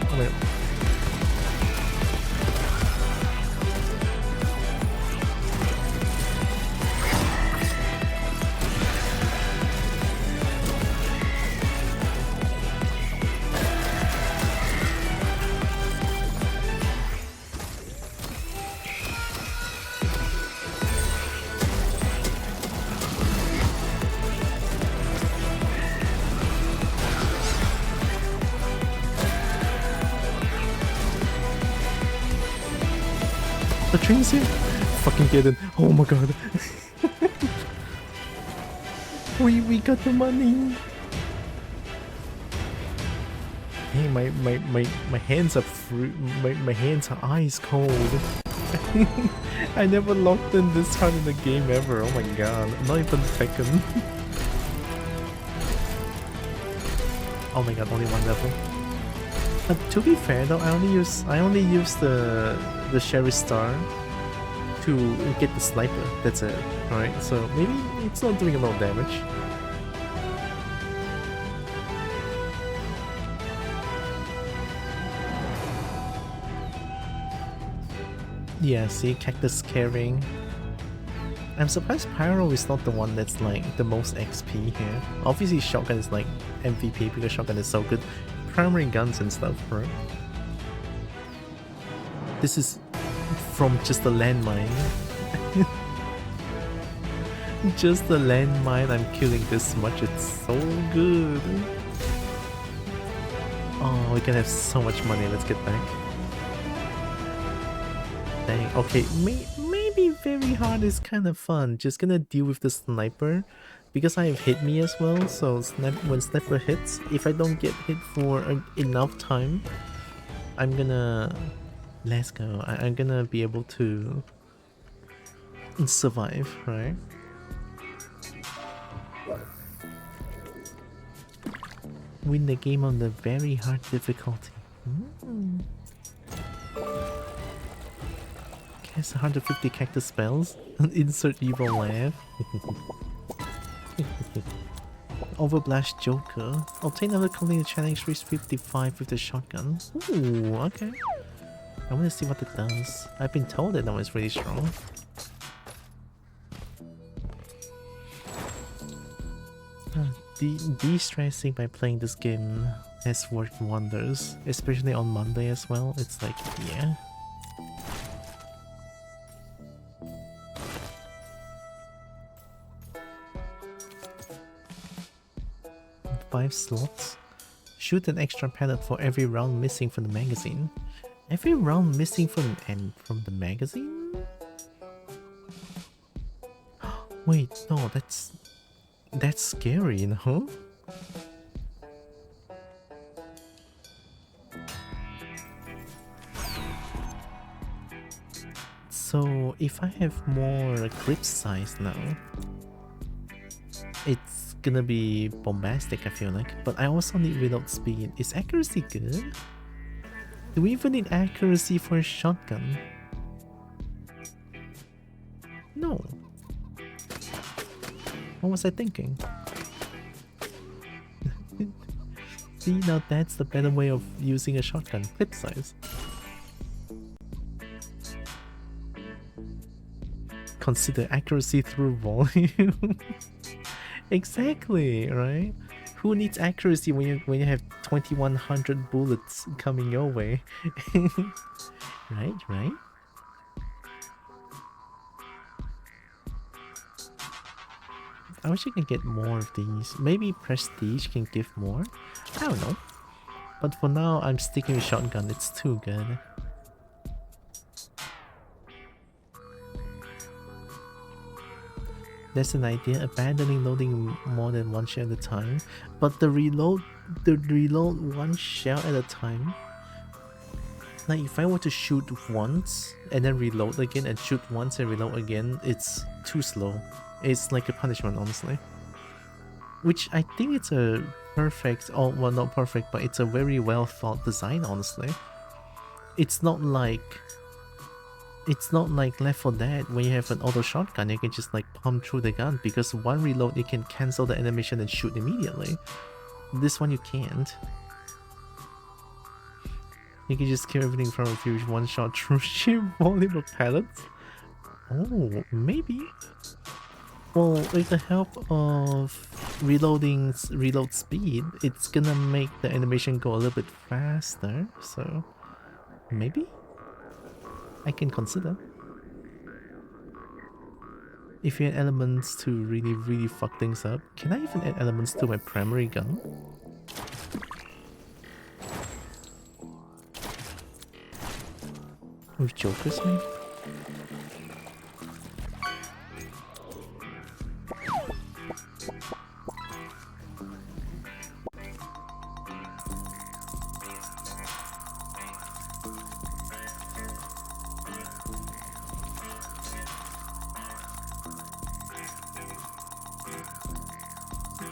Oh wait. The train's here. Fucking get it. Oh my god. we got the money. Hey, my hands are my hands are ice cold. I never locked in this hard in the game ever. Oh my god. Not even second. Oh my god, only one level. To be fair though, I only use the Sherry Star to get the sniper. That's it. Alright, so maybe it's not doing a lot of damage. Yeah, see, Cactus carrying. I'm surprised Pyro is not the one that's like the most XP here. Obviously Shotgun is like MVP because Shotgun is so good. Primary guns and stuff, right? This is from just a landmine. Just a landmine, I'm killing this much, it's so good. Oh, we can have so much money, let's get back. Dang, okay, maybe very hard is kind of fun. Just gonna deal with the sniper because I have hit me as well, so when sniper hits, if I don't get hit for enough time, I'm gonna... Let's go. I'm gonna be able to survive, right? Win the game on the very hard difficulty. Cast 150 cactus spells. Insert evil laugh. Overblast Joker. Obtain another completed challenge, reach 55 with the shotgun. Ooh, okay. I want to see what it does. I've been told that one is really strong. De-stressing by playing this game has worked wonders, especially on Monday as well. It's like, yeah. Five slots. Shoot an extra pellet for every round missing from the magazine. Every round missing from the magazine? Wait, no, that's scary, you know? So if I have more grip size now, it's gonna be bombastic, I feel like. But I also need reload speed. Is accuracy good? Do we even need accuracy for a shotgun? No. What was I thinking? See, now that's the better way of using a shotgun. Clip size. Consider accuracy through volume. Exactly, right? Who needs accuracy when you have 2100 bullets coming your way? Right? I wish I could get more of these. Maybe prestige can give more? I don't know. But for now, I'm sticking with shotgun. It's too good. That's an idea, abandoning loading more than one shell at a time. But the reload one shell at a time. Like if I were to shoot once and then reload again and shoot once and reload again, it's too slow. It's like a punishment, honestly. Which I think it's a perfect, oh well, not perfect, but it's a very well thought design, honestly. It's not like Left 4 Dead when you have an auto shotgun, you can just like pump through the gun because one reload you can cancel the animation and shoot immediately. This one you can't. You can just kill everything from a few one shot through sheer volume of pellets. Oh, maybe. Well, with the help of reload speed, it's gonna make the animation go a little bit faster, so maybe? I can consider. If you add elements to really fuck things up, can I even add elements to my primary gun? With jokers, maybe?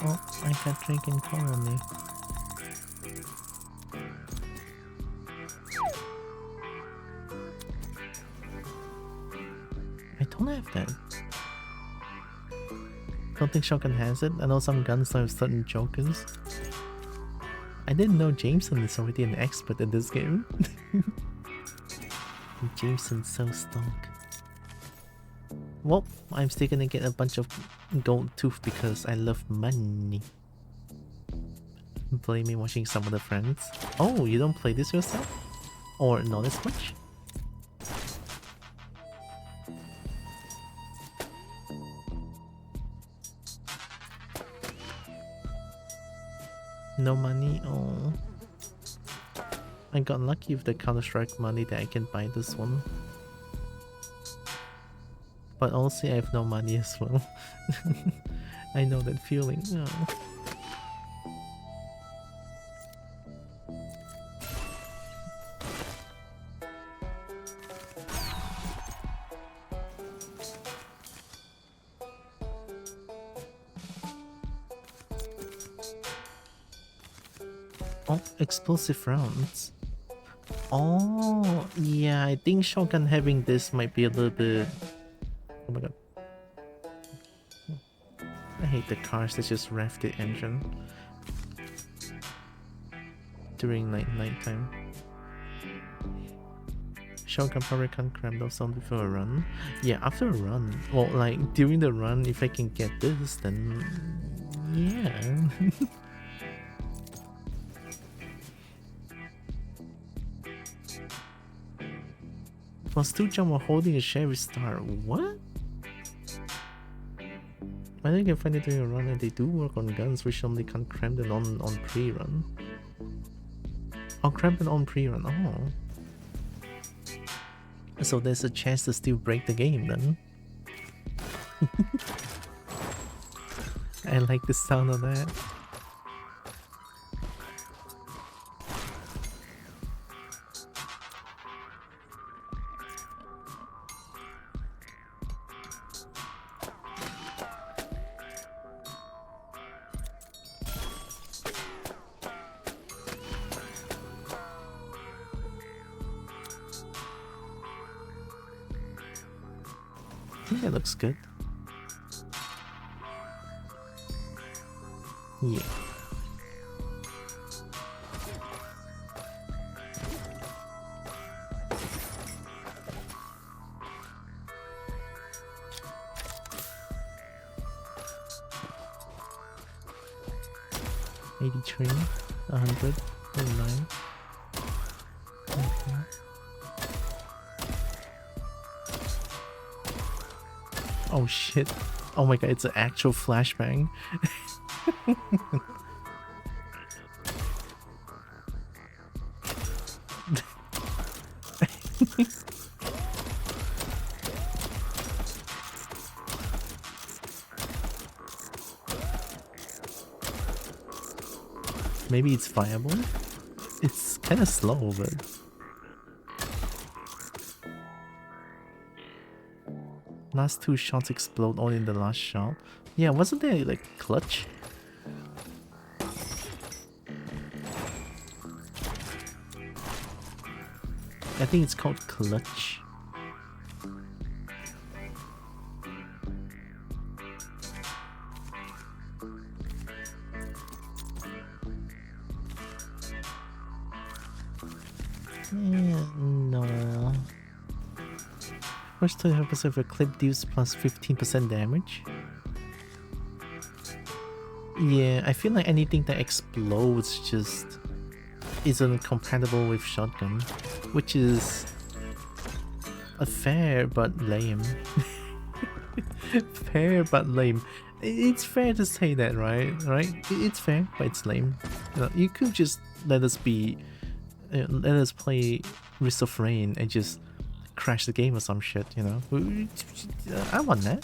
Oh, I got drinking coal on me. I don't have that. Don't think shotgun has it. I know some guns have certain jokers. I didn't know Jameson is already an expert in this game. Jameson's so stonk. Well, I'm still gonna get a bunch of gold tooth because I love money. Blame me watching some of the friends. Oh, you don't play this yourself? Or not as much? No money? Oh. I got lucky with the Counter-Strike money that I can buy this one. But also I have no money as well. I know that feeling. Oh. Oh, explosive rounds. Oh, yeah, I think shotgun having this might be a little bit... Oh my god. I hate the cars that just rev the engine during nighttime. Shotgun probably can't cram those on before a run. Yeah, after a run. Well, like, during the run, if I can get this, then... yeah. Plus 2 jump while holding a Chevy Star. What? I think I can find it during a run, and they do work on guns, which normally can't cram them on pre-run. I'll cram them on pre-run. Oh. So there's a chance to still break the game then. I like the sound of that. I think that looks good. Yeah. $83, $100, $39. Okay. Oh shit. Oh my god, it's an actual flashbang. Maybe it's viable? It's kind of slow, but... Last 2 shots explode only in the last shot. Yeah, wasn't there like clutch? I think it's called clutch. No. First 25% of a clip deals plus 15% damage. Yeah, I feel like anything that explodes just isn't compatible with shotgun, which is a fair but lame. Fair but lame. It's fair to say that, right? It's fair, but it's lame. You could just let us play Risk of Rain and just crash the game or some shit, you know? I want that.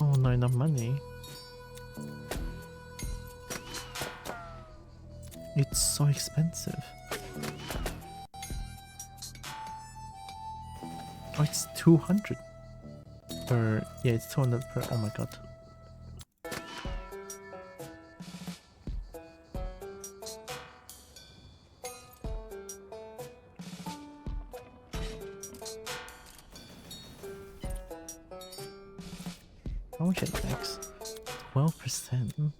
Oh, not enough money. It's so expensive. Oh, it's 200 per... Yeah, it's 200 per... Oh my god. How much it takes? 12%.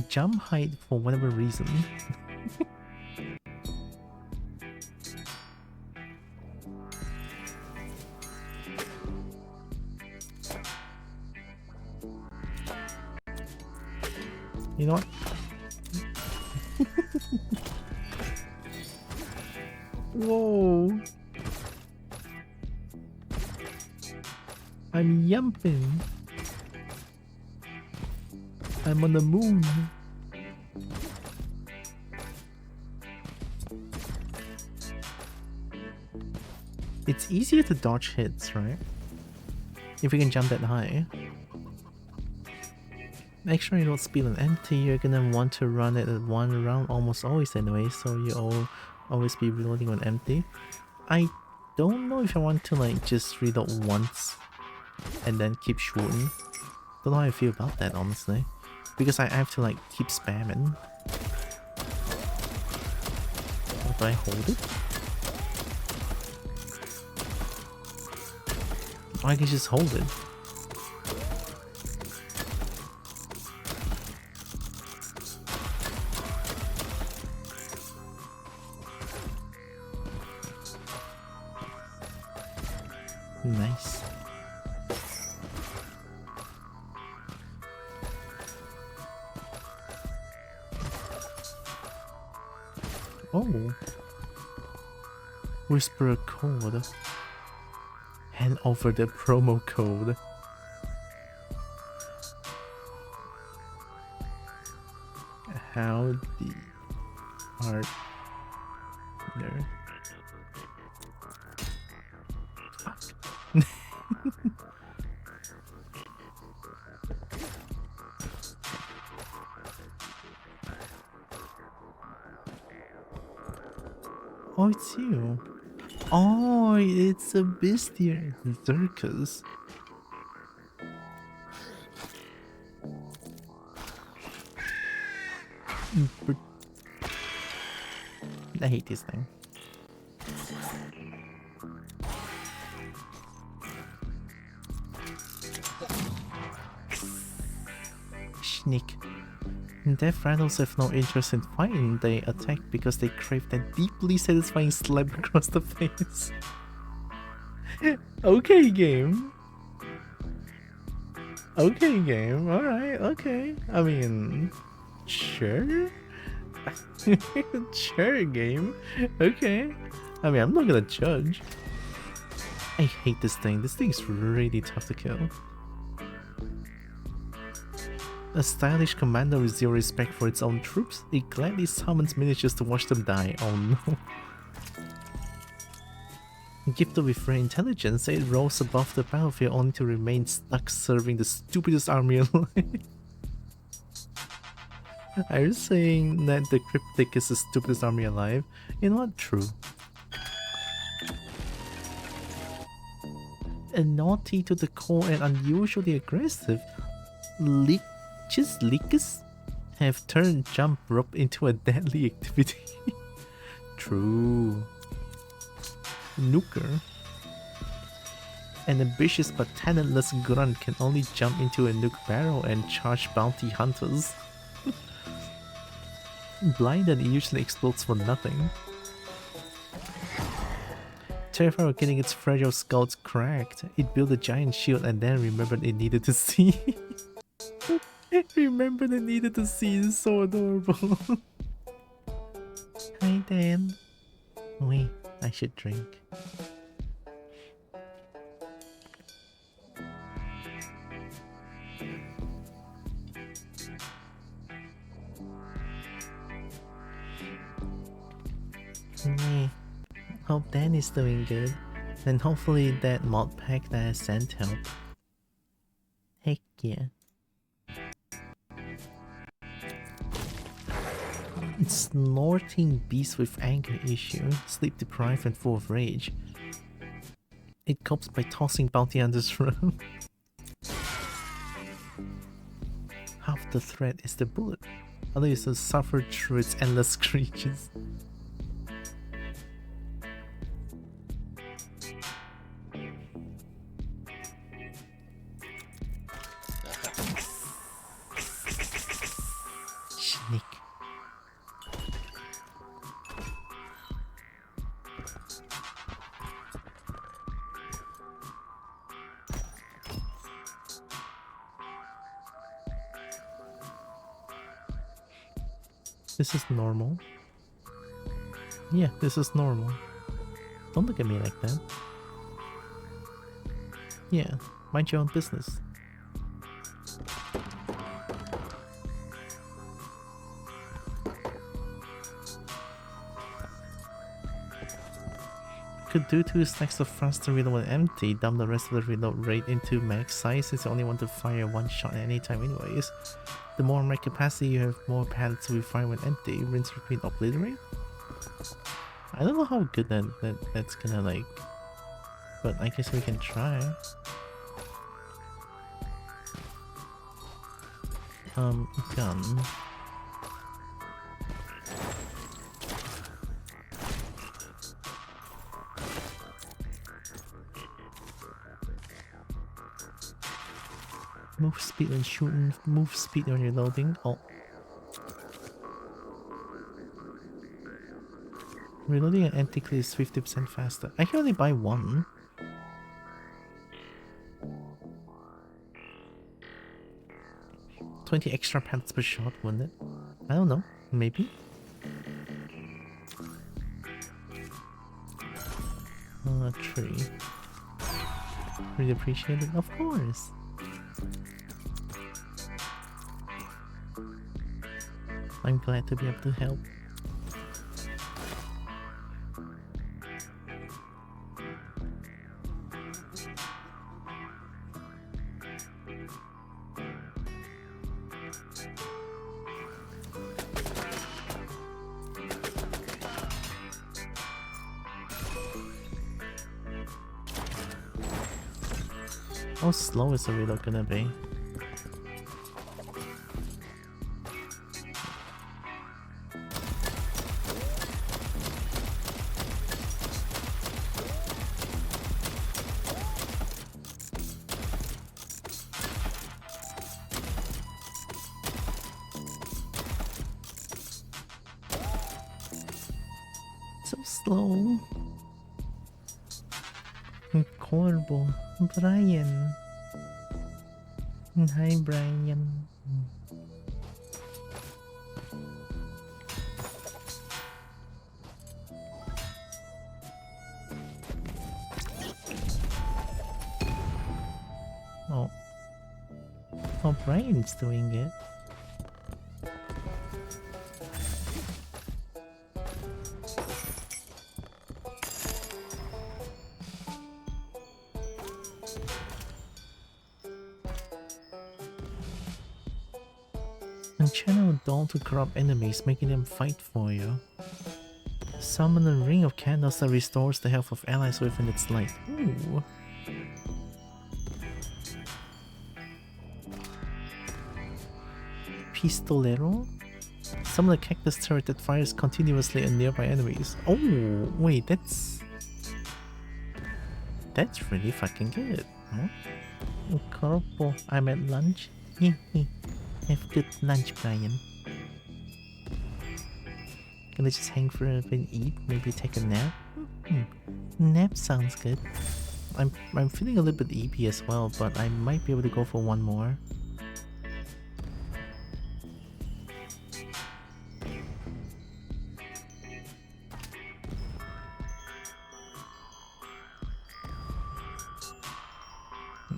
Jump height for whatever reason. You know what? Whoa. I'm yumping. I'm on the moon. It's easier to dodge hits, right? If you can jump that high. Make sure you don't spill an empty, you're gonna want to run it at one round almost always anyway, so you always be reloading on empty. I don't know if I want to like just reload once and then keep shooting. Don't know how I feel about that honestly. Because I have to like keep spamming. Do I hold it? Or I can just hold it. Nice. Oh. Whisper a code. Hand over the promo code. Haody partner. Oh, it's you. Oh, it's a bestiar circus. I hate this thing. Sneak. Death rattles have no interest in fighting, they attack because they crave that deeply satisfying slap across the face. Okay, game. Okay, game. Alright, okay. I mean, sure? Sure, game. Okay. I mean, I'm not gonna judge. I hate this thing. This thing's really tough to kill. A stylish commando with zero respect for its own troops, it gladly summons miniatures to watch them die. Oh no. Gifted with rare intelligence, it rose above the battlefield only to remain stuck serving the stupidest army alive. Are you saying that the Cryptic is the stupidest army alive? You know what? True. A naughty to the core and unusually aggressive, Leeches have turned jump rope into a deadly activity. True. Nuker. An ambitious but talentless grunt can only jump into a nuke barrel and charge bounty hunters. Blinded, it usually explodes for nothing. Terrified of getting its fragile skull cracked, it built a giant shield and then remembered it needed to see. Remembered it needed to see, it's so adorable. Hi Dan. Wait, I should drink. Hey, hope Dan is doing good. And hopefully that mod pack that I sent helped. Heck yeah. Snorting beast with anger issue, sleep deprived and full of rage. It copes by tossing bounty hunters around. Half the threat is the bullet. Other is to suffer through its endless screeches. Sneak. This is normal. Yeah, this is normal. Don't look at me like that. Yeah, mind your own business. Could do 2 stacks of faster reload when empty, dump the rest of the reload rate into max size since you only want to fire one shot at any time anyways. The more mag capacity you have, more pads will fire when empty. Rinse, repeat, obliterate? I don't know how good that's gonna like, but I guess we can try. Gun. Move speed when shooting, move speed when reloading. Oh. Reloading an empty clip is 50% faster. I can only buy one. $20 extra pads per shot, wouldn't it? I don't know. Maybe. Tree. Really appreciate it. Of course. I'm glad to be able to help. How slow is the reload gonna be? So slow. Kobo. Brian. Hi, Brian. Oh. Oh, Brian's doing it. And channel Dawn to corrupt enemies, making them fight for you. Summon a ring of candles that restores the health of allies within its light. Ooh. Pistolero? Summon a cactus turret that fires continuously at nearby enemies. Oh, wait, that's really fucking good. Huh? Corpo, I'm at lunch. Have good lunch, Brian. Gonna just hang for a bit and eat, maybe take a nap? Nap sounds good. I'm feeling a little bit EP as well, but I might be able to go for one more.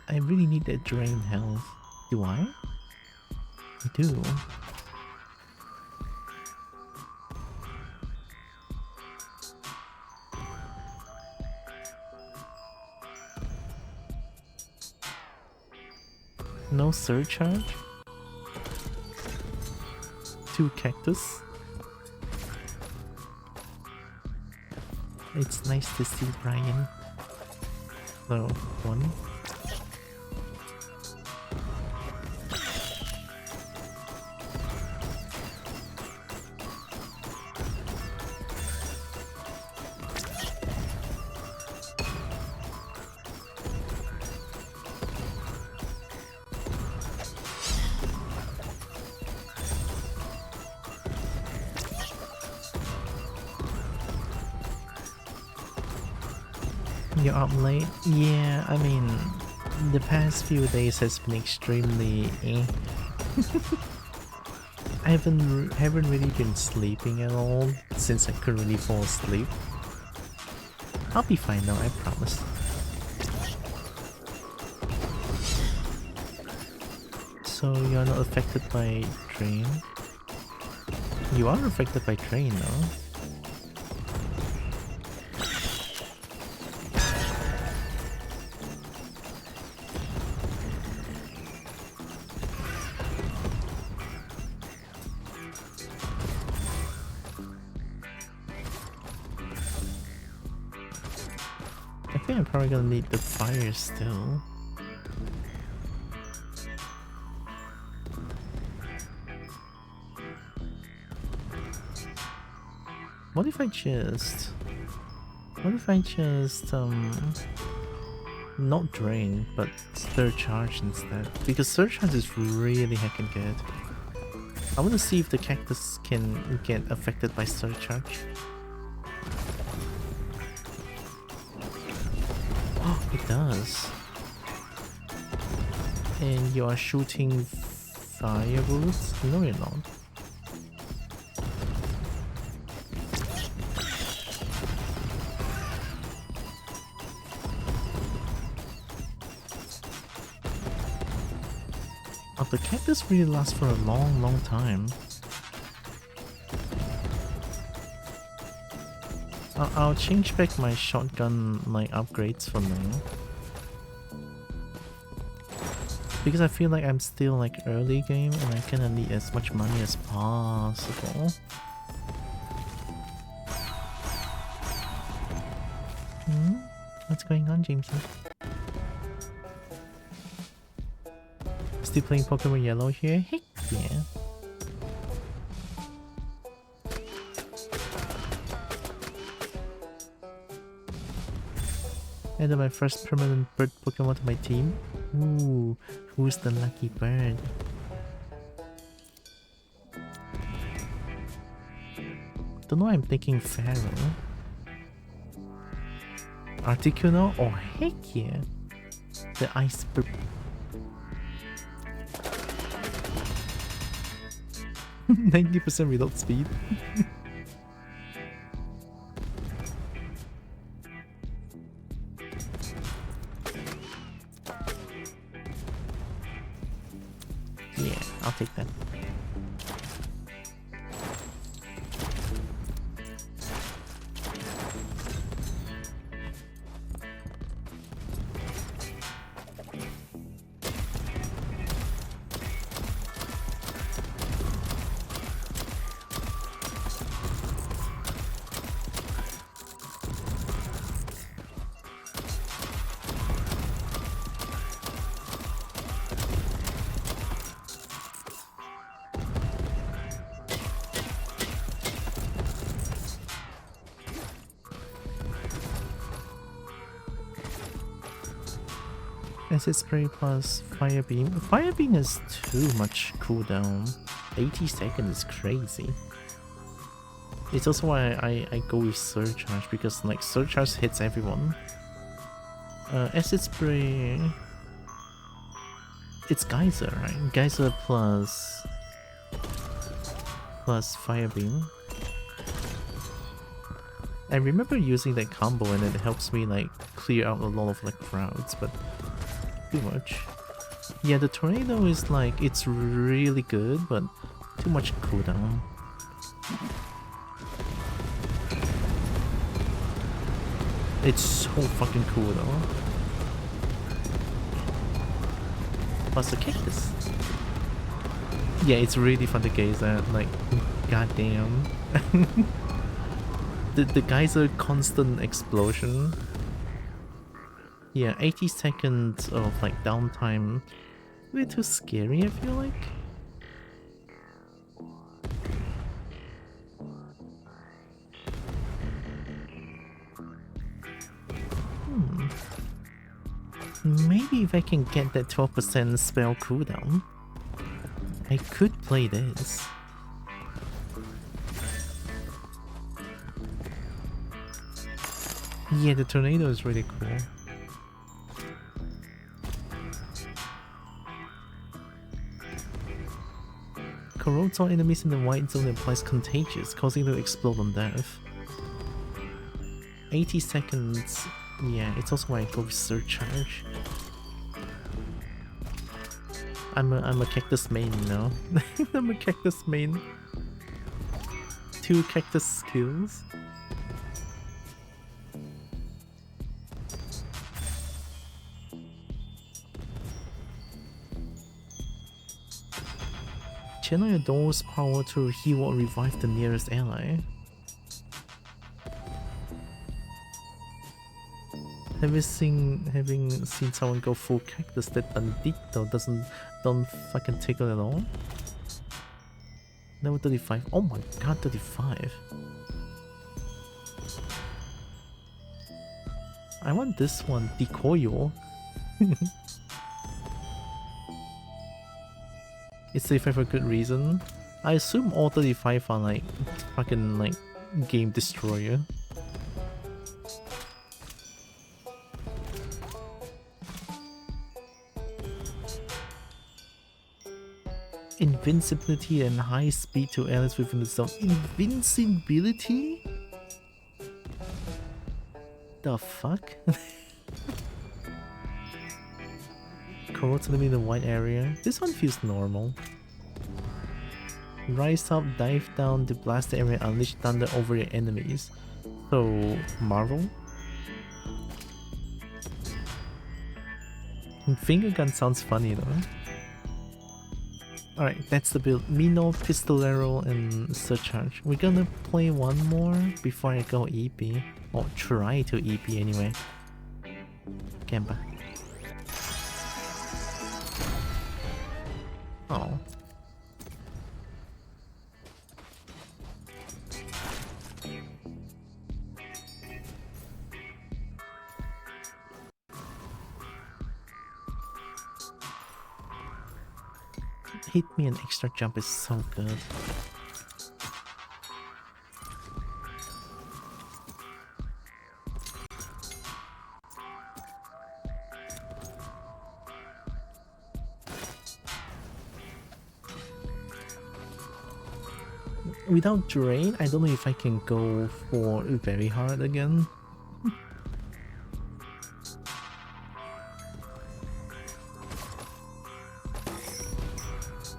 I really need that drain health. Do I? I do. No surcharge? 2 cactus? It's nice to see Brian. No, 1. You're up late? Yeah, I mean, the past few days has been extremely I haven't really been sleeping at all since I couldn't really fall asleep. I'll be fine now, I promise. So you're not affected by drain? You are affected by drain though. I think I'm probably gonna need the fire still. What if I just... not drain, but surcharge instead? Because surcharge is really heckin' good. I want to see if the cactus can get affected by surcharge. Oh, it does. And you are shooting fire bullets? No, you're not. Oh, the cactus really lasts for a long time. I'll change back my shotgun like upgrades for now. Because I feel like I'm still like early game and I kinda need as much money as possible. What's going on, Jameson? Still playing Pokemon Yellow here? Heck yeah. Added my first permanent bird Pokemon to my team. Ooh, who's the lucky bird? Don't know why I'm thinking Pharaoh. Articuno? Oh heck yeah! The ice bird. %90 reload speed. Yeah, I'll take that. Acid Spray plus Fire Beam. Fire Beam is too much cooldown. 80 seconds is crazy. It's also why I go with Surcharge, because like Surcharge hits everyone. Acid Spray... It's Geyser, right? Geyser plus Fire Beam. I remember using that combo and it helps me like clear out a lot of like crowds, but too much. Yeah, the tornado is like, it's really good, but too much cooldown. It's so fucking cool though. Plus the cactus. Yeah, it's really fun to gaze at, like, goddamn. the geyser constant explosion. Yeah, 80 seconds of like downtime. A bit too scary, I feel like. Maybe if I can get that 12% spell cooldown, I could play this. Yeah, the tornado is really cool. Corrodes all enemies in the white zone and applies contagious, causing them to explode on death. 80 seconds. Yeah, it's also why I go with surcharge. I'm a cactus main, you know. I'm a cactus main. 2 cactus skills. Channel your door's power to heal or revive the nearest ally. Having seen someone go full cactus, that bandito don't fucking tickle at all. Level 35. Oh my god, 35. I want this one, Decoyo. It's 35 for a good reason. I assume all 35 are like fucking like game destroyer. Invincibility and high speed to allies within the zone. Invincibility? The fuck? Corrodes enemy in the white area. This one feels normal. Rise up, dive down to blast the area, unleash thunder over your enemies. So, Marvel? Finger gun sounds funny though. Alright, that's the build. Mino, Pistolero, and Surcharge. We're gonna play one more before I go EP. Or try to EP anyway. Kemba. Oh. Hit me an extra jump is so good. Without drain, I don't know if I can go for very hard again.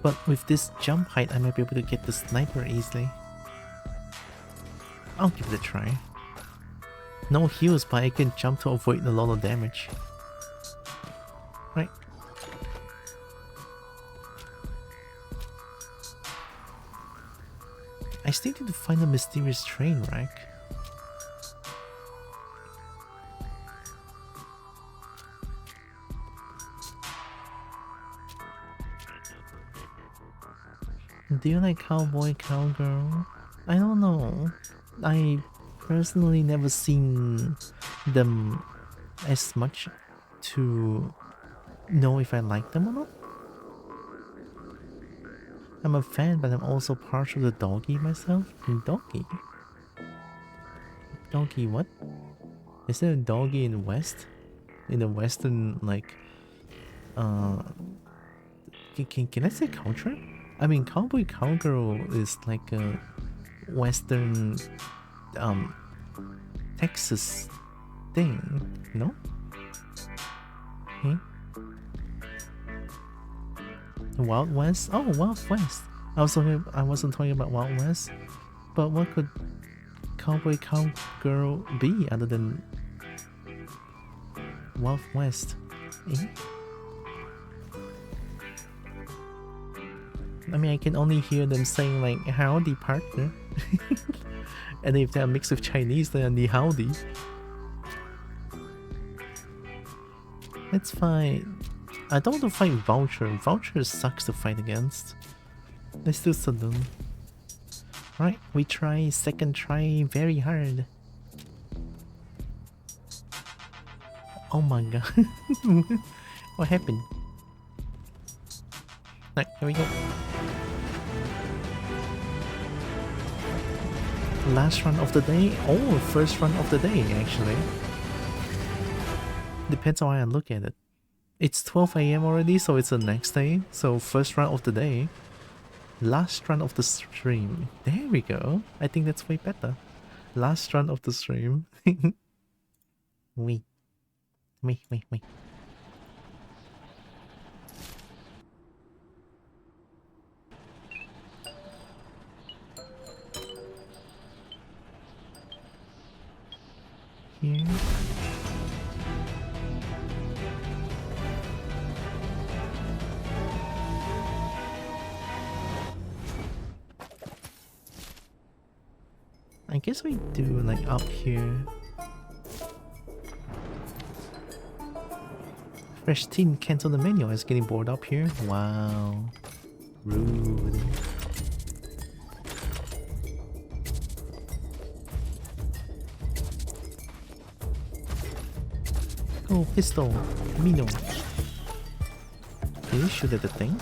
But with this jump height, I might be able to get the sniper easily. I'll give it a try. No heals, but I can jump to avoid a lot of damage. Right. I still need to find a mysterious train wreck. Do you like Cowboy Cowgirl? I don't know. I personally never seen them as much to know if I like them or not. I'm a fan, but I'm also partial to doggy myself. Doggy? Doggy what? Is there a doggy in the West? In the Western, like... Can I say culture? I mean, Cowboy Cowgirl is like a Western, Texas thing, no? Okay. Wild West? Oh, Wild West. I wasn't talking about Wild West, but what could Cowboy Cowgirl be other than Wild West? Eh? I mean, I can only hear them saying like, howdy partner. And if they're mixed with Chinese, they're the howdy. Let's fight... I don't want to fight Vulture. Vulture sucks to fight against. Let's do Saloon. Right, we try second try very hard. Oh my god. What happened? Right, here we go. Last run of the day? Oh, first run of the day, actually. Depends on how I look at it. It's 12 AM already, so it's the next day. So first run of the day. Last run of the stream. There we go. I think that's way better. Last run of the stream. Wait. Here. I guess we do like up here. Fresh teen cancel the menu. I was getting bored up here. Wow. Rude. Oh, pistol. Mino. Can you shoot at the thing?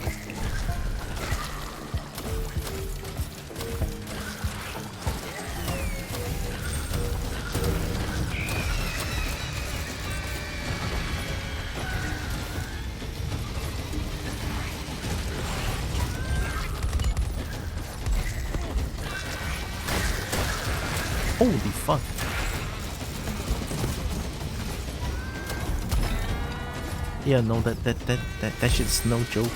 Holy fuck. Yeah, no, that shit's no joke.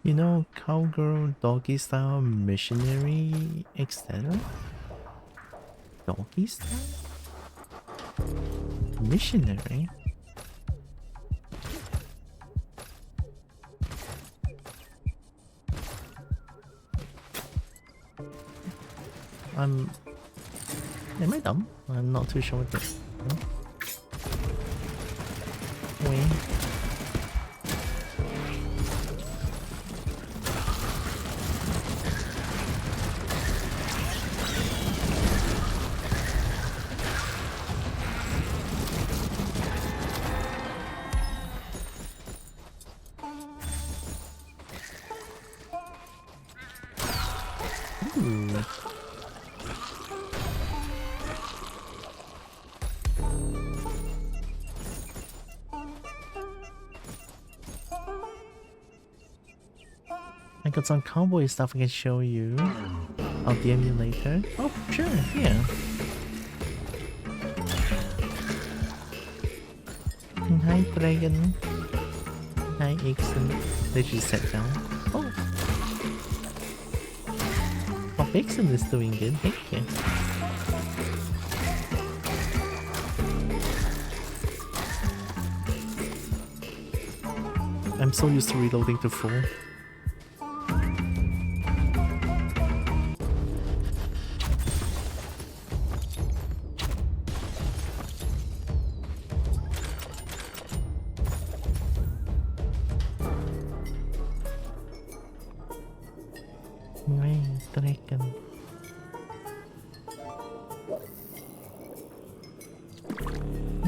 You know, cowgirl doggy style missionary extender? Doggy style? Missionary? Am I dumb? I'm not too sure what this. Wait. Ooh. I got some cowboy stuff I can show you. I'll DM you later. Oh, sure, yeah. Hi, Dragon. Hi, Ixon. They just sat down. Oh. Oh, Ixon is doing good. Thank you. I'm so used to reloading to full.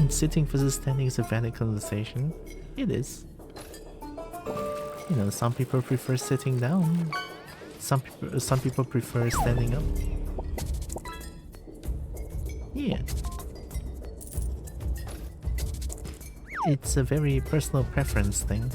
Sitting versus standing is a valid conversation. It is. You know, some people prefer sitting down. Some people prefer standing up. Yeah. It's a very personal preference thing.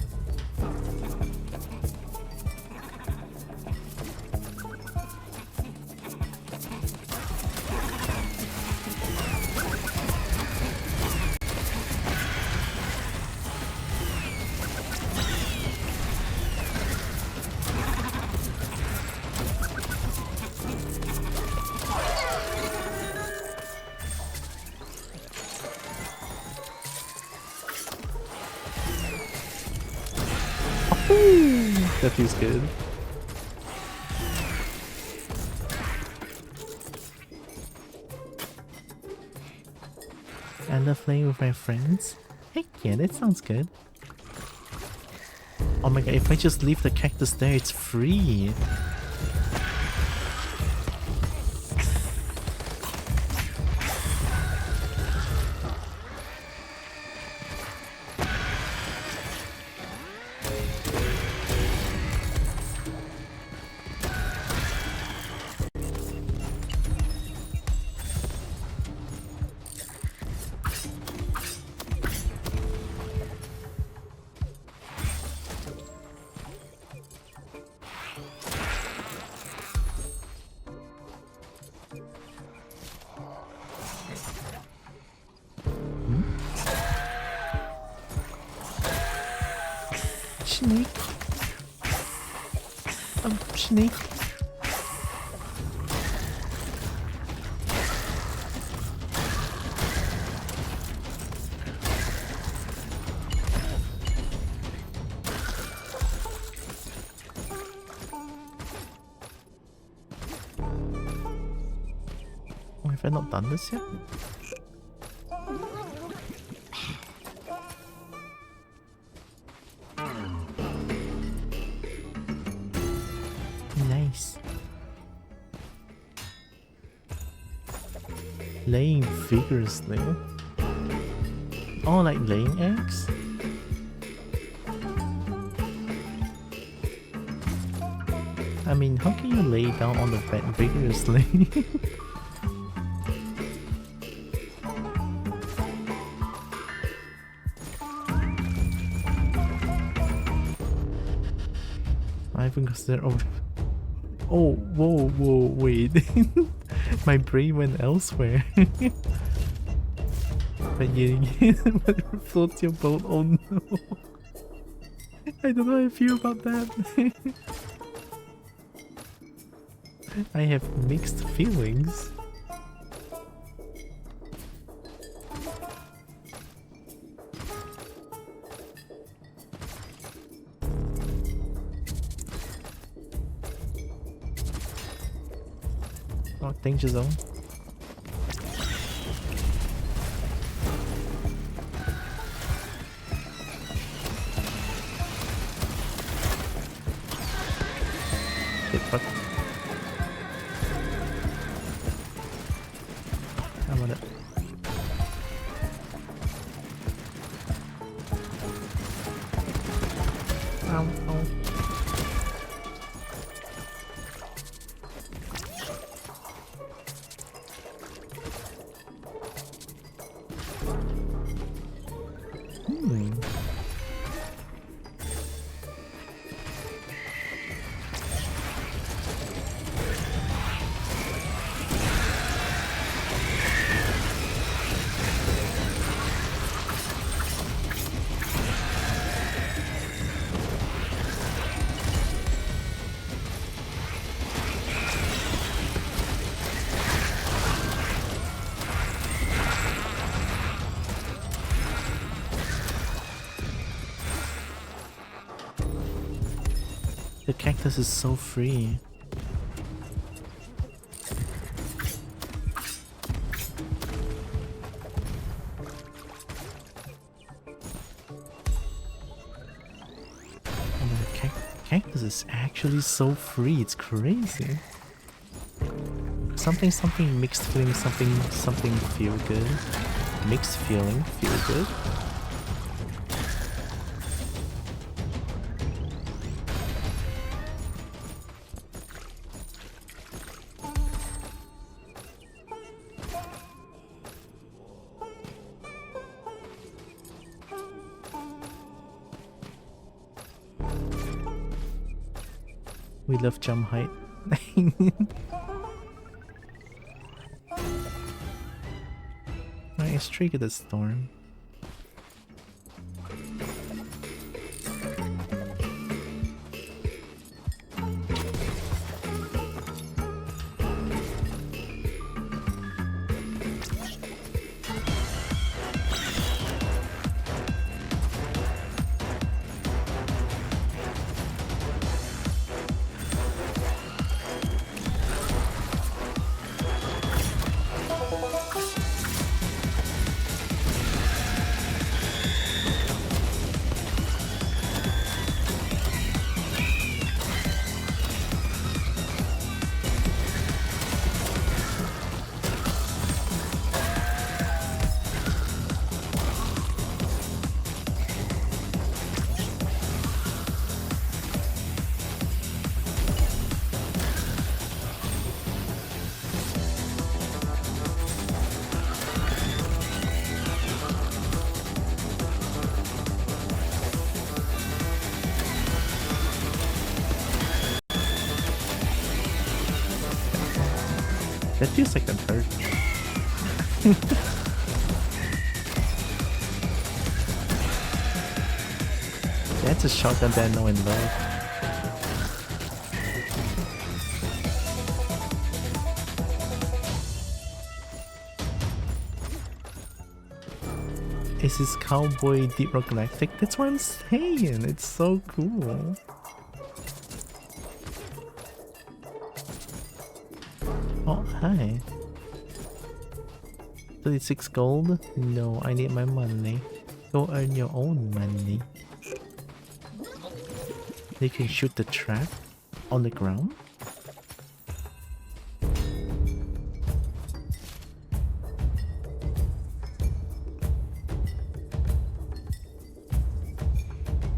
That feels good. I love playing with my friends. Heck yeah, that sounds good. Oh my god, if I just leave the cactus there, it's free. snake. Snake. Have I not done this yet? Nice. Laying vigorously. Oh, like laying eggs? I mean, how can you lay down on the bed vigorously? I even consider. Oh, whoa, wait. My brain went elsewhere. But floats your boat. Oh no. I don't know how I feel about that. I have mixed feelings. Oh, danger zone. Shit, fuck. I'm on it. Ow, ow. The cactus is so free. And the cactus is actually so free, it's crazy. Something mixed feeling, something feel good. Mixed feeling, feel good. We love jump height. Let's trigger the storm. That feels like a hurt. That's That's a shotgun that I know and love. Is this cowboy Deep Rock Galactic? That's what I'm saying. It's so cool. Oh, hi. 36 gold? No, I need my money. Go earn your own money. You can shoot the trap on the ground?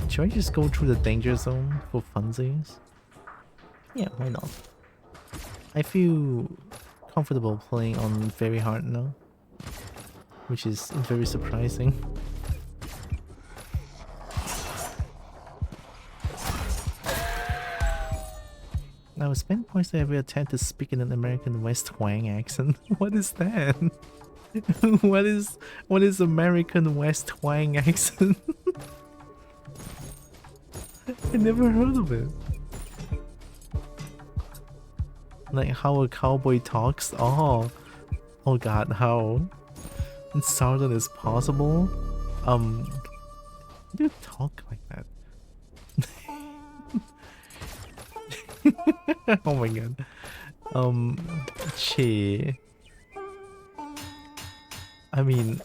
Should I just go through the danger zone for funsies? Yeah, why not? I feel comfortable playing on very hard now, which is very surprising. Now, spend points to every attempt to speak in an American West twang accent. What is that? what is American West twang accent? I never heard of it. Like how a cowboy talks? Oh god, how? Southern is possible? You talk like that. Oh my god. Che. I mean,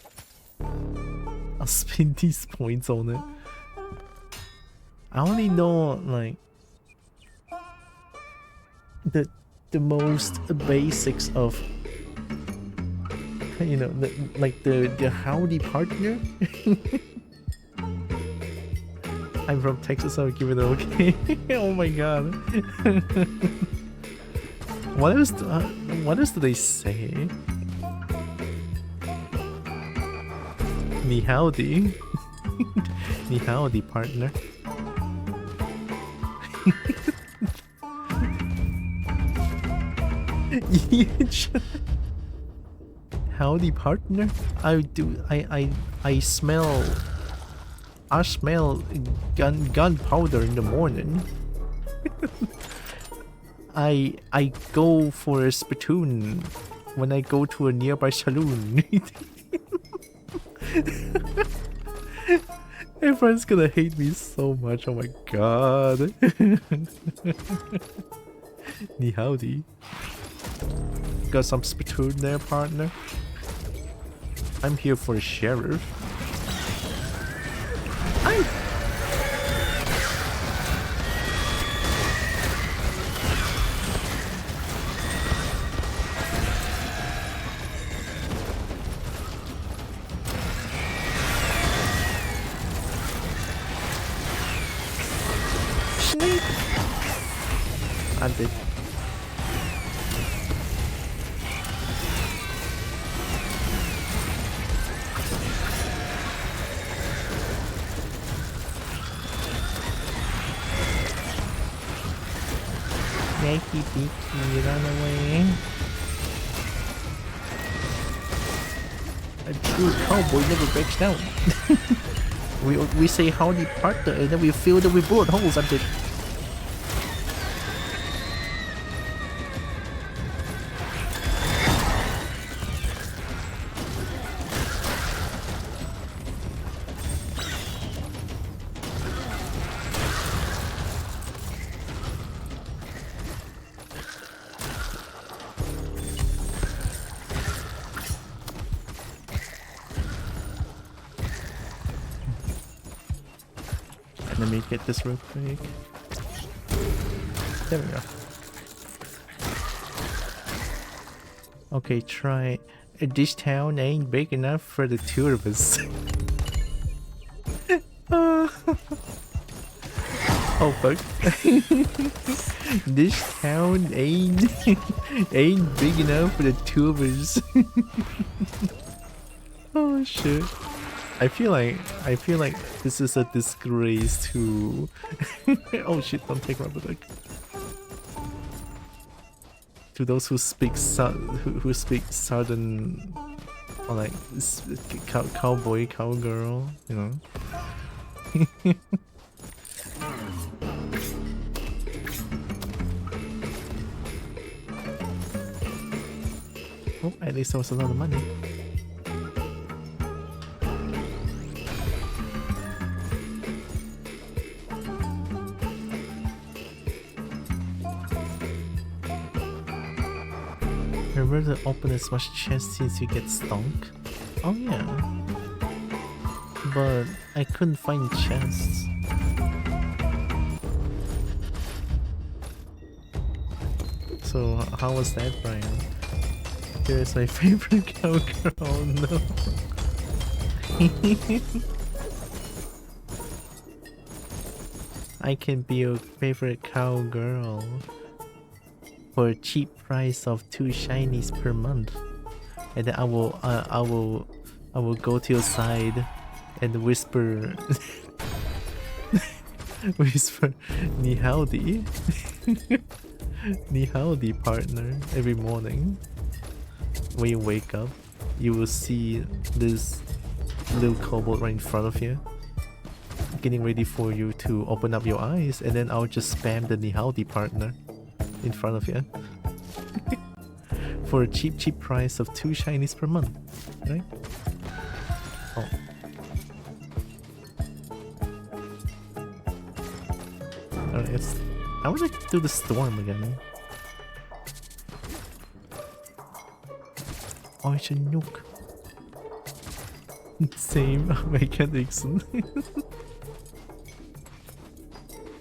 I'll spend these points on it. I only know like the most basics of, you know, the howdy partner. I'm from Texas, so I'll give it okay. Oh my god. What else do they say? Ni howdy. Ni howdy partner. Howdy partner? I smell gunpowder in the morning. I go for a spittoon when I go to a nearby saloon. Everyone's gonna hate me so much, oh my god. Ni howdy. Got some spittoon there, partner. I'm here for a sheriff. Snake! I'm dead. Yakey beaky, run away. A true cowboy never breaks down. we say howdy partner and then we fill them with bullet holes until. Let me get this real quick. There we go. Okay, try. This town ain't big enough for the two of us. Oh fuck. This town ain't big enough for the two of us. Oh shit. I feel like this is a disgrace to. Oh shit! Don't take my book. To those who speak who speak southern, or like cowboy, cowgirl, you know. Oh, at least that was a lot of money. Remember to open as much chests since you get stonk? Oh yeah. But I couldn't find chests. So how was that, Brian? Here's my favorite cowgirl. Oh no. I can be your favorite cowgirl for a cheap price of 2 shinies per month, and then I will go to your side and whisper whisper ni haody ni haody partner every morning. When you wake up, you will see this little kobold right in front of you, getting ready for you to open up your eyes, and then I'll just spam the ni haody partner in front of you for a cheap price of 2 shinies per month, right? Oh. Alright, I want to do the storm again. Oh, it's a nuke. Same, I can't listen.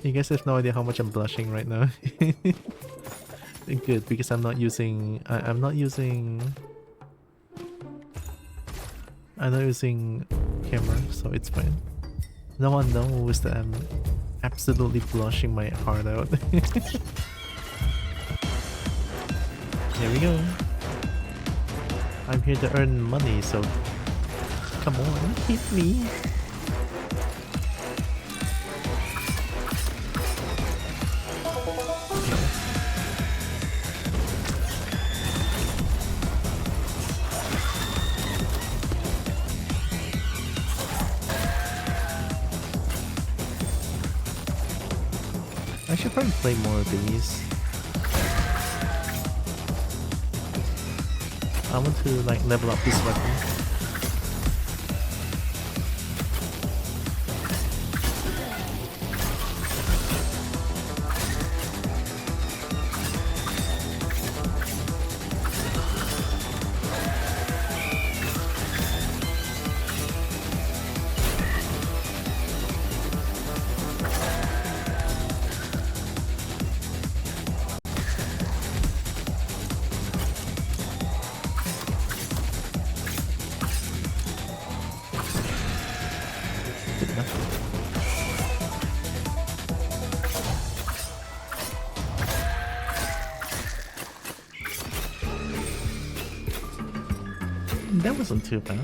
You guys have no idea how much I'm blushing right now. Good, because I'm not using camera, so it's fine. No one knows that I'm absolutely blushing my heart out. Here we go. I'm here to earn money, so come on, hit me. I should probably play more of these. I want to like level up this weapon. That wasn't too bad.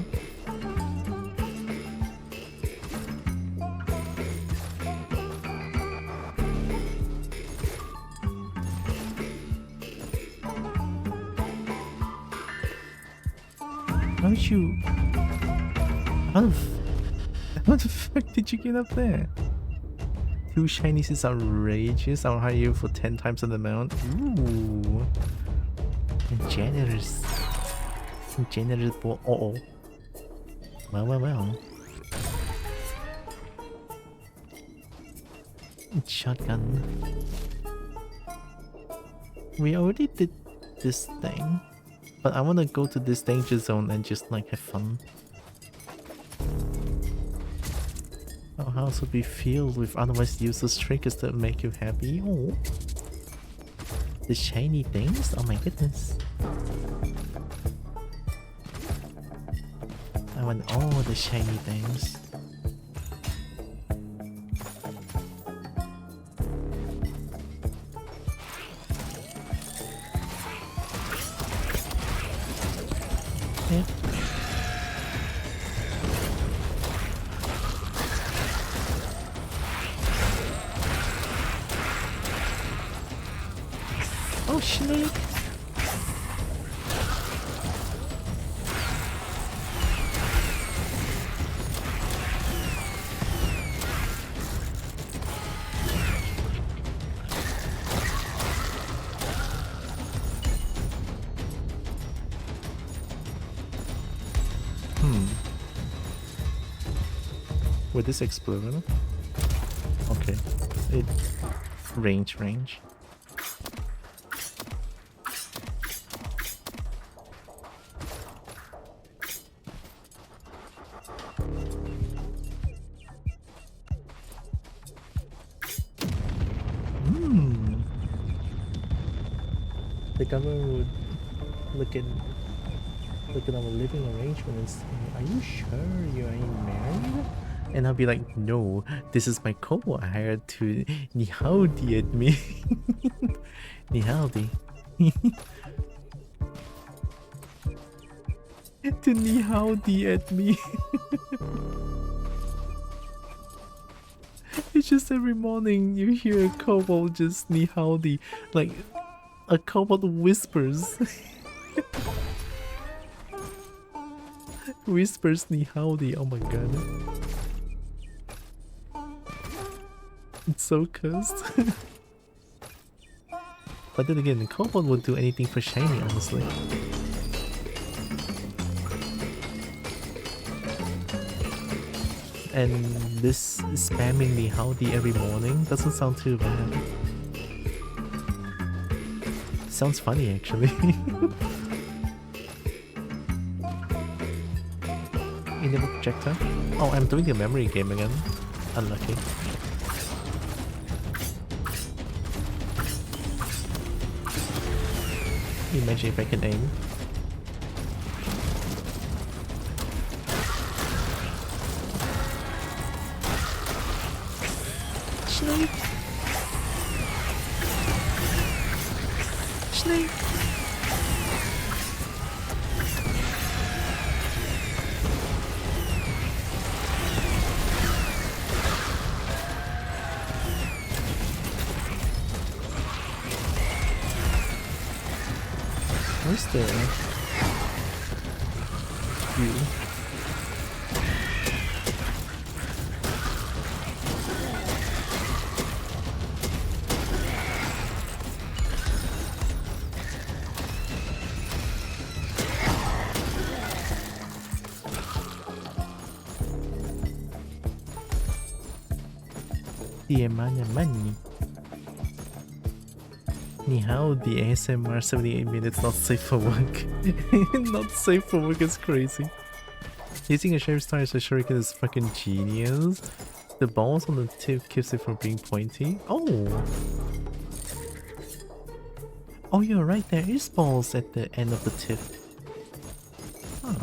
How did you... How the fuck did you get up there? 2 shinies is outrageous. I'll hire you for 10 times the amount. Ooh. And generous. Generous boy. Uh-oh. Well. Shotgun. We already did this thing, but I want to go to this danger zone and just like have fun. Our house would be filled with otherwise useless trinkets that make you happy. Oh, the shiny things. Oh my goodness. I want all the shiny things. Yeah. Oh, snake! Would this explode? Okay. It range. The government would look at our living arrangement and say, "Are you sure you ain't married?" And I'll be like, "No, this is my Kobo I hired to haody at me." haody. To haody at me. It's just every morning you hear a kobold just haody, like a kobold whispers. Whispers haody. Oh my god. It's so cursed. But then again, the kobold would do anything for shiny, honestly. And this spamming haody every morning doesn't sound too bad. Sounds funny, actually. In the projector? Oh, I'm doing the memory game again. Unlucky. Imagine if I can aim. Snake! Snake! Where's the view? The money. Ni hao, the ASMR 78 minutes not safe for work. Not safe for work is crazy. Using a sheriff star as a shuriken is fucking genius. The balls on the tip keeps it from being pointy. Oh! Oh, you're right, there is balls at the end of the tip. Huh.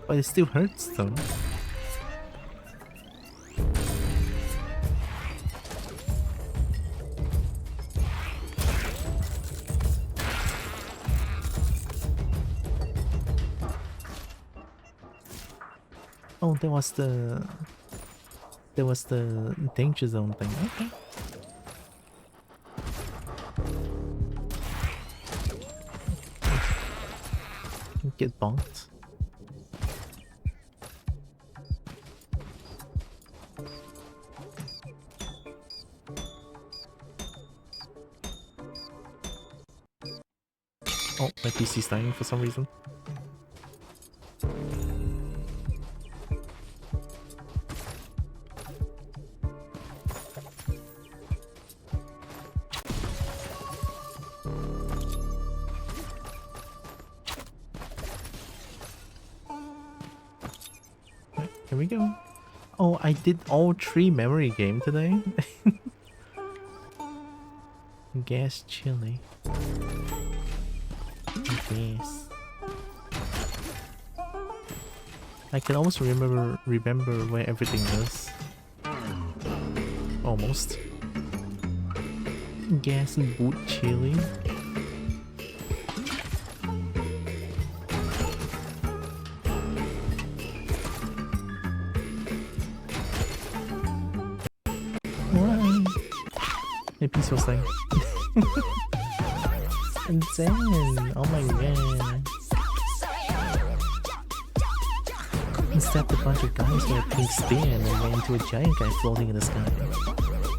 But it still hurts though. Oh, there was the danger zone thing. Okay. Get bonked. Oh, my PC's dying for some reason. Here we go. Oh, I did all 3 memory game today. Gas chili. Gas. I can almost remember where everything is. Almost. Gas and boot chili. Hey, peaceful thing. And then, oh my god. He stabbed a bunch of guys with a pink spear and then ran into a giant guy floating in the sky.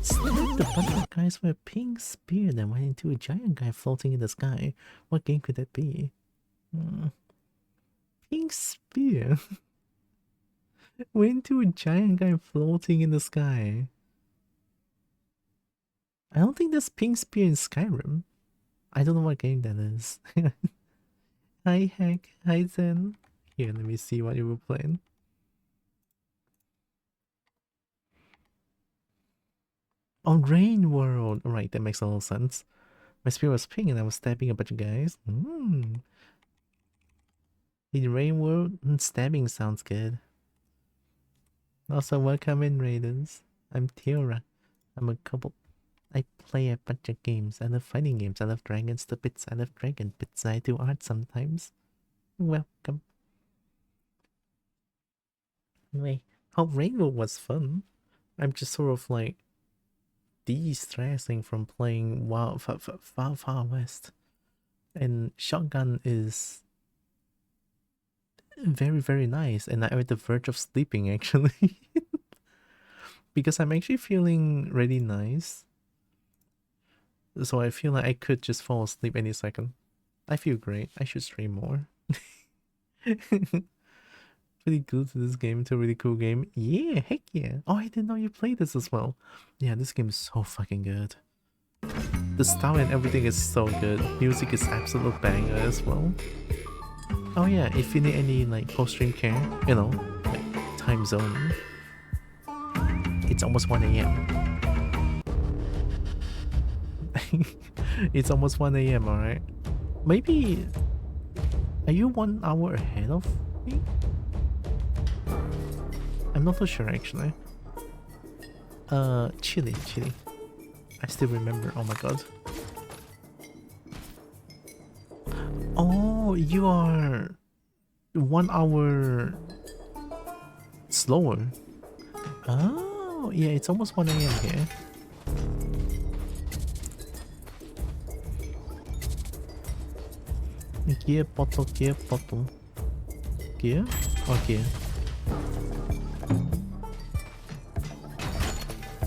Stabbed a bunch of guys with a pink spear and then went into a giant guy floating in the sky. What game could that be? pink spear went to a giant guy floating in the sky. I don't think there's pink spear in Skyrim. I don't know what game that is. Hi Heck, hi Zen. Here, let me see what you were playing. Oh, Rain World. Right, that makes a lot of sense. My spear was pink and I was stabbing a bunch of guys. In Rain World, stabbing sounds good. Also, welcome in, Raiders. I'm Tiora. I'm a Kobo. I play a bunch of games. I love fighting games. I love dragons to bits. I love dragon bits. I do art sometimes. Welcome. Anyway, oh, Rain World was fun. I'm just sort of like de-stressing from playing far west. And shotgun is very, very nice. And I'm at the verge of sleeping actually. Because I'm actually feeling really nice. So I feel like I could just fall asleep any second. I feel great. I should stream more. Pretty good to this game. It's a really cool game. Yeah, heck yeah. Oh, I didn't know you played this as well. Yeah, this game is so fucking good. The style and everything is so good. Music is absolute banger as well. Oh yeah, if you need any like post-stream care, you know, like time zone. It's almost 1 AM. It's almost 1 AM, alright? Maybe... Are you 1 hour ahead of me? I'm not too sure actually. Chile. I still remember, oh my god. Oh, you are 1 hour slower. Oh, yeah, it's almost 1 AM here. Gear bottle. Gear? Or gear?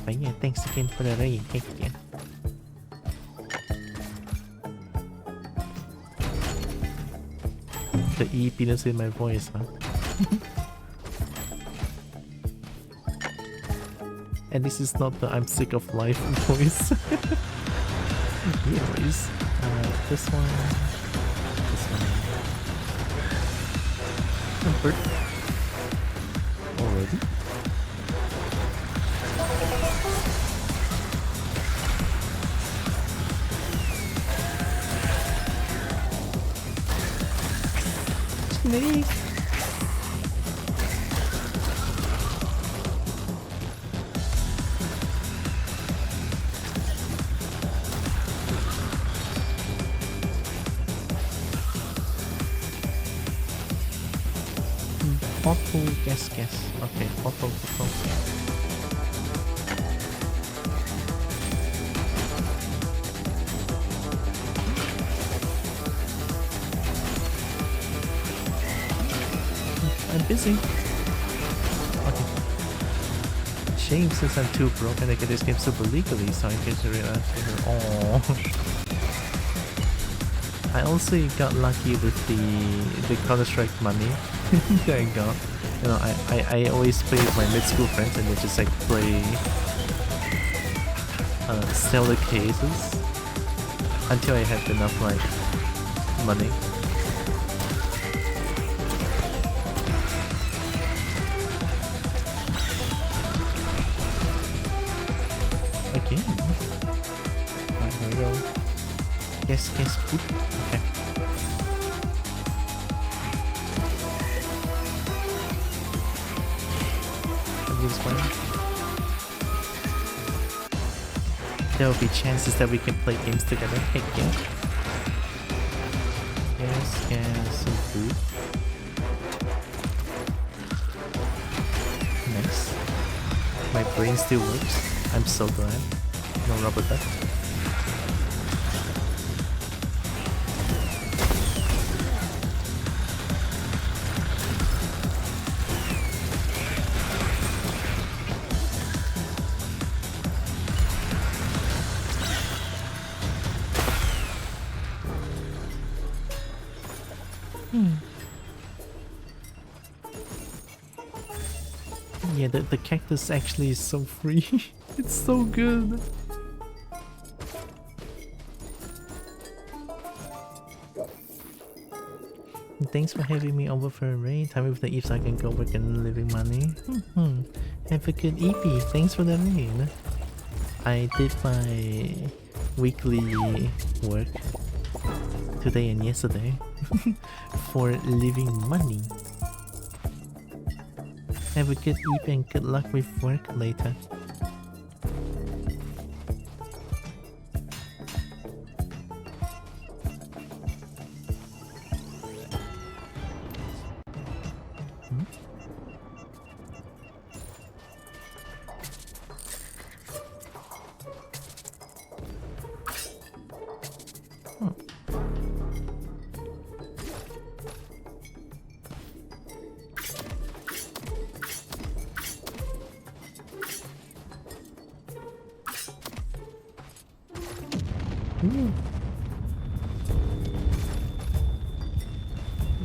But yeah, thanks again for the raid. Heck yeah. The eepiness in my voice, huh? And this is not the I'm sick of life voice. Anyways, this one. Bird. Already? Snake! Bottle, guess. Okay, bottle. I'm busy. Okay. Shame since I'm too broke and I get this game super legally, so I get to realize. Oh. I also got lucky with the Counter-Strike money that I got. You know, I always play with my mid-school friends and they just like play sell the cases until I had enough like money. Again. Alright, here we go. Guess, poop. Okay. There will be chances that we can play games together. Heck yeah. Yes, some food. Nice. My brain still works. I'm so glad. No rubber duck. Yeah, the cactus actually is so free. It's so good. Thanks for having me over for a raid. Time with the Eve so I can go work and living money. Have a good EP. Thanks for the raid. I did my weekly work today and yesterday for living money. Have a good EP and good luck with work later.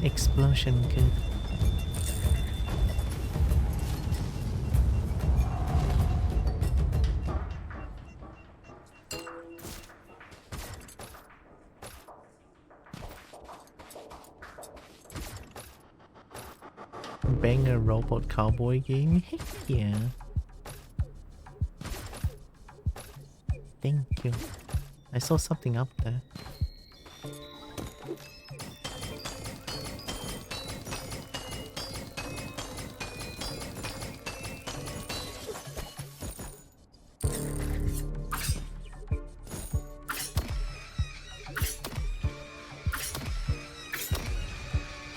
Explosion good. Banger robot cowboy game? Heck yeah. Thank you. I saw something up there.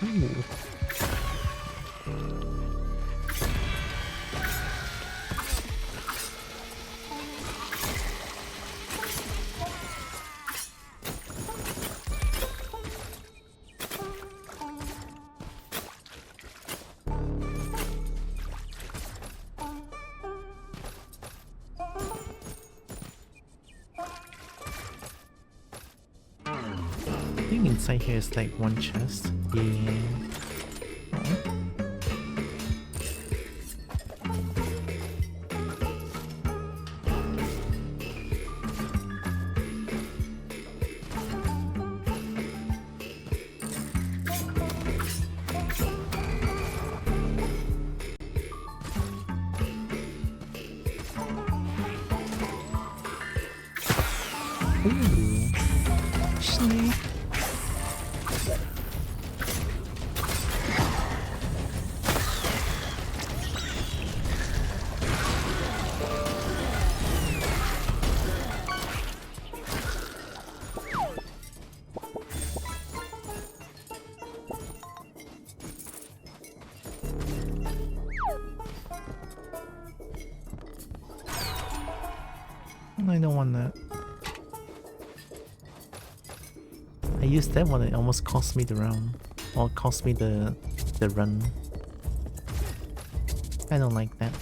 Ooh. I think inside here is like one chest. Yeah. Ooh. Snake. I don't want that. I used that one, it almost cost me the round. Or cost me the run. I don't like that.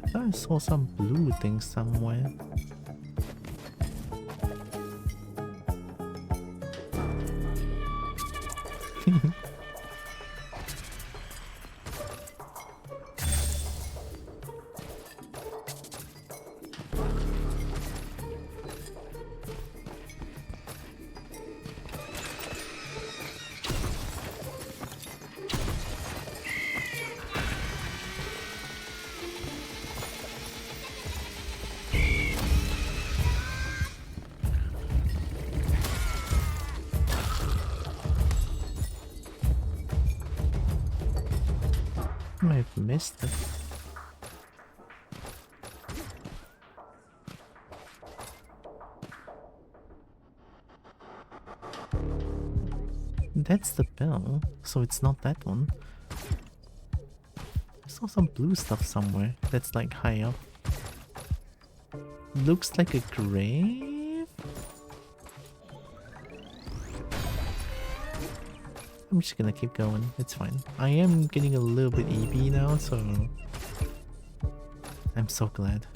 I thought I saw some blue thing somewhere. I might have missed it. That's the bell, so it's not that one. I saw some blue stuff somewhere that's like high up. Looks like a grave? I'm just gonna keep going, it's fine. I am getting a little bit EB now, so I'm so glad.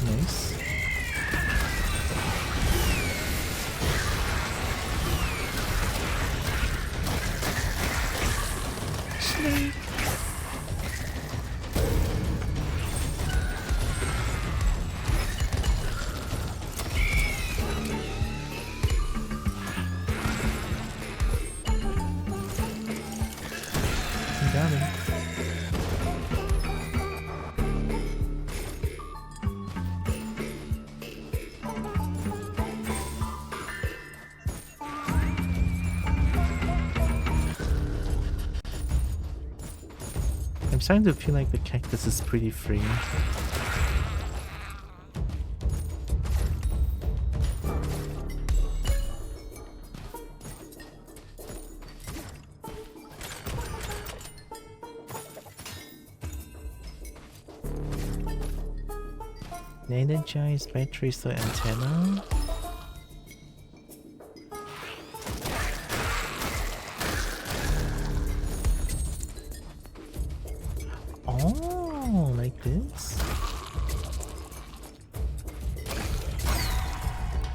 Nice. Snake. Got him. I'm starting to feel like the cactus is pretty free. Energized batteries to antenna. Oh, like this?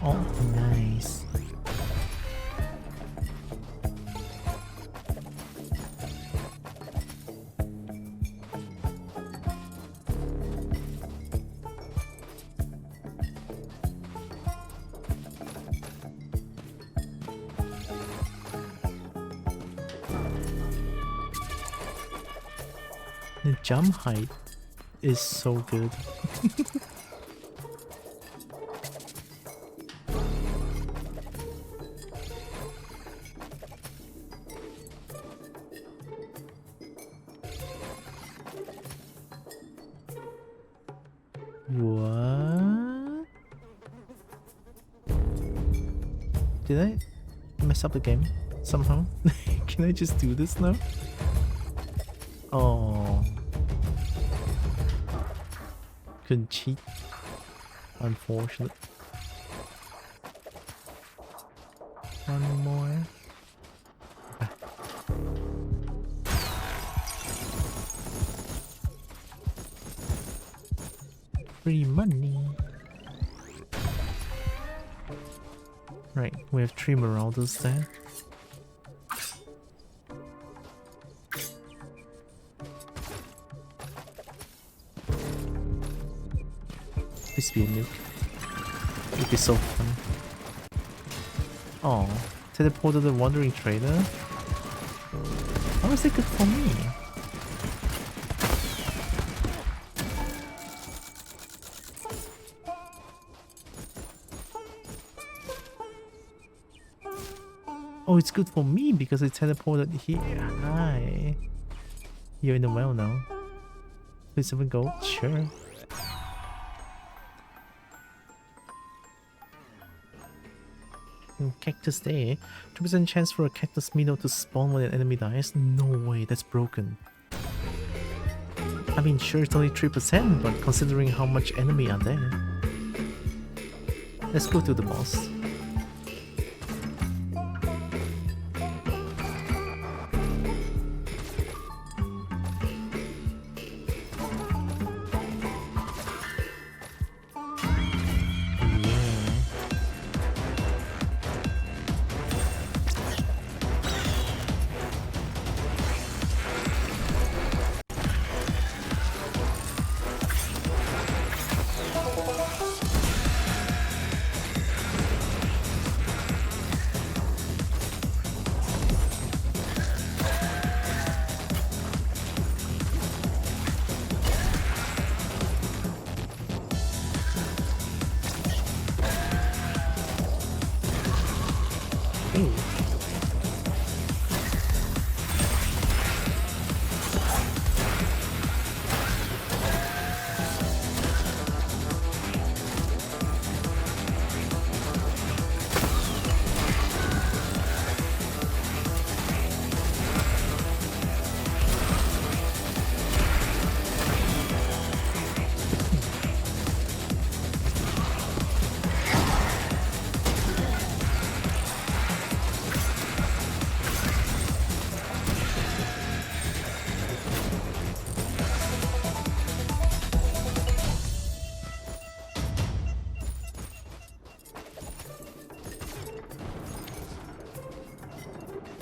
Oh, nice. The jump height is so good. What? Did I mess up the game somehow? Can I just do this now? Oh. Couldn't cheat. Unfortunate. One more. Ah. Free money. Right, we have 3 marauders there. Please be a nuke. It'd be so fun. Oh, teleported the wandering trader? How is it good for me? Oh, it's good for me because it teleported here. Hi. You're in the well now. Please have a go. Sure. Cactus there. 2% chance for a cactus minnow to spawn when an enemy dies? No way, that's broken. I mean, sure, it's only 3%, but considering how much enemy are there. Let's go to the boss.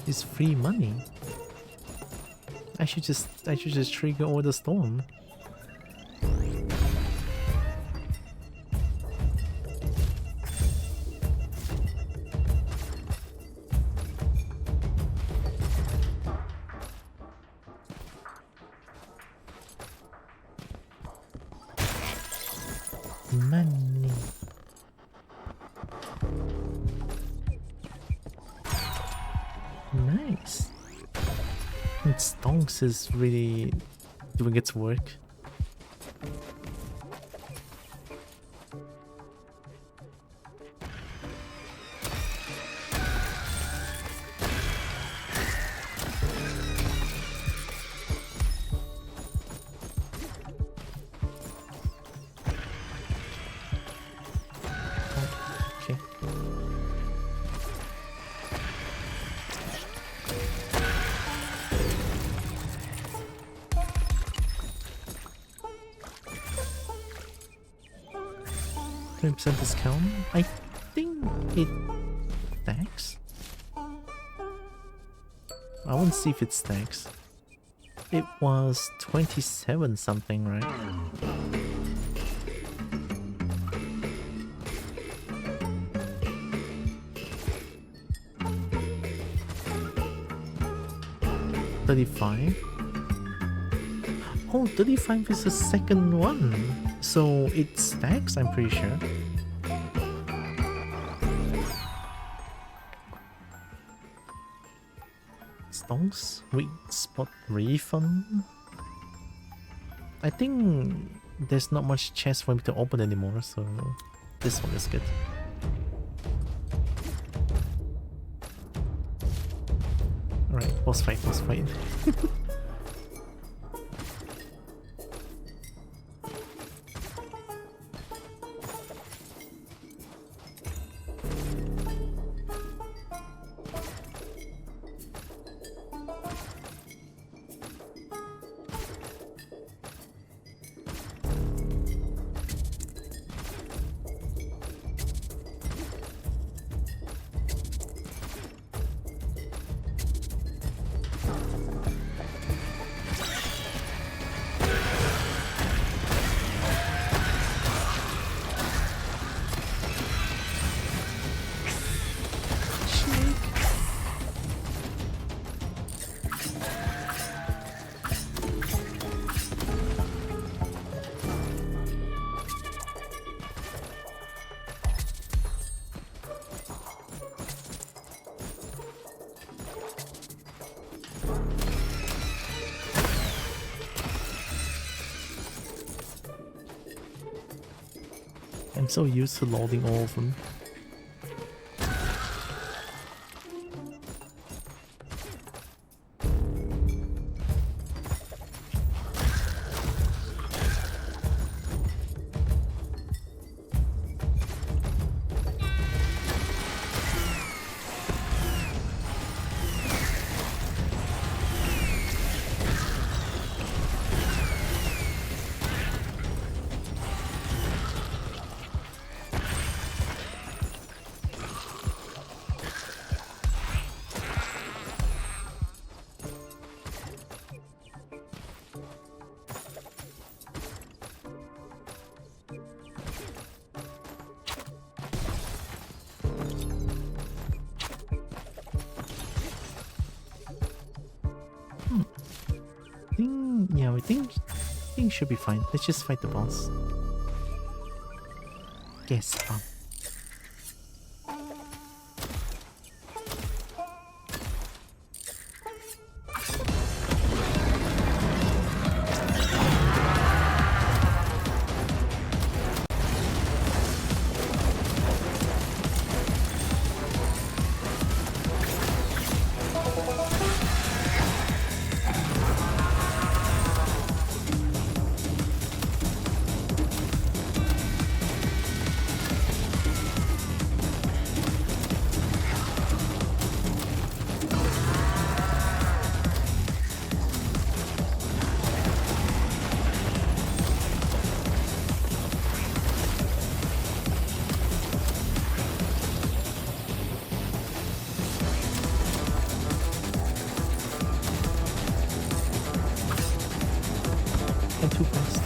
It's free money. I should just trigger all the storm. Money. Nice. And Stonks is really doing its work. Okay. 20% discount? I think it stacks. I want to see if it stacks. It was 27 something, right? $35? Oh, 35 is the second one. So it stacks, I'm pretty sure. Stonks? Weak spot refund? I think there's not much chest for me to open anymore, so this one is good. Alright, boss fight, boss fight. I'm so used to loading all of them. Yeah, I think should be fine. Let's just fight the boss. Guess up. I'm too fast.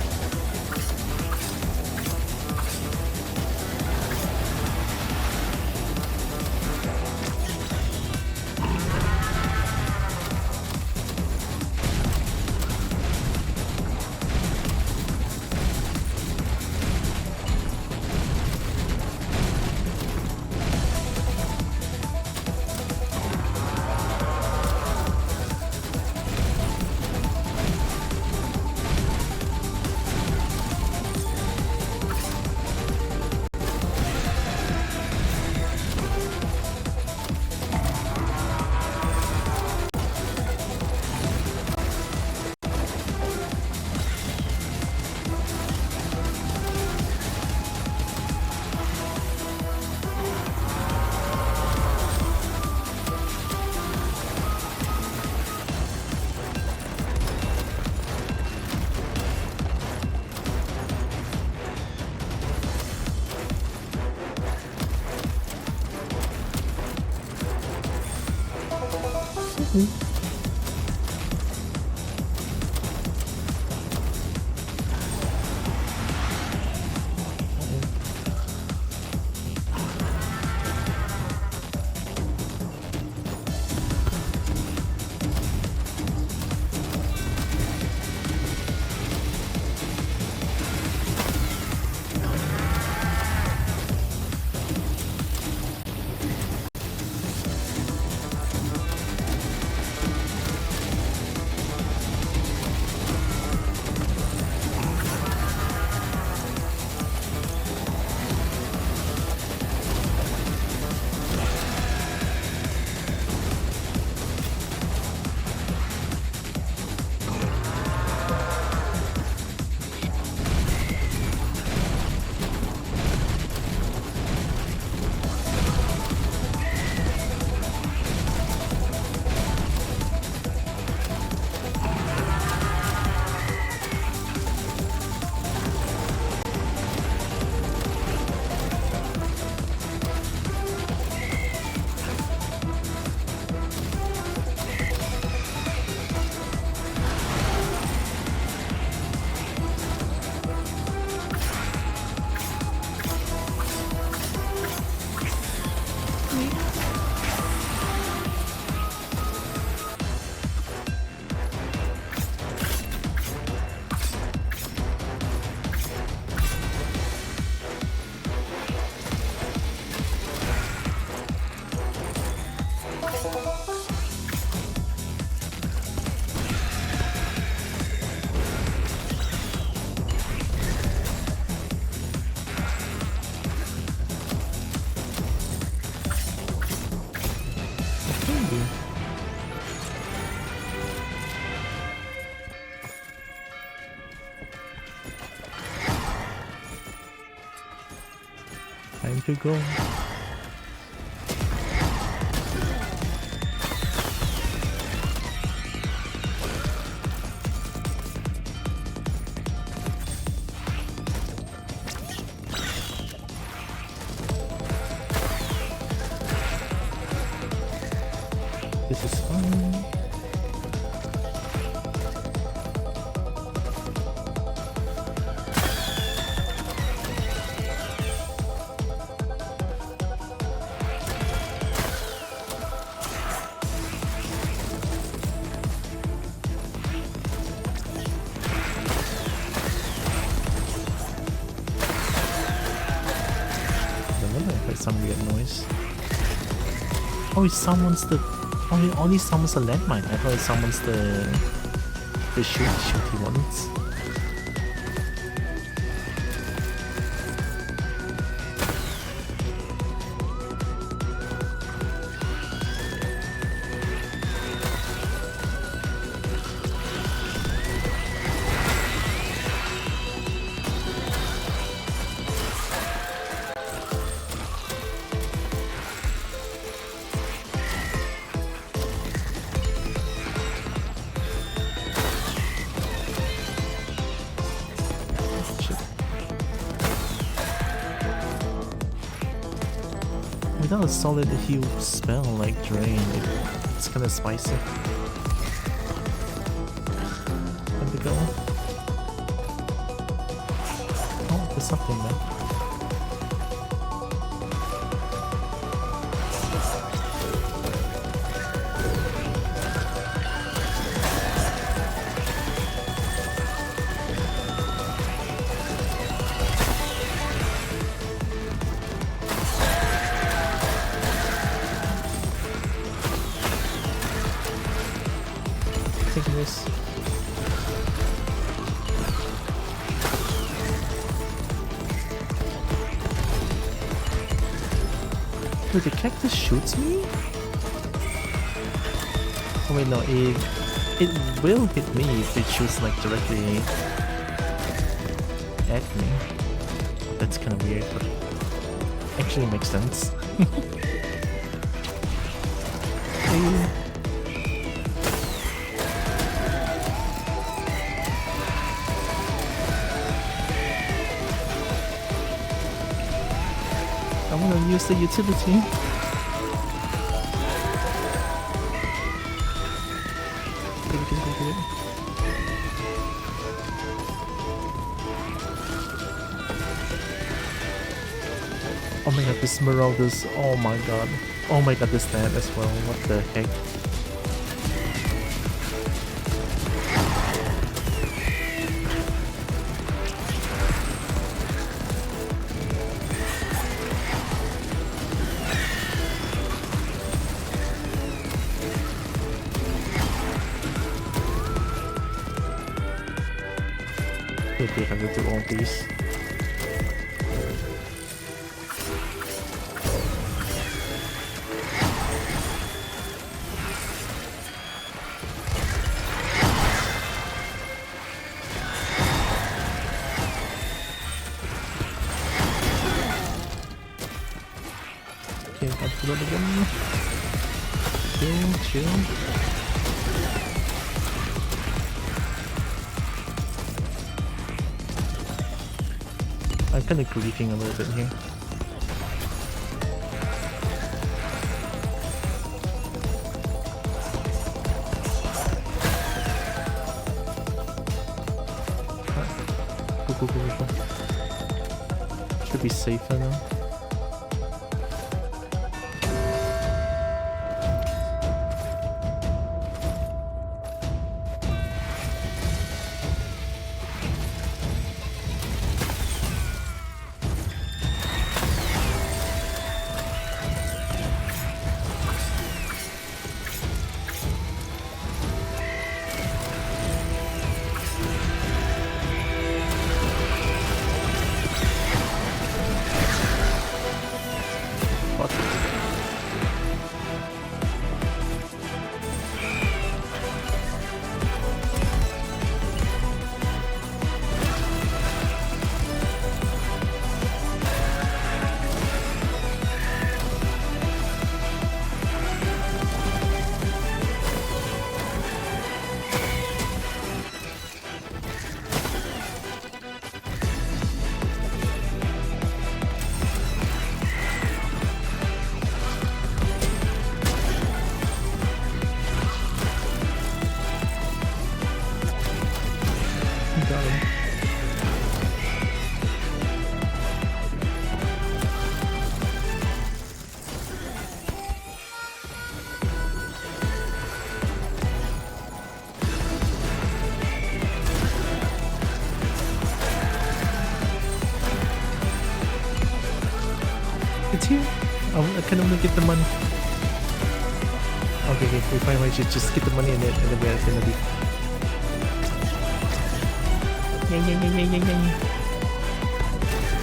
Time to go. This is fun. Some weird noise. Oh, it summons the. Only summons the landmine. I thought it summons the shooty ones. Without a solid heal spell like Drain, it's kinda spicy. Time to go. There's something there. Taking this. Wait, the cactus shoots me? Oh wait, no, it will hit me if it shoots like directly at me. That's kind of weird, but actually makes sense. I want to use the utility. Get it. Oh my god, this marauders. Oh my god. Oh my god, this stand as well. What the heck? Okay, I will do all these. Okay, got to load again. Chill. I'm kind of griefing a little bit here. Go. Should be safer now. It's here. I can only get the money. Okay, we finally should just get the money and then we're gonna be. Yeah.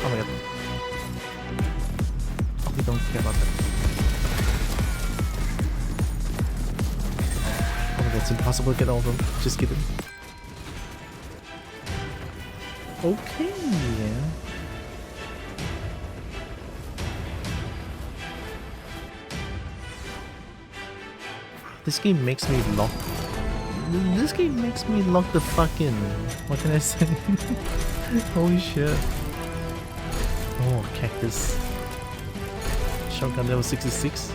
Oh my god. Oh, we don't care about that. Oh my god, it's impossible to get all of them. Just get them. Okay, yeah. This game makes me lock. This game makes me lock the fuck in. What can I say? Holy shit. Oh, cactus. Shotgun level 66.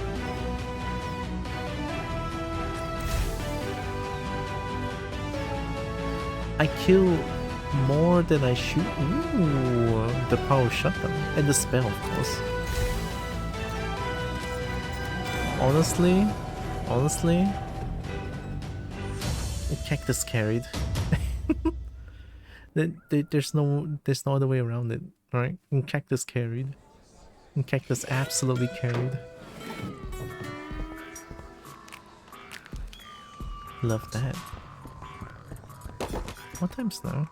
I kill More than I shoot. Ooh, the power shotgun. And the spell, of course. Honestly, Cactus carried. There's no other way around it, right? And Cactus carried. And Cactus absolutely carried. Love that. What time's now?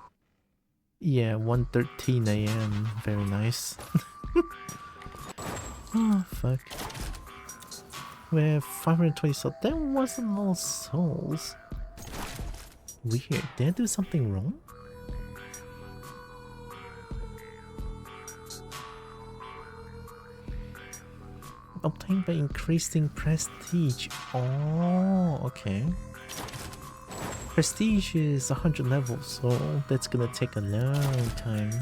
Yeah, 1:13 AM. Very nice. Oh, fuck. We have 520 souls. That wasn't all souls. Weird. Did I do something wrong? Obtained by increasing prestige. Oh, okay. Prestige is 100 levels, so that's gonna take a long time.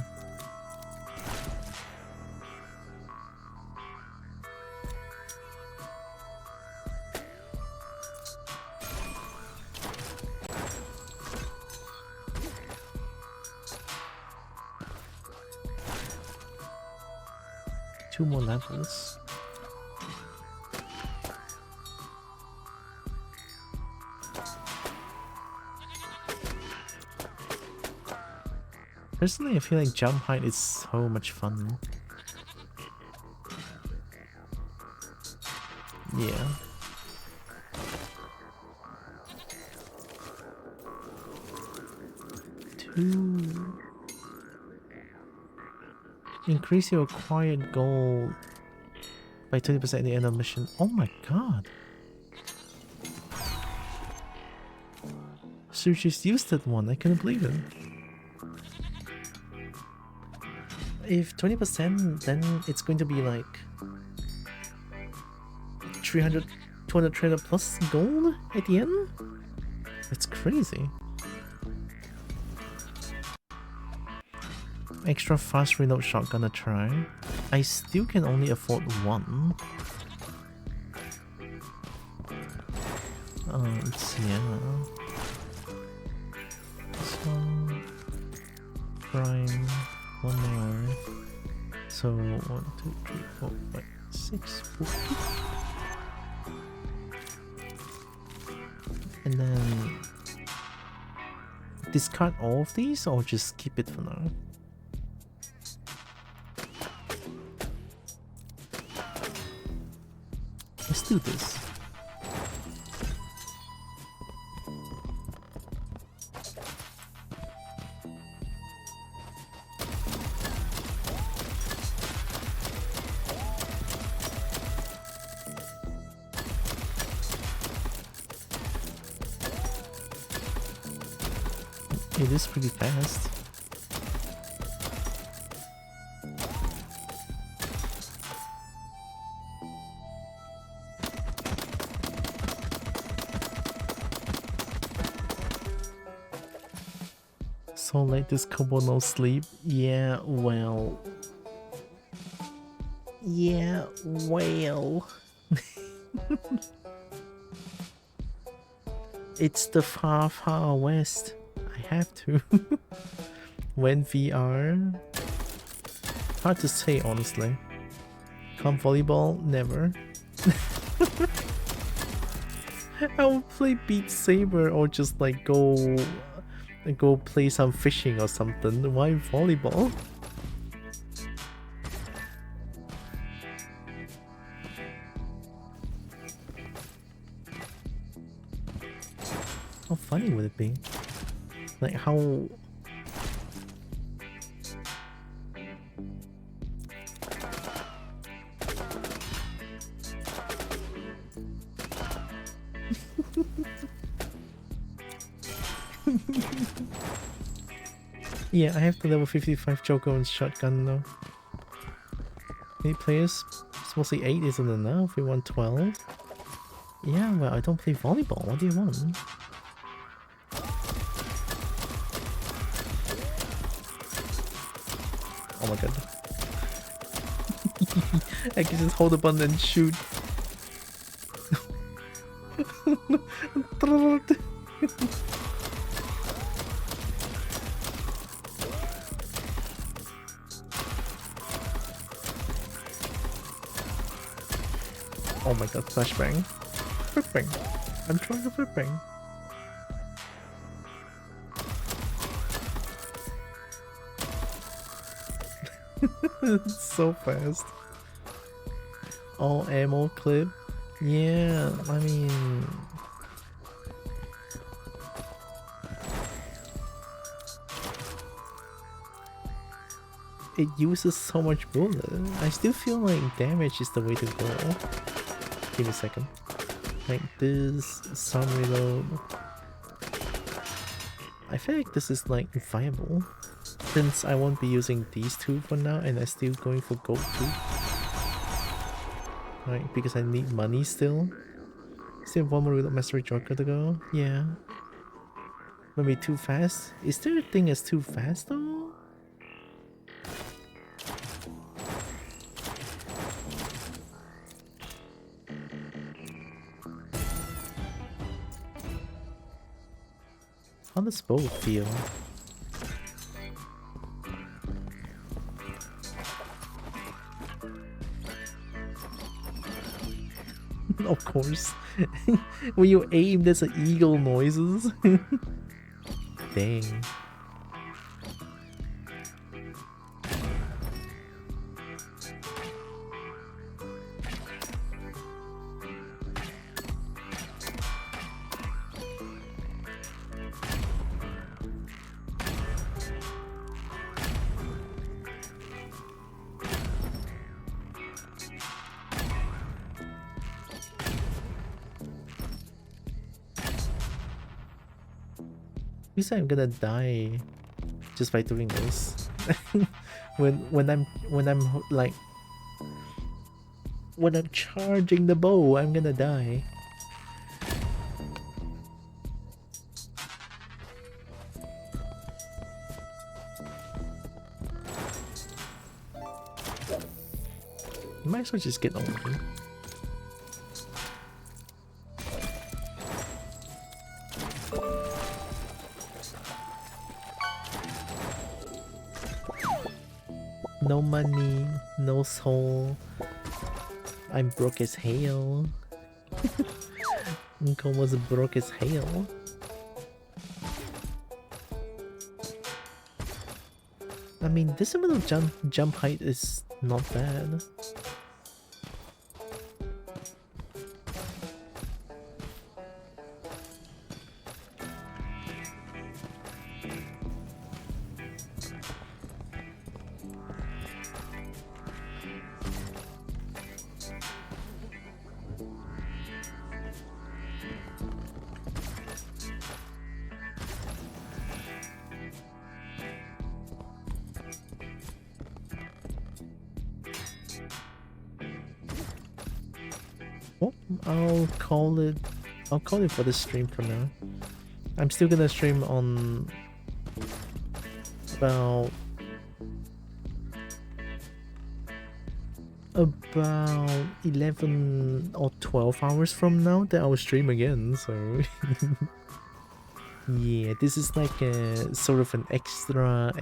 Two more levels. Personally, I feel like jump height is so much fun. Yeah. Two. Increase your acquired gold by 20% at the end of mission. Oh my god. So just used that one. I couldn't believe it. If 20%, then it's going to be like 300, 200, 300 plus gold at the end? That's crazy. Extra fast reload shotgun to try. I still can only afford one. Yeah. This one. Prime. One more. So 1, 2, 3, 4, 5, 6, 4. And then discard all of these or just keep it for now? Let's do this. It is pretty fast. So late this Kobo no sleep? Yeah, well... Yeah, well... It's the far, far west. I have to. When VR? Hard to say, honestly. Come volleyball? Never. I'll play Beat Saber or just like go play some fishing or something. Why volleyball? How funny would it be? Like how... Yeah, I have the level 55 Choco and shotgun though. 8 players? Mostly 8 isn't enough, we want 12. Yeah, well, I don't play volleyball, what do you want? Oh my god. I can just hold the button and shoot. Oh my god, flashbang. Flipbang. I'm trying to flipbang. It's so fast. All ammo clip. Yeah, I mean... It uses so much bullet. I still feel like damage is the way to go. Give me a second. Like this, some reload. I feel like this is like viable. Since I won't be using these two for now and I'm still going for gold too. Right, because I need money still. Still one more reload mastery joker to go. Yeah. Maybe too fast? Is there a thing as too fast though? How does both feel? Of course. When you aim, there's an eagle noises. Dang. You say I'm gonna die just by doing this. when I'm like when I'm charging the bow, I'm gonna die. Might as well just get over. No money, no soul. I'm broke as hell. Kobo's broke as hell. I mean, this amount of jump height is not bad. Oh, I'll call it for the stream for now. I'm still gonna stream on about 11 or 12 hours from now that I'll stream again, so yeah, this is like a sort of an extra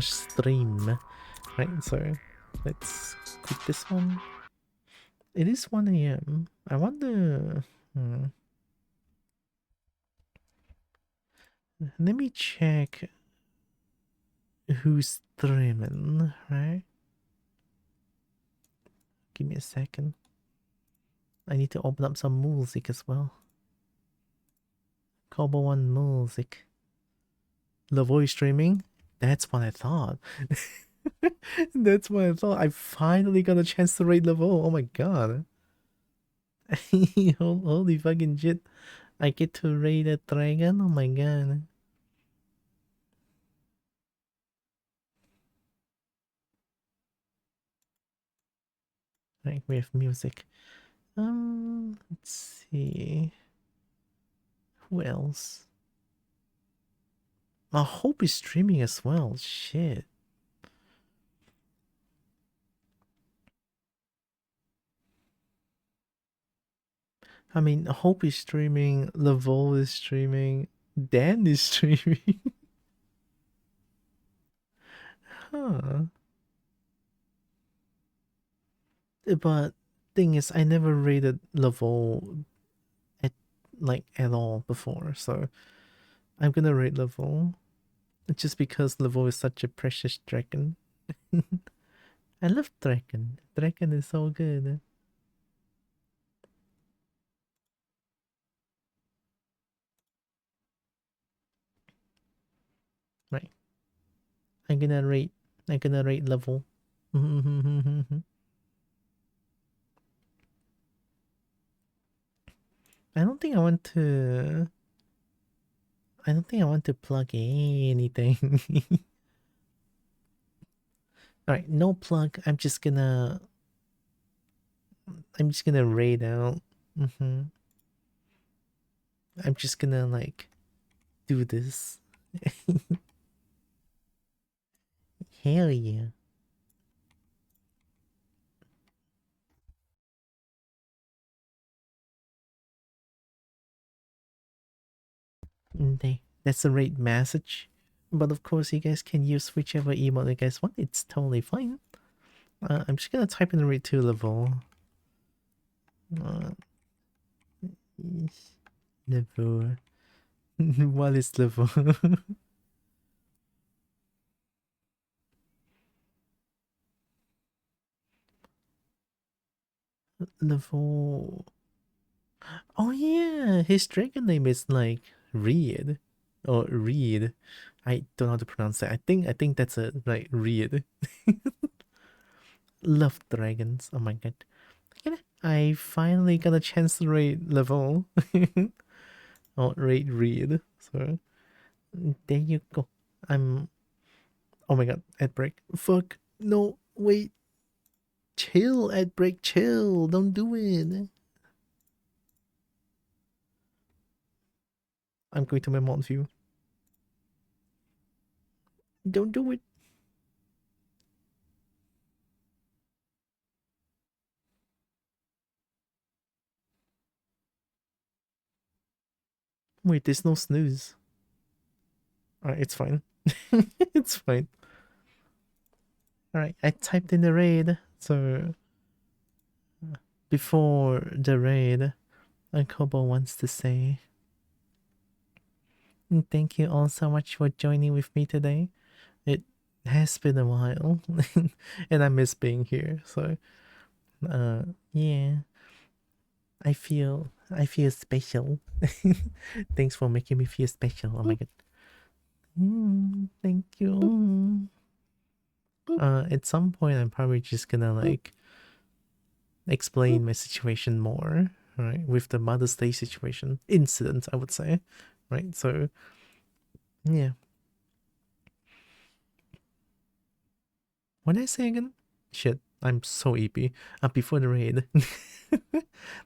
stream, right? So let's quit this one. It is 1 AM. I wonder... Let me check who's streaming, right? Give me a second. I need to open up some music as well. Kobo One music. The voice streaming? That's what I thought. That's what I thought. I finally got a chance to raid level. Oh my god. Holy fucking shit. I get to raid a dragon? Oh my god. Right, we have music. Let's see. Who else? I hope is streaming as well. Shit. I mean, Hope is streaming, Lavol is streaming, Dan is streaming. Huh. But thing is, I never rated level at at all before, so I'm gonna rate level just because level is such a precious dragon. I love dragon. Dragon is so good. Right. I'm gonna rate. I'm gonna rate level. I don't think I want to. I don't think I want to plug anything. All right, no plug. I'm just gonna. I'm just gonna rate out. I'm just gonna do this. Hell yeah. Okay, that's a rate message. But of course, you guys can use whichever emote you guys want. It's totally fine. I'm just gonna type in the rate 2 level. Uh, level. What is level? Level. Oh yeah, his dragon name is Reed or Reed. I don't know how to pronounce that. I think that's a Reed. Love dragons. Oh my god. I finally got a chance to rate level. Oh, rate Reed. So there you go. I'm. Oh my god. Ad break. Fuck. No. Wait. Chill. Ad break. Chill. Don't do it. I'm going to my mod view. Don't do it. Wait, there's no snooze. Alright, it's fine. It's fine. Alright, I typed in the raid. So before the raid, Kobo wants to say thank you all so much for joining with me today. It has been a while and I miss being here. So yeah. I feel special. Thanks for making me feel special. Oh my god. Thank you. At some point I'm probably just gonna explain my situation more, right? With the Mother's Day situation incident, I would say, right? So yeah. What did I say again? Shit, I'm so EP. Before the raid.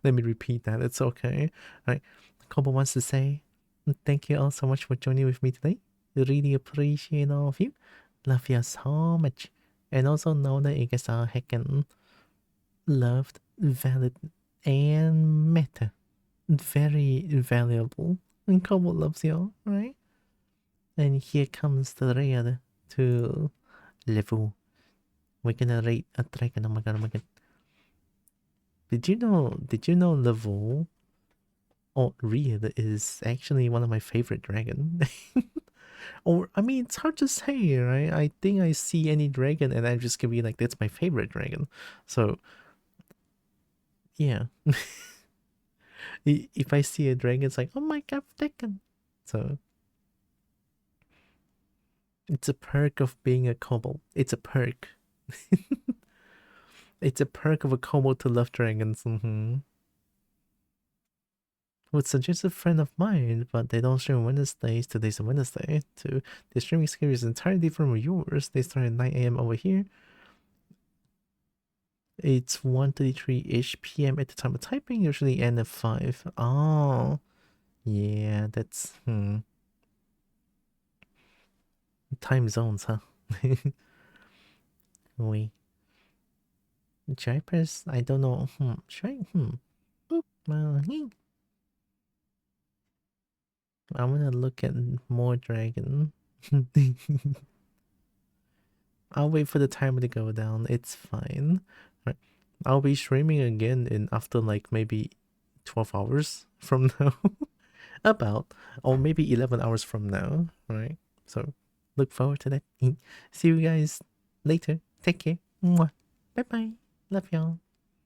Let me repeat that. It's okay. All right. Kobo wants to say thank you all so much for joining with me today. Really appreciate all of you. Love you so much. And also know that you guys are heckin' loved, valid, and meta. Very valuable. And Kobo loves you all, right? And here comes the raid to level. We're gonna rate a dragon. Oh my god, oh my god. Did you know level or Reed is actually one of my favorite dragon? Or I mean it's hard to say, right? I think I see any dragon and I'm just gonna be like, that's my favorite dragon. So yeah. If I see a dragon, it's like, oh my god, dragon. So it's a perk of being a kobold. It's a perk. It's a perk of a kobold to love dragons. Would suggest a friend of mine, but they don't stream Wednesdays. Today's a Wednesday. Too. The streaming schedule is entirely different from yours. They start at 9 a.m. over here. It's 1:33-ish p.m. at the time of typing, usually end at 5. Oh, yeah, that's time zones, huh? Wait, should I press? I don't know. Should I? Well, I wanna look at more dragon. I'll wait for the timer to go down. It's fine. Right. I'll be streaming again in after like maybe 12 hours from now. About, or maybe 11 hours from now, right? So look forward to that. See you guys later. Take care. Mwah. Bye bye. Love y'all.